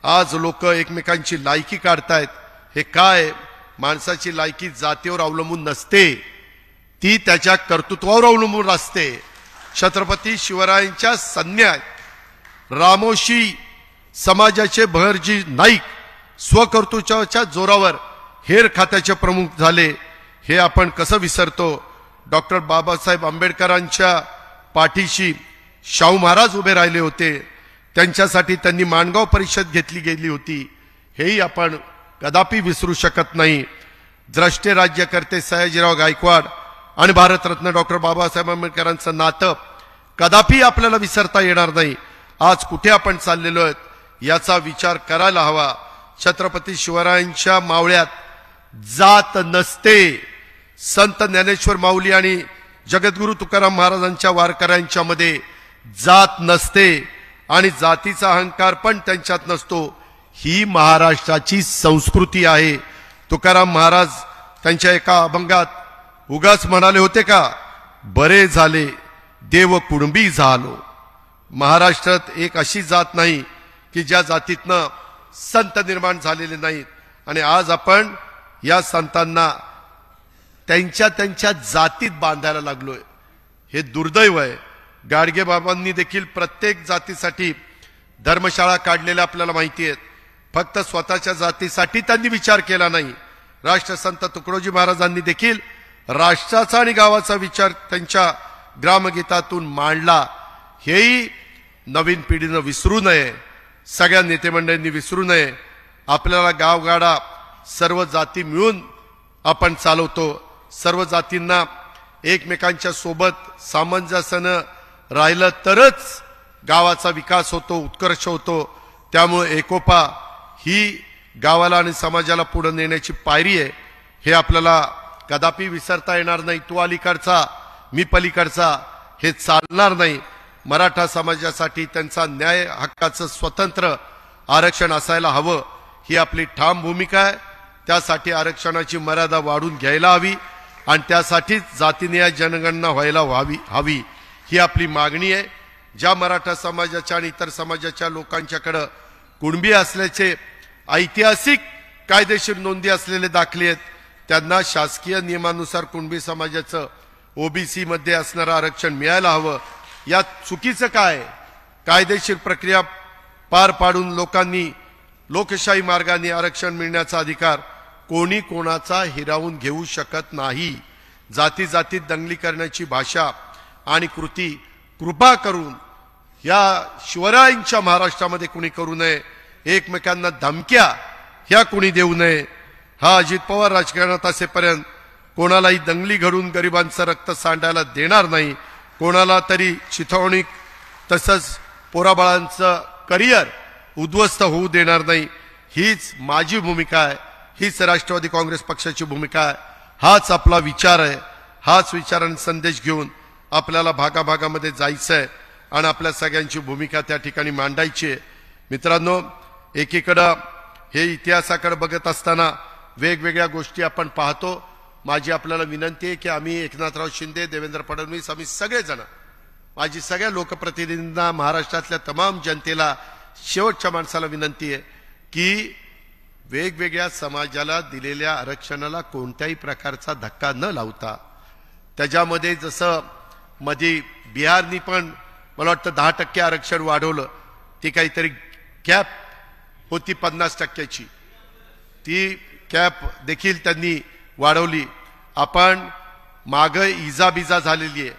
[SPEAKER 1] आज लोक एकमेकांची लायकी काढतायत. हे काय? माणसाची लायकी जातीवर अवलंबून नसते, ती त्याच्या कर्तृत्वावर अवलंबून असते. छत्रपती शिवरायांच्या सैन्यात रामोशी समाजाचे बहरजी नाईक स्वकर्तृत्वाच्या जोरावर हेर खात्याचे प्रमुख झाले. हे आपण कसं विसरतो? डॉक्टर बाबासाहेब आंबेडकरांच्या पाठीशी शाहू महाराज उभे राहिले होते. त्यांच्यासाठी त्यांनी माणगाव परिषद घेतली गेली होती. हेही आपण कदापि विसरू शकत नाही. द्रष्टे राज्यकर्ते सयाजीराव गायकवाड आणि भारतरत्न डॉक्टर बाबासाहेब आंबेडकरांचं नातं कदापि आपल्याला विसरता येणार नाही. आज कुठे आपण चाललेलो आहोत याचा विचार करायला हवा. छत्रपती शिवरायांच्या मावळ्यात जात नसते. संत ज्ञानेश्वर माऊली आणि जगद्गुरु तुकाराम महाराजांच्या वारकऱ्यांच्या मध्ये जात नसते आणि जातीचा अहंकार पण त्यांच्यात नसतो. ही महाराष्ट्राची संस्कृती आहे. तुकाराम महाराज त्यांच्या एका अभंगात उगाच म्हणाले होते का, बरे झाले देव कुणबी झालो. महाराष्ट्रात एक अशी जात नाही की ज्या जातीतनं संत निर्माण झालेले नाहीत. आणि आज आपण या संतांना त्यांच्या त्यांच्या जातीत बांधायला लागलोय. हे दुर्दैव आहे. गाडगे बाबांनी देखील प्रत्येक जातीसाठी धर्मशाळा काढलेल्या आपल्याला माहिती आहेत. फक्त स्वतःच्या जातीसाठी त्यांनी विचार केला नाही. राष्ट्रसंत तुकडोजी महाराजांनी देखील राष्ट्राचा आणि गावाचा विचार त्यांच्या ग्रामगीतातून मांडला. हेही नवीन पिढीनं विसरू नये, सगळ्या नेते मंडळींनी विसरू नये. आपल्याला गावगाडा सर्व जाती मिळून आपण चालवतो. सर्व जातींना एकमेकांच्या सोबत सामंजस्यानं राहिलं तरच गावाचा विकास होतो, उत्कर्ष होतो. त्यामुळे एकोपा ही गावाला आणि समाजाला पुढे नेण्याची पायरी आहे. हे आपल्याला कदापि विसरता येणार नाही. तू अलीकडचा मी पलीकडचा हे चालणार नाही. मराठा समाजासाठी त्यांचा न्याय हक्काचं स्वतंत्र आरक्षण असायला हवं, ही आपली ठाम भूमिका आहे. त्यासाठी आरक्षणाची मर्यादा वाढून घ्यायला हवी आणि त्यासाठीच जातीनिहाय जनगणना व्हायला हवी ही आपली मागणी आहे. ज्या मराठा समाजाच्या आणि इतर समाजाच्या लोकांच्याकडे कुणबी असल्याचे ऐतिहासिक कायदेशीर नोंदी असलेले दाखले आहेत, त्यांना शासकीय नियमानुसार कुणबी समाजाचं ओबीसी मध्ये असणारं आरक्षण मिळायला हवं. यात चुकीचं काय? कायदेशीर प्रक्रिया पार पाडून लोकांनी लोकशाही मार्गाने आरक्षण मिळण्याचा अधिकार कोणी कोणाचा हिरावून घेऊ शकत नाही. जाती जातीत दंगली करण्याची भाषा आणि कृती कृपा करून या शिवरायांच्या महाराष्ट्रामध्ये कुणी करू नये. एकमेकांना धमक्या ह्या कुणी देऊ नये. हा अजित पवार राजकारणात असेपर्यंत कोणालाही दंगली घडून गरिबांचं रक्त सांडायला देणार नाही. कोणाला तरी चिथावणी तसंच पोराबाळांचं करिअर उद्ध्वस्त होऊ देणार नाही. हीच माझी भूमिका आहे, हीच राष्ट्रवादी काँग्रेस पक्षाची भूमिका आहे. हाच आपला विचार आहे. हाच विचार आणि संदेश घेऊन आपल्याला भागाभागामध्ये जायचं आहे आणि आपल्या सगळ्यांची भूमिका त्या ठिकाणी मांडायची आहे. मित्रांनो, एकीकडं हे इतिहासाकडे बघत असताना वेगवेगळ्या गोष्टी आपण पाहतो. माझी आपल्याला विनंती आहे की आम्ही एकनाथराव शिंदे, देवेंद्र फडणवीस, आम्ही सगळेजण, माझी सगळ्या लोकप्रतिनिधींना, महाराष्ट्रातल्या तमाम जनतेला, शेवटच्या माणसाला विनंती आहे की वेगवेगळ्या समाजाला दिलेल्या आरक्षणाला कोणत्याही प्रकारचा धक्का न लावता, त्याच्यामध्ये जसं मध्ये बिहारनी पण मला वाटतं 10% आरक्षण वाढवलं, ती काहीतरी कॅप होती 50%ची, ती कॅप देखील त्यांनी वाढवली. आपण मागं इजा बिजा झालेली आहे,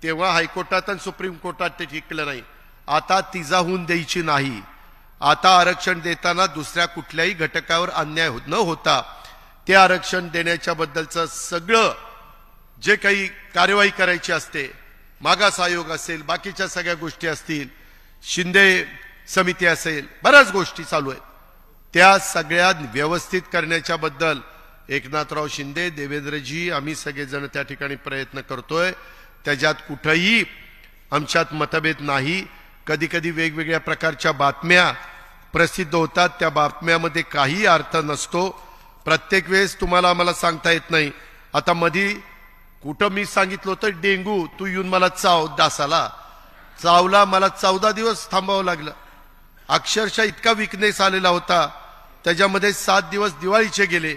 [SPEAKER 1] तेव्हा हायकोर्टात आणि सुप्रीम कोर्टात ते टिकलं नाही. आता तिजाहून द्यायची नाही. आता आरक्षण देताना दुसऱ्या कुठल्याही घटकावर अन्याय न होता ते आरक्षण देण्याच्या बद्दलचं सगळं जे काही कार्यवाही करायची असते, मागास आयोग असेल, बाकीच्या सगळ्या गोष्टी असतील, शिंदे समिती असेल, बऱ्याच गोष्टी चालू आहेत, त्या सगळ्या व्यवस्थित करण्याच्या बद्दल एकनाथराव शिंदे, देवेंद्रजी, आम्ही सगळेजण त्या ठिकाणी प्रयत्न करतोय. त्याच्यात कुठेही आमच्यात मतभेद नाही. कधी कधी वेगवेगळ्या प्रकारच्या बातम्या प्रसिद्ध होतात, त्या बातम्यामध्ये काही अर्थ नसतो. प्रत्येक वेळेस तुम्हाला आम्हाला सांगता येत नाही. आता मधी कुठं मी सांगितलं होतं डेंगू, तू येऊन मला चाव, डासाला चावला, मला 14 दिवस थांबावं लागलं. अक्षरशः इतका विकनेस आलेला होता. त्याच्यामध्ये 7 दिवस दिवाळीचे गेले.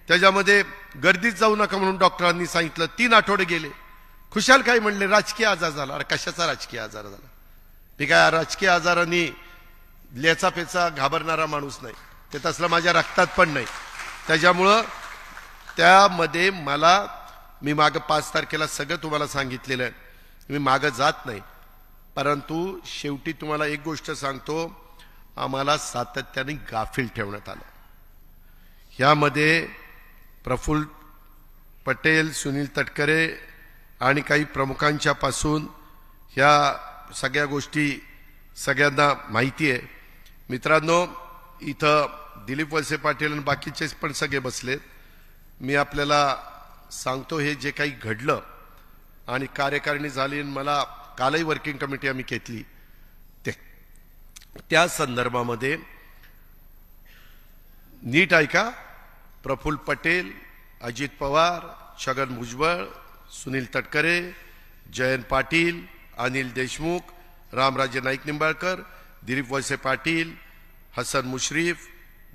[SPEAKER 1] त्याच्यामध्ये गर्दीत जाऊ नका म्हणून डॉक्टरांनी सांगितलं. 3 आठवडे गेले. खुशाल काय म्हणले, राजकीय आजार झाला. अरे कशाचा राजकीय आजार झाला? मी काय राजकीय आजारांनी लेचा पेचा घाबरणारा माणूस नाही. ते तसलं माझ्या रक्तात पण नाही. त्याच्यामुळं त्यामध्ये मी मागं 5 तारखेला सगळं तुम्हाला सांगितलेलं आहे. मी मागं जात नाही. परंतु शेवटी तुम्हाला एक गोष्ट सांगतो, आम्हाला सातत्याने गाफील ठेवण्यात आलं. ह्यामध्ये प्रफुल्ल पटेल, सुनील तटकरे आणि काही प्रमुखांच्या पासून ह्या सगळ्या गोष्टी सगळ्यांना माहिती आहे. मित्रांनो, इथं दिलीप वळसे पाटील आणि बाकीचे पण सगळे बसलेत. मी आपल्याला सांगतो हे जे काही घडलं आणि कार्यकारिणी झाली आणि मला कालही वर्किंग कमिटी आम्ही घेतली, त्या संदर्भामध्ये नीट ऐका. प्रफुल्ल पटेल, अजित पवार, छगन भुजबळ, सुनील तटकरे, जयंत पाटील, अनिल देशमुख, रामराजे नाईक निंबाळकर, दिलीप वळसे पाटील, हसन मुश्रीफ,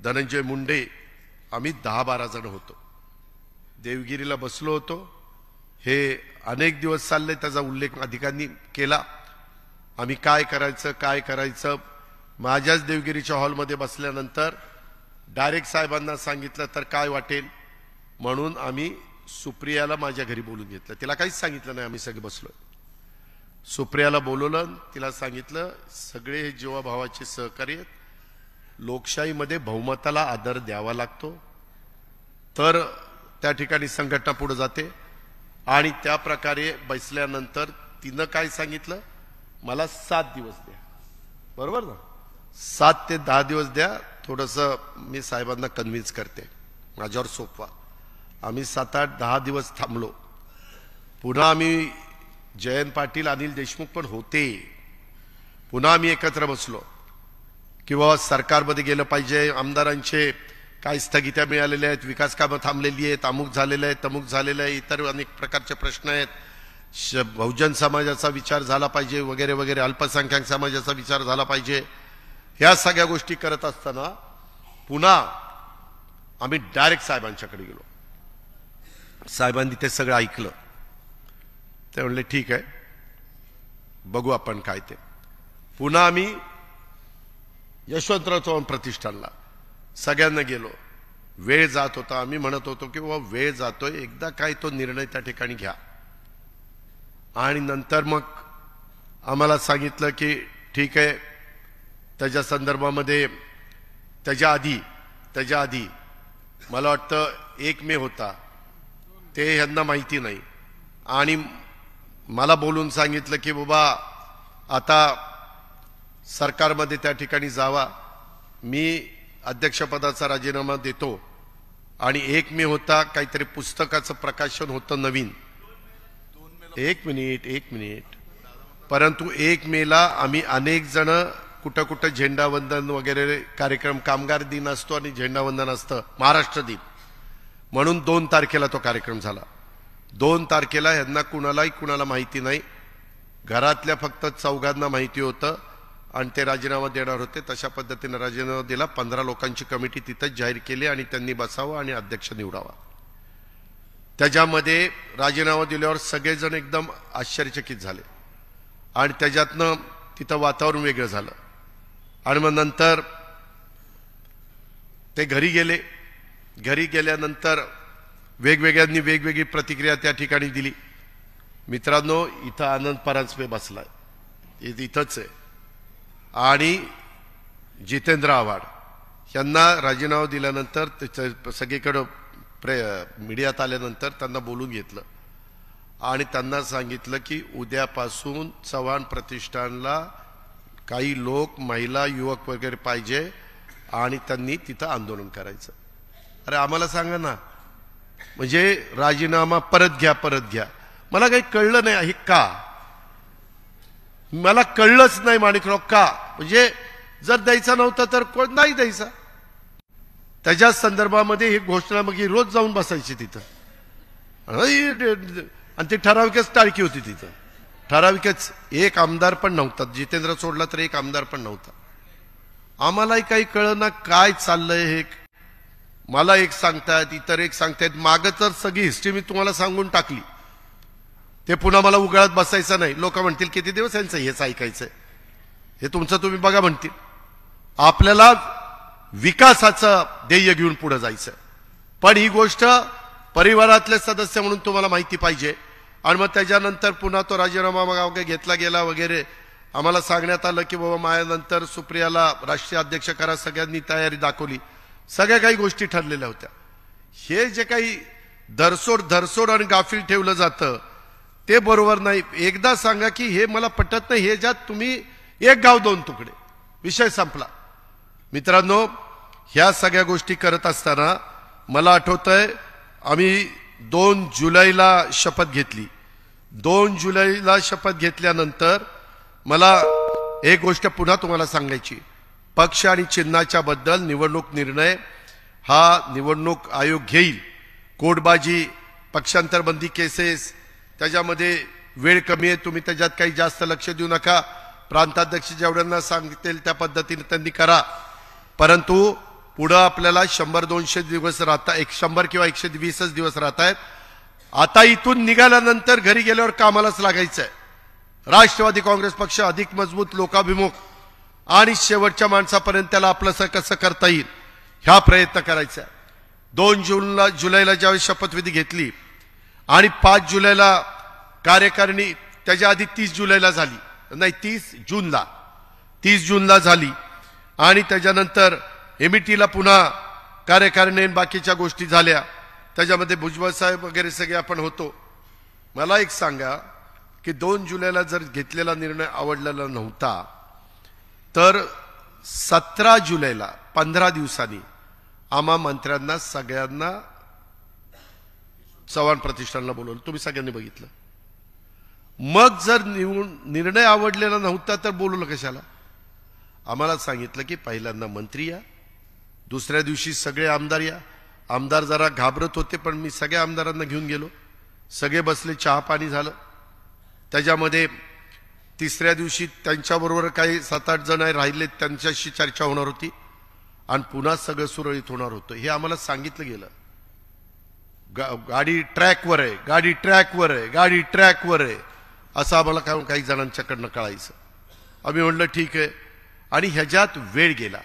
[SPEAKER 1] धनंजय मुंडे, आम्ही 10-12 जण होतो. देवगिरीला बसलो होतो. हे अनेक दिवस चालले, त्याचा उल्लेख अधिकाऱ्यांनी केला. आम्ही काय करायचं. माझ्याच देवगिरीच्या हॉलमध्ये बसल्यानंतर डायरेक्ट साहेबांना सांगितलं तर काय वाटेल म्हणून आम्ही सुप्रियाला माझ्या घरी बोलून घेतलं. तिला काहीच सांगितलं नाही. आम्ही सगळे बसलो. सुप्रियाला बोलवलं, तिला सांगितलं सगळे हे जीवाभावाचे सहकार्य आहेत. लोकशाहीमध्ये बहुमताला आदर द्यावा लागतो, तर त्या ठिकाणी संघटना पुढे जाते. आणि त्या प्रकारे बसल्यानंतर तिनं काय सांगितलं, मला 7 दिवस द्या. बरोबर ना? 7 ते 10 दिवस द्या. थोडंसं मी साहेबांना कन्व्हिन्स करते, माझ्यावर सोपवा. आम्ही 7-8-10 दिवस थांबलो. पुन्हा आम्ही जयंत पाटील, अनिल देशमुख पण होते. पुन्हा आम्ही एकत्र बसलो की बाबा सरकारमध्ये गेलं पाहिजे, आमदारांचे काय स्थगित्या मिळालेल्या आहेत, विकास कामं थांबलेली आहेत, अमुक झालेलं आहे, तमुक झालेलं आहे, इतर अनेक प्रकारचे प्रश्न आहेत, बहुजन समाजाचा विचार झाला पाहिजे वगैरे वगैरे, अल्पसंख्याक समाजाचा विचार झाला पाहिजे. ह्या सगळ्या गोष्टी करत असताना पुन्हा आम्ही डायरेक्ट साहेबांच्याकडे गेलो. साहेबांनी ते सगळं ऐकलं. ते म्हणले ठीक आहे, बघू आपण काय ते. पुन्हा आम्ही यशवंतराव चव्हाण प्रतिष्ठानला सगळ्यांना गेलो. वेळ जात होता. आम्ही म्हणत होतो की बाबा वेळ जातोय, एकदा काय तो निर्णय त्या ठिकाणी घ्या. आणि नंतर मग आम्हाला सांगितलं की ठीक आहे. त्याच्या संदर्भामध्ये त्याच्या आधी मला वाटतं 1 मे होता, ते ह्यांना माहिती नाही. आणि मला बोलून सांगितलं की बाबा आता सरकारमध्ये त्या ठिकाणी जावा, मी अध्यक्षपदाचा राजीनामा देतो. आणि 1 मे होता, काहीतरी पुस्तकाचं प्रकाशन होतं नवीन. एक मिनिट. परंतु 1 मेला आम्ही अनेक जण कुठं झेंडावंदन वगैरे कार्यक्रम, कामगार दिन असतो आणि झेंडावंदन असतं, महाराष्ट्र दिन म्हणून 2 तारखेला तो कार्यक्रम झाला. 2 तारखेला ह्यांना कुणाला माहिती नाही. घरातल्या फक्त 4घांना माहिती होतं आणि ते राजीनामा देणार होते. तशा पद्धतीने राजीनामा दिला. 15 लोकांची कमिटी तिथंच जाहीर केली आणि त्यांनी बसावं आणि अध्यक्ष निवडावा. त्याच्यामध्ये राजीनामा दिल्यावर सगळेजण एकदम आश्चर्यचकित झाले आणि त्याच्यातनं तिथं वातावरण वेगळं झालं. आणि मग नंतर ते घरी गेले. घरी गेल्यानंतर वेगवेगळ्यांनी वेगवेगळी प्रतिक्रिया त्या ठिकाणी दिली. मित्रांनो, इथं आनंद परांजपे बसलाय, इथंच आहे. आणि जितेंद्र आव्हाड यांना राजीनामा दिल्यानंतर सगळीकडे मीडियात आल्यानंतर त्यांना बोलून घेतलं आणि त्यांना सांगितलं की उद्यापासून चव्हाण प्रतिष्ठानला काही लोक, महिला, युवक वगैरे पाहिजे आणि त्यांनी तिथं आंदोलन करायचं. अरे आम्हाला सांगा ना, म्हणजे राजीनामा परत घ्या. मला काही कळलं नाही हे का, मला कळलंच नाही माणिकराव का. म्हणजे जर द्यायचा नव्हता तर कोण नाही द्यायचा. त्याच्या संदर्भामध्ये ही घोषणा मग रोज जाऊन बसायची तिथं आणि ती ठराविकच टाळकी होती तिथं. ठराविकच, एक आमदार पण नव्हता. जितेंद्र सोडला तर एक आमदार पण नव्हता. आम्हालाही काही कळना काय चाललंय हे. मला एक सांगतायत, इतर एक सांगतायत. मागं तर सगळी हिस्ट्री मी तुम्हाला सांगून टाकली. ते पुन्हा मला उगाळत बसायचं नाही. लोक म्हणतील किती दिवस यांचं हेच ऐकायचंय, हे तुमचं तुम्ही बघा म्हणतील. आपल्याला विकासाचं ध्येय घेऊन पुढे जायचं. पण ही गोष्ट परिवारातले सदस्य म्हणून तुम्हाला माहिती पाहिजे. आणि मग त्याच्यानंतर पुन्हा तो राजीनामा मग घेतला गेला वगैरे. आम्हाला सांगण्यात आलं की बाबा माझ्यानंतर सुप्रियाला राष्ट्रीय अध्यक्ष करा. सगळ्यांनी तयारी दाखवली. सगळ्या काही गोष्टी ठरलेल्या होत्या. हे जे काही धरसोड आणि गाफील ठेवलं जातं ते बरोबर नाही. एकदा सांगा की हे मला पटत नाही. हे ज्यात तुम्ही एक गाव दोन तुकडे, विषय संपला. मित्रांनो, ह्या सगळ्या गोष्टी करत असताना मला आठवतंय आम्ही 2 जुलैला शपथ घेतली. 2 जुलैला शपथ घेतल्यानंतर मला एक गोष्ट पुन्हा तुम्हाला सांगायची. पक्ष आणि चिन्हाच्या बद्दल निवडणूक निर्णय हा निवडणूक आयोग घेईल. कोडबाजी, पक्षांतरबंदी केसेस, त्याच्यामध्ये वेळ कमी आहे, तुम्ही त्याच्यात काही जास्त लक्ष देऊ नका. प्रांताध्यक्ष जेवढ्यांना सांगतील त्या पद्धतीने त्यांनी करा. परंतु पुढे आपल्याला 100-200 दिवस राहता, 100 किंवा 120 दिवस राहत आहेत. आता इथून निघाल्यानंतर घरी गेल्यावर कामालाच लागायचंय. राष्ट्रवादी काँग्रेस पक्ष अधिक मजबूत, लोकाभिमुख आणि शेवटच्या माणसापर्यंत त्याला आपलं कसं करता येईल ह्या प्रयत्न करायचा. 2 जुलैला ज्यावेळी शपथविधी घेतली आणि 5 जुलैला कार्यकारिणी, त्याच्या आधी 30 जुलैला झाली, नाही 30 जूनला झाली. आणि त्याच्यानंतर एमईटीला पुन्हा कार्यकारिणी बाकीच्या गोष्टी झाल्या. त्याच्यामध्ये भुजबळ साहेब वगैरे सगळे आपण होतो. मला एक सांगा की 2 जुलैला जर घेतलेला निर्णय आवडलेला नव्हता तर 17 जुलैला 15 दिवसांनी आम्हा मंत्र्यांना सगळ्यांना चव्हाण प्रतिष्ठानला बोलवलं. तुम्ही सगळ्यांनी बघितलं. मग जर निर्णय आवडलेला नव्हता तर बोलवलं कशाला. आम्हाला सांगितलं की पहिल्यांदा मंत्री या, दुसऱ्या दिवशी सगळे आमदार या. आमदार जरा घाबरत होते पण मी सगळ्या आमदारांना घेऊन गेलो. सगळे बसले, चहा पाणी झालं. त्याच्यामध्ये तिसऱ्या दिवशी त्यांच्याबरोबर काही 7-8 जण राहिले, त्यांच्याशी चर्चा होणार होती आणि पुन्हा सगळं सुरळीत होणार होतं. हे आम्हाला सांगितलं गेलं. गाडी ट्रॅकवर आहे असं आम्हाला काही जणांच्याकडनं कळायचं. आम्ही म्हणलं ठीक आहे. आणि ह्याच्यात वेळ गेला.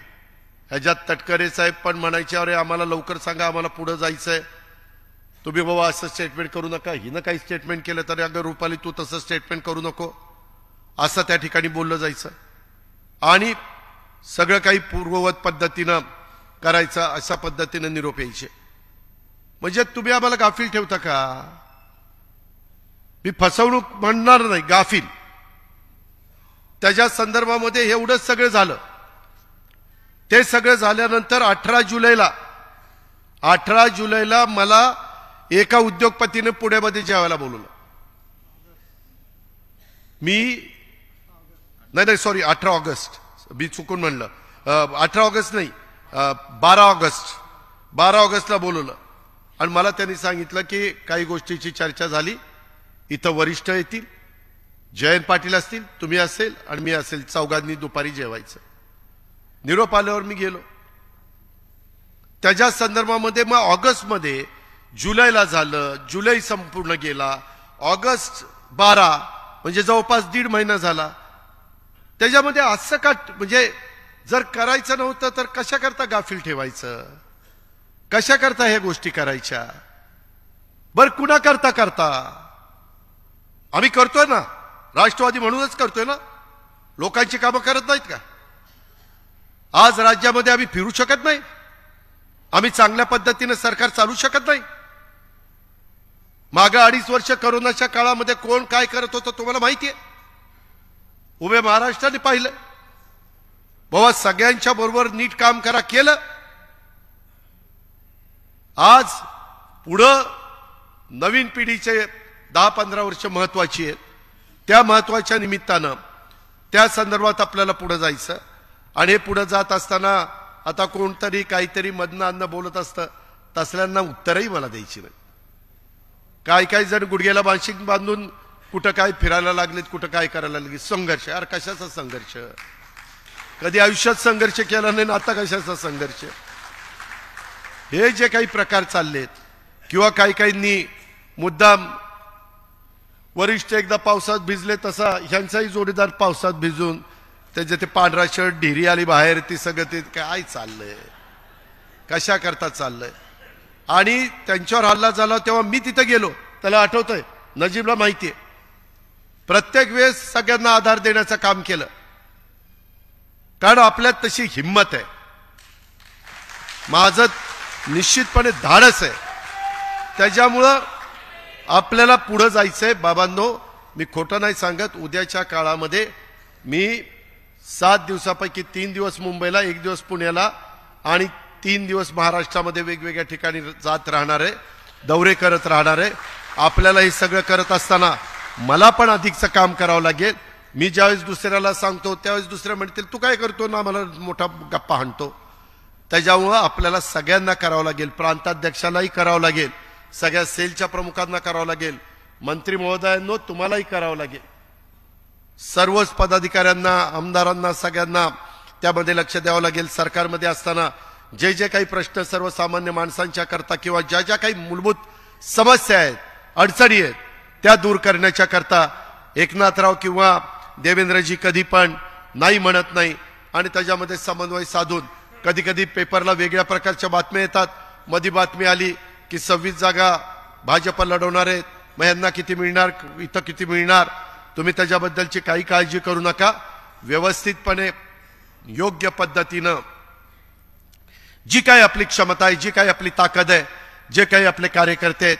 [SPEAKER 1] ह्याच्यात तटकरे साहेब पण म्हणायचे अरे आम्हाला लवकर सांगा, आम्हाला पुढे जायचंय. तुम्ही बाबा असं स्टेटमेंट करू नका. हिनं काही स्टेटमेंट केलं तरी अगं रुपाली तू तसं स्टेटमेंट करू नको असं त्या ठिकाणी बोललं जायचं. आणि सगळं काही पूर्ववत पद्धतीनं करायचं अशा पद्धतीनं निरोप यायचे. म्हणजे तुम्ही आम्हाला गाफील ठेवता का. मी फसवणूक म्हणणार नाही, गाफील. त्याच्या संदर्भामध्ये एवढंच सगळं झालं. ते सगळं झाल्यानंतर 18 जुलैला मला एका उद्योगपतीने पुण्यामध्ये जेवायला बोलवलं. नाही सॉरी 18 ऑगस्ट, मी चुकून म्हणलं. 18 ऑगस्ट नाही, 12 ऑगस्टला बोलवलं. आणि मला त्यांनी सांगितलं की काही गोष्टीची चर्चा झाली, इथं वरिष्ठ येतील, जयंत पाटील असतील, तुम्ही असेल आणि मी असेल, चौघांनी दुपारी जेवायचं. निरोप आल्यावर मी गेलो. त्याच्या संदर्भामध्ये मग ऑगस्टमध्ये जुलैला झालं, जुलै संपूर्ण गेला, ऑगस्ट 12 म्हणजे जवळपास 1.5 महिना झाला. त्याच्यामध्ये असं का, म्हणजे जर करायचं नव्हतं तर कशा करता गाफील ठेवायचं, कशा करता ह्या गोष्टी करायच्या. बर कुणा करता आम्ही करतोय ना, राष्ट्रवादी म्हणूनच करतोय ना. लोकांची कामं करत नाहीत का. आज राज्यामध्ये आम्ही फिरू शकत नाही, आम्ही चांगल्या पद्धतीने सरकार चालू शकत नाही। मागे 2.5 वर्ष कोरोनाच्या काळामध्ये कोण काय करत होतं तुम्हाला माहिती आहे, उभे महाराष्ट्राने पाहिलं। बाबा सगळ्यांच्या बरोबर नीट काम करा, केलं। आज पुढे नवीन पिढीचे 10-15 वर्ष महत्वाची आहेत, त्या महत्वाच्या निमित्तानं त्या संदर्भात आपल्याला पुढे जायचं। आणि हे पुढे जात असताना आता कोणतरी काहीतरी मधनं अन्न बोलत असतं, तसल्यांना उत्तरही मला द्यायची नाही। काय जण गुडघ्याला बाशिंग बांधून कुठं काय फिरायला लागलेत, कुठं काय करायला लागले। संघर्ष, यार कशाचा संघर्ष? कधी आयुष्यात संघर्ष केला नाही ना, आता कशाचा संघर्ष? हे जे काही प्रकार चाललेत किंवा काहींनी मुद्दाम वरिष्ठ एकदा पावसात भिजले तसा ह्यांचाही जोडीदार पावसात भिजून त्याचे ते पांढरा शर्ट ढिरी आली बाहेर, ती सगळं ते काय चाललंय, कशा करता चाललंय? आणि त्यांच्यावर हल्ला झाला तेव्हा मी तिथे गेलो, त्याला आठवतंय, नजीबला माहितीये। प्रत्येक वेळेस सगळ्यांना आधार देण्याचं काम केलं, कारण आपल्यात तशी हिम्मत आहे। माझं निश्चितपणे धाडस आहे, त्याच्यामुळं आपल्याला पुढे जायचंय। बाबांनो, मी खोटं नाही सांगत, उद्याच्या काळामध्ये मी 7 दिवसापैकी 3 दिवस मुंबईला, 1 दिवस पुण्याला आणि 3 दिवस महाराष्ट्रामध्ये वेगवेगळ्या ठिकाणी जात राहणार आहे, दौरे करत राहणार आहे। आपल्याला हे सगळं करत असताना मला पण अधिकचं काम करावं लागेल। मी ज्यावेळेस दुसऱ्याला सांगतो त्यावेळेस दुसरे म्हणतील तू काय करतो ना, मला मोठा गप्पा हाणतो। त्याच्यामुळं आपल्याला सगळ्यांना करावं लागेल, प्रांताध्यक्षालाही करावं लागेल, सगळ्या सेलच्या प्रमुखांना करावं लागेल, मंत्री महोदयांनो तुम्हालाही करावं लागेल, सर्वच पदाधिकाऱ्यांना, आमदारांना, सगळ्यांना त्यामध्ये लक्ष द्यावं लागेल। सरकारमध्ये असताना जे जे काही प्रश्न सर्वसामान्य माणसांच्या करता किंवा ज्या ज्या काही मूलभूत समस्या आहेत, अडचणी आहेत, त्या दूर करण्याच्या करता एकनाथराव किंवा देवेंद्रजी कधी पण नाही म्हणत नाही आणि त्याच्यामध्ये समन्वय साधून कधी कधी पेपरला वेगळ्या प्रकारच्या बातम्या येतात। मध्ये बातमी आली की 26 जागा भाजप लढवणार आहेत, मग यांना किती मिळणार, इथं किती मिळणार? तुम्ही त्याच्याबद्दलची काही काळजी करू नका। व्यवस्थितपणे योग्य पद्धतीनं जी काही आपली क्षमता आहे, जी काही आपली ताकद आहे, जे काही आपले कार्यकर्ते आहेत,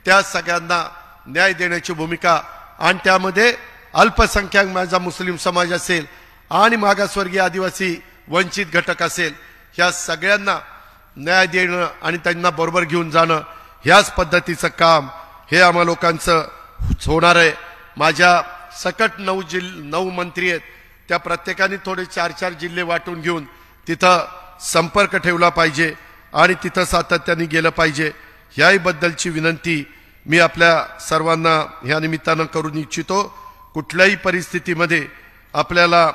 [SPEAKER 1] त्या सगळ्यांना न्याय देण्याची भूमिका, आणि त्यामध्ये अल्पसंख्याक माझा मुस्लिम समाज असेल आणि मागासवर्गीय आदिवासी वंचित घटक असेल, ह्या सगळ्यांना न्याय देणं आणि त्यांना बरोबर घेऊन जाणं, ह्याच पद्धतीचं काम हे आम्हा लोकांचं होणार आहे। माझ्या सकट 9 मंत्री आहेत, त्या प्रत्येकाने थोडे 4-4 जिल्हे वाटून घेऊन तिथं संपर्क ठेवला पाहिजे आणि तिथं सातत्याने गेलं पाहिजे। ह्याही बद्दलची विनंती मी आपल्या सर्वांना ह्या निमित्तानं करू इच्छितो। कुठल्याही परिस्थितीमध्ये आपल्याला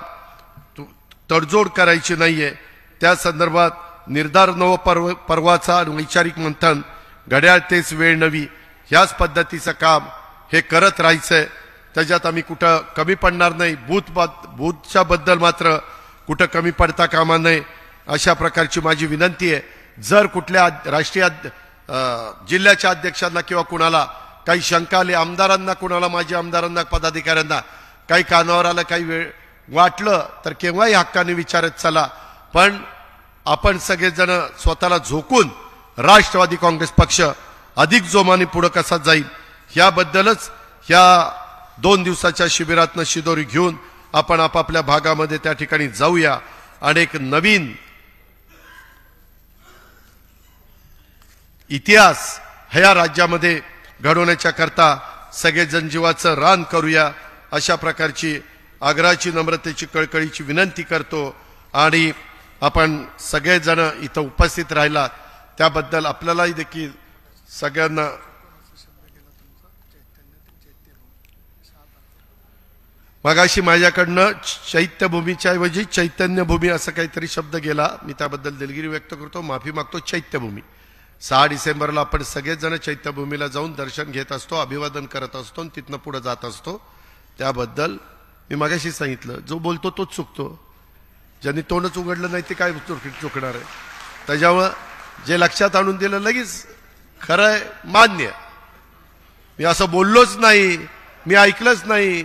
[SPEAKER 1] तडजोड करायची नाहीये, त्या संदर्भात निर्धार नव पर्वाचा वैचारिक मंथन, घड्याळ तेच वेळ नवी, ह्याच पद्धतीचं काम हे करत राहायचंय। त्याच्यात आम्ही कुठं कमी पडणार नाही, बूथच्या बद्दल मात्र कुठं कमी पडता कामा नये, अशा प्रकारची माझी विनंती आहे। जर कुठल्या राष्ट्रीय जिल्ह्याच्या अध्यक्षांना किंवा कुणाला काही शंका आली, आमदारांना, कुणाला माझ्या आमदारांना, पदाधिकाऱ्यांना काही कानावर आलं, काही वेळ वाटलं तर केव्हाही हक्काने विचारत चला। पण आपण सगळेजण स्वतःला झोकून राष्ट्रवादी काँग्रेस पक्ष अधिक जोमाने पुढे कसा जाईल याबद्दलच ह्या 2 दिवसाच्या शिबिरातनं शिदोरी घेऊन आपण आपापल्या भागामध्ये त्या ठिकाणी जाऊया आणि एक नवीन इतिहास ह्या राज्यामध्ये घडवण्याच्या करता सगळे जनजीवाचं रान करूया, अशा प्रकारची आग्रहाची, नम्रतेची, कळकळीची विनंती करतो। आणि आपण सगळेजण इथं उपस्थित राहिलात त्याबद्दल आपल्यालाही देखील सगळ्यांना मगाशी माझ्याकडनं चैत्यभूमीच्या ऐवजी चैतन्यभूमी असं काहीतरी शब्द गेला, मी त्याबद्दल दिलगिरी व्यक्त करतो, माफी मागतो। चैत्यभूमी 6 डिसेंबरला आपण सगळेजण चैत्यभूमीला जाऊन दर्शन घेत असतो, अभिवादन करत असतो आणि तिथनं पुढे जात असतो। त्याबद्दल मी मगाशी सांगितलं, जो बोलतो तोच चुकतो, ज्यांनी तोंडच उघडलं नाही ते काय चुकणार आहे? त्याच्यामुळं जे लक्षात आणून दिलं लगेच खरं आहे, मान्य, मी असं बोललोच नाही, मी ऐकलंच नाही,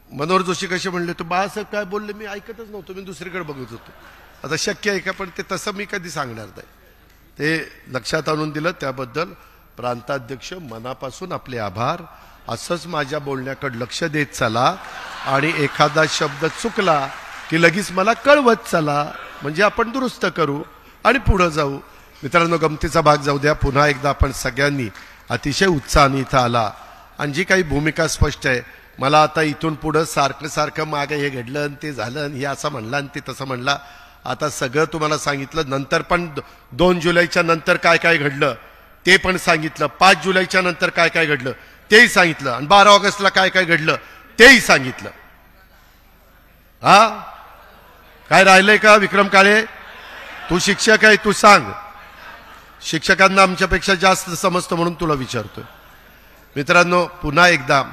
[SPEAKER 1] मनोहर जोशी कसे म्हणले होते, बाळासाहेब काय बोलले मी ऐकतच नव्हतो, मी दुसरीकडे बघत होतो. आता शक्य आहे का, पण ते तसं मी कधी सांगणार नाही. ते लक्षात आणून दिलं, त्याबद्दल प्रांताध्यक्ष मनापासून आपले आभार. असंच माझ्या बोलण्याकडे लक्ष देत चला आणि एखादा शब्द चुकला की लगेच मला कळवत चला, म्हणजे आपण दुरुस्त करू आणि पुढे जाऊ. मित्रांनो, गमतीचा भाग जाऊ द्या. पुन्हा एकदा आपण सगळ्यांनी अतिशय उत्साहाने इथं आला आणि जी काही भूमिका स्पष्ट आहे. मला आता इथून पुढं सारखं मागे हे घडलं आणि ते झालं आणि हे असं म्हणलं आणि ते तसं म्हणला, आता सगळं तुम्हाला सांगितलं. नंतर पण 2 जुलैच्या नंतर काय काय घडलं ते पण सांगितलं, 5 जुलैच्या नंतर काय काय घडलं तेही सांगितलं, आणि 12 ऑगस्टला काय काय घडलं तेही सांगितलं. हा काय राहिलंय का विक्रम काळे? तू शिक्षक आहे, तू सांग. शिक्षकांना आमच्यापेक्षा जास्त समजतं म्हणून तुला विचारतोय. मित्रांनो, पुन्हा एकदा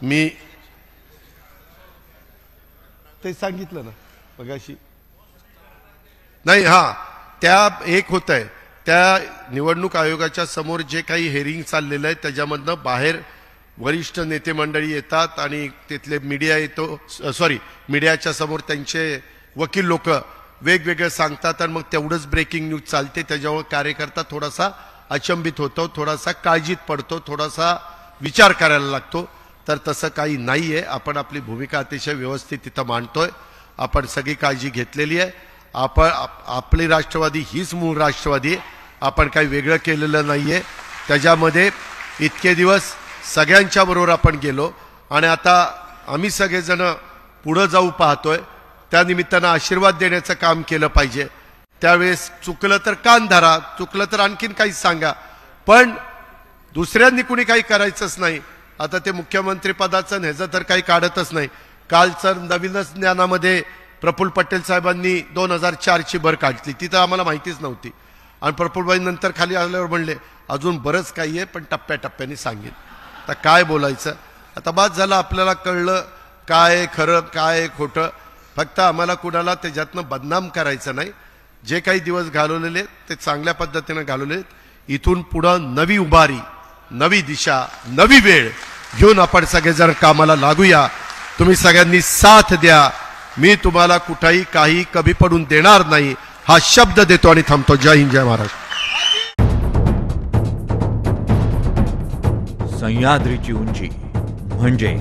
[SPEAKER 1] मी ते सांगितलं ना मगाशी, नाही हा त्या एक होत आहे, त्या निवडणूक आयोगाच्या समोर जे काही हेरिंग चाललेलं आहे त्याच्यामधनं बाहेर वरिष्ठ नेते मंडळी येतात आणि तिथले मीडिया येतो, मीडियाच्या समोर त्यांचे वकील लोक वेगवेगळे सांगतात आणि मग तेवढंच ब्रेकिंग न्यूज चालते. त्याच्यावर कार्यकर्ता थोडासा अचंबित होतो, थोडासा काळजीत पडतो, थोडासा विचार करायला लागतो. तर तसं काही नाहीये. आपण आपली भूमिका अतिशय व्यवस्थित तिथं मांडतोय. आपण सगळी काळजी घेतलेली आहे. आपली राष्ट्रवादी हीच मूळ राष्ट्रवादी, आपण काही वेगळं केलेलं नाहीये. त्याच्यामध्ये इतके दिवस सगळ्यांच्या बरोबर आपण गेलो आणि आता आम्ही सगळेजण पुढे जाऊ पाहतोय. त्या निमित्तानं आशीर्वाद देण्याचं काम केलं पाहिजे. त्यावेळेस चुकलं तर कान धरा, चुकलं तर आणखीन काही सांगा, पण दुसऱ्यांनी कुणी काही करायचंच नाही. आता ते मुख्यमंत्री पदाचं ह्याचं तर काही काढतच नाही. कालचं नवीनच ज्ञानामध्ये प्रफुल्ल पटेल साहेबांनी 2004ची भर काढली, ती तर आम्हाला माहितीच नव्हती. आणि प्रफुल्लबाई नंतर खाली आल्यावर म्हणले अजून बरंच काही आहे, पण टप्प्याटप्प्याने सांगेन. आता काय बोलायचं, आता बाद झालं, आपल्याला कळलं काय खरं काय खोटं. फक्त आम्हाला कुणाला त्याच्यातनं बदनाम करायचं नाही. जे काही दिवस घालवलेले ते चांगल्या पद्धतीनं घालवले. इथून पुढं नवी उभारी, नवी दिशा, नवी वेळ घेऊन आपण सगळेजण कामाला लागूया. तुम्ही सगळ्यांनी साथ द्या. मी तुम्हाला कुठेही काही कमी पडून देणार नाही हा शब्द देतो आणि थांबतो. जय हिंद, जय महाराष्ट्र.
[SPEAKER 2] सह्याद्रीची उंची म्हणजे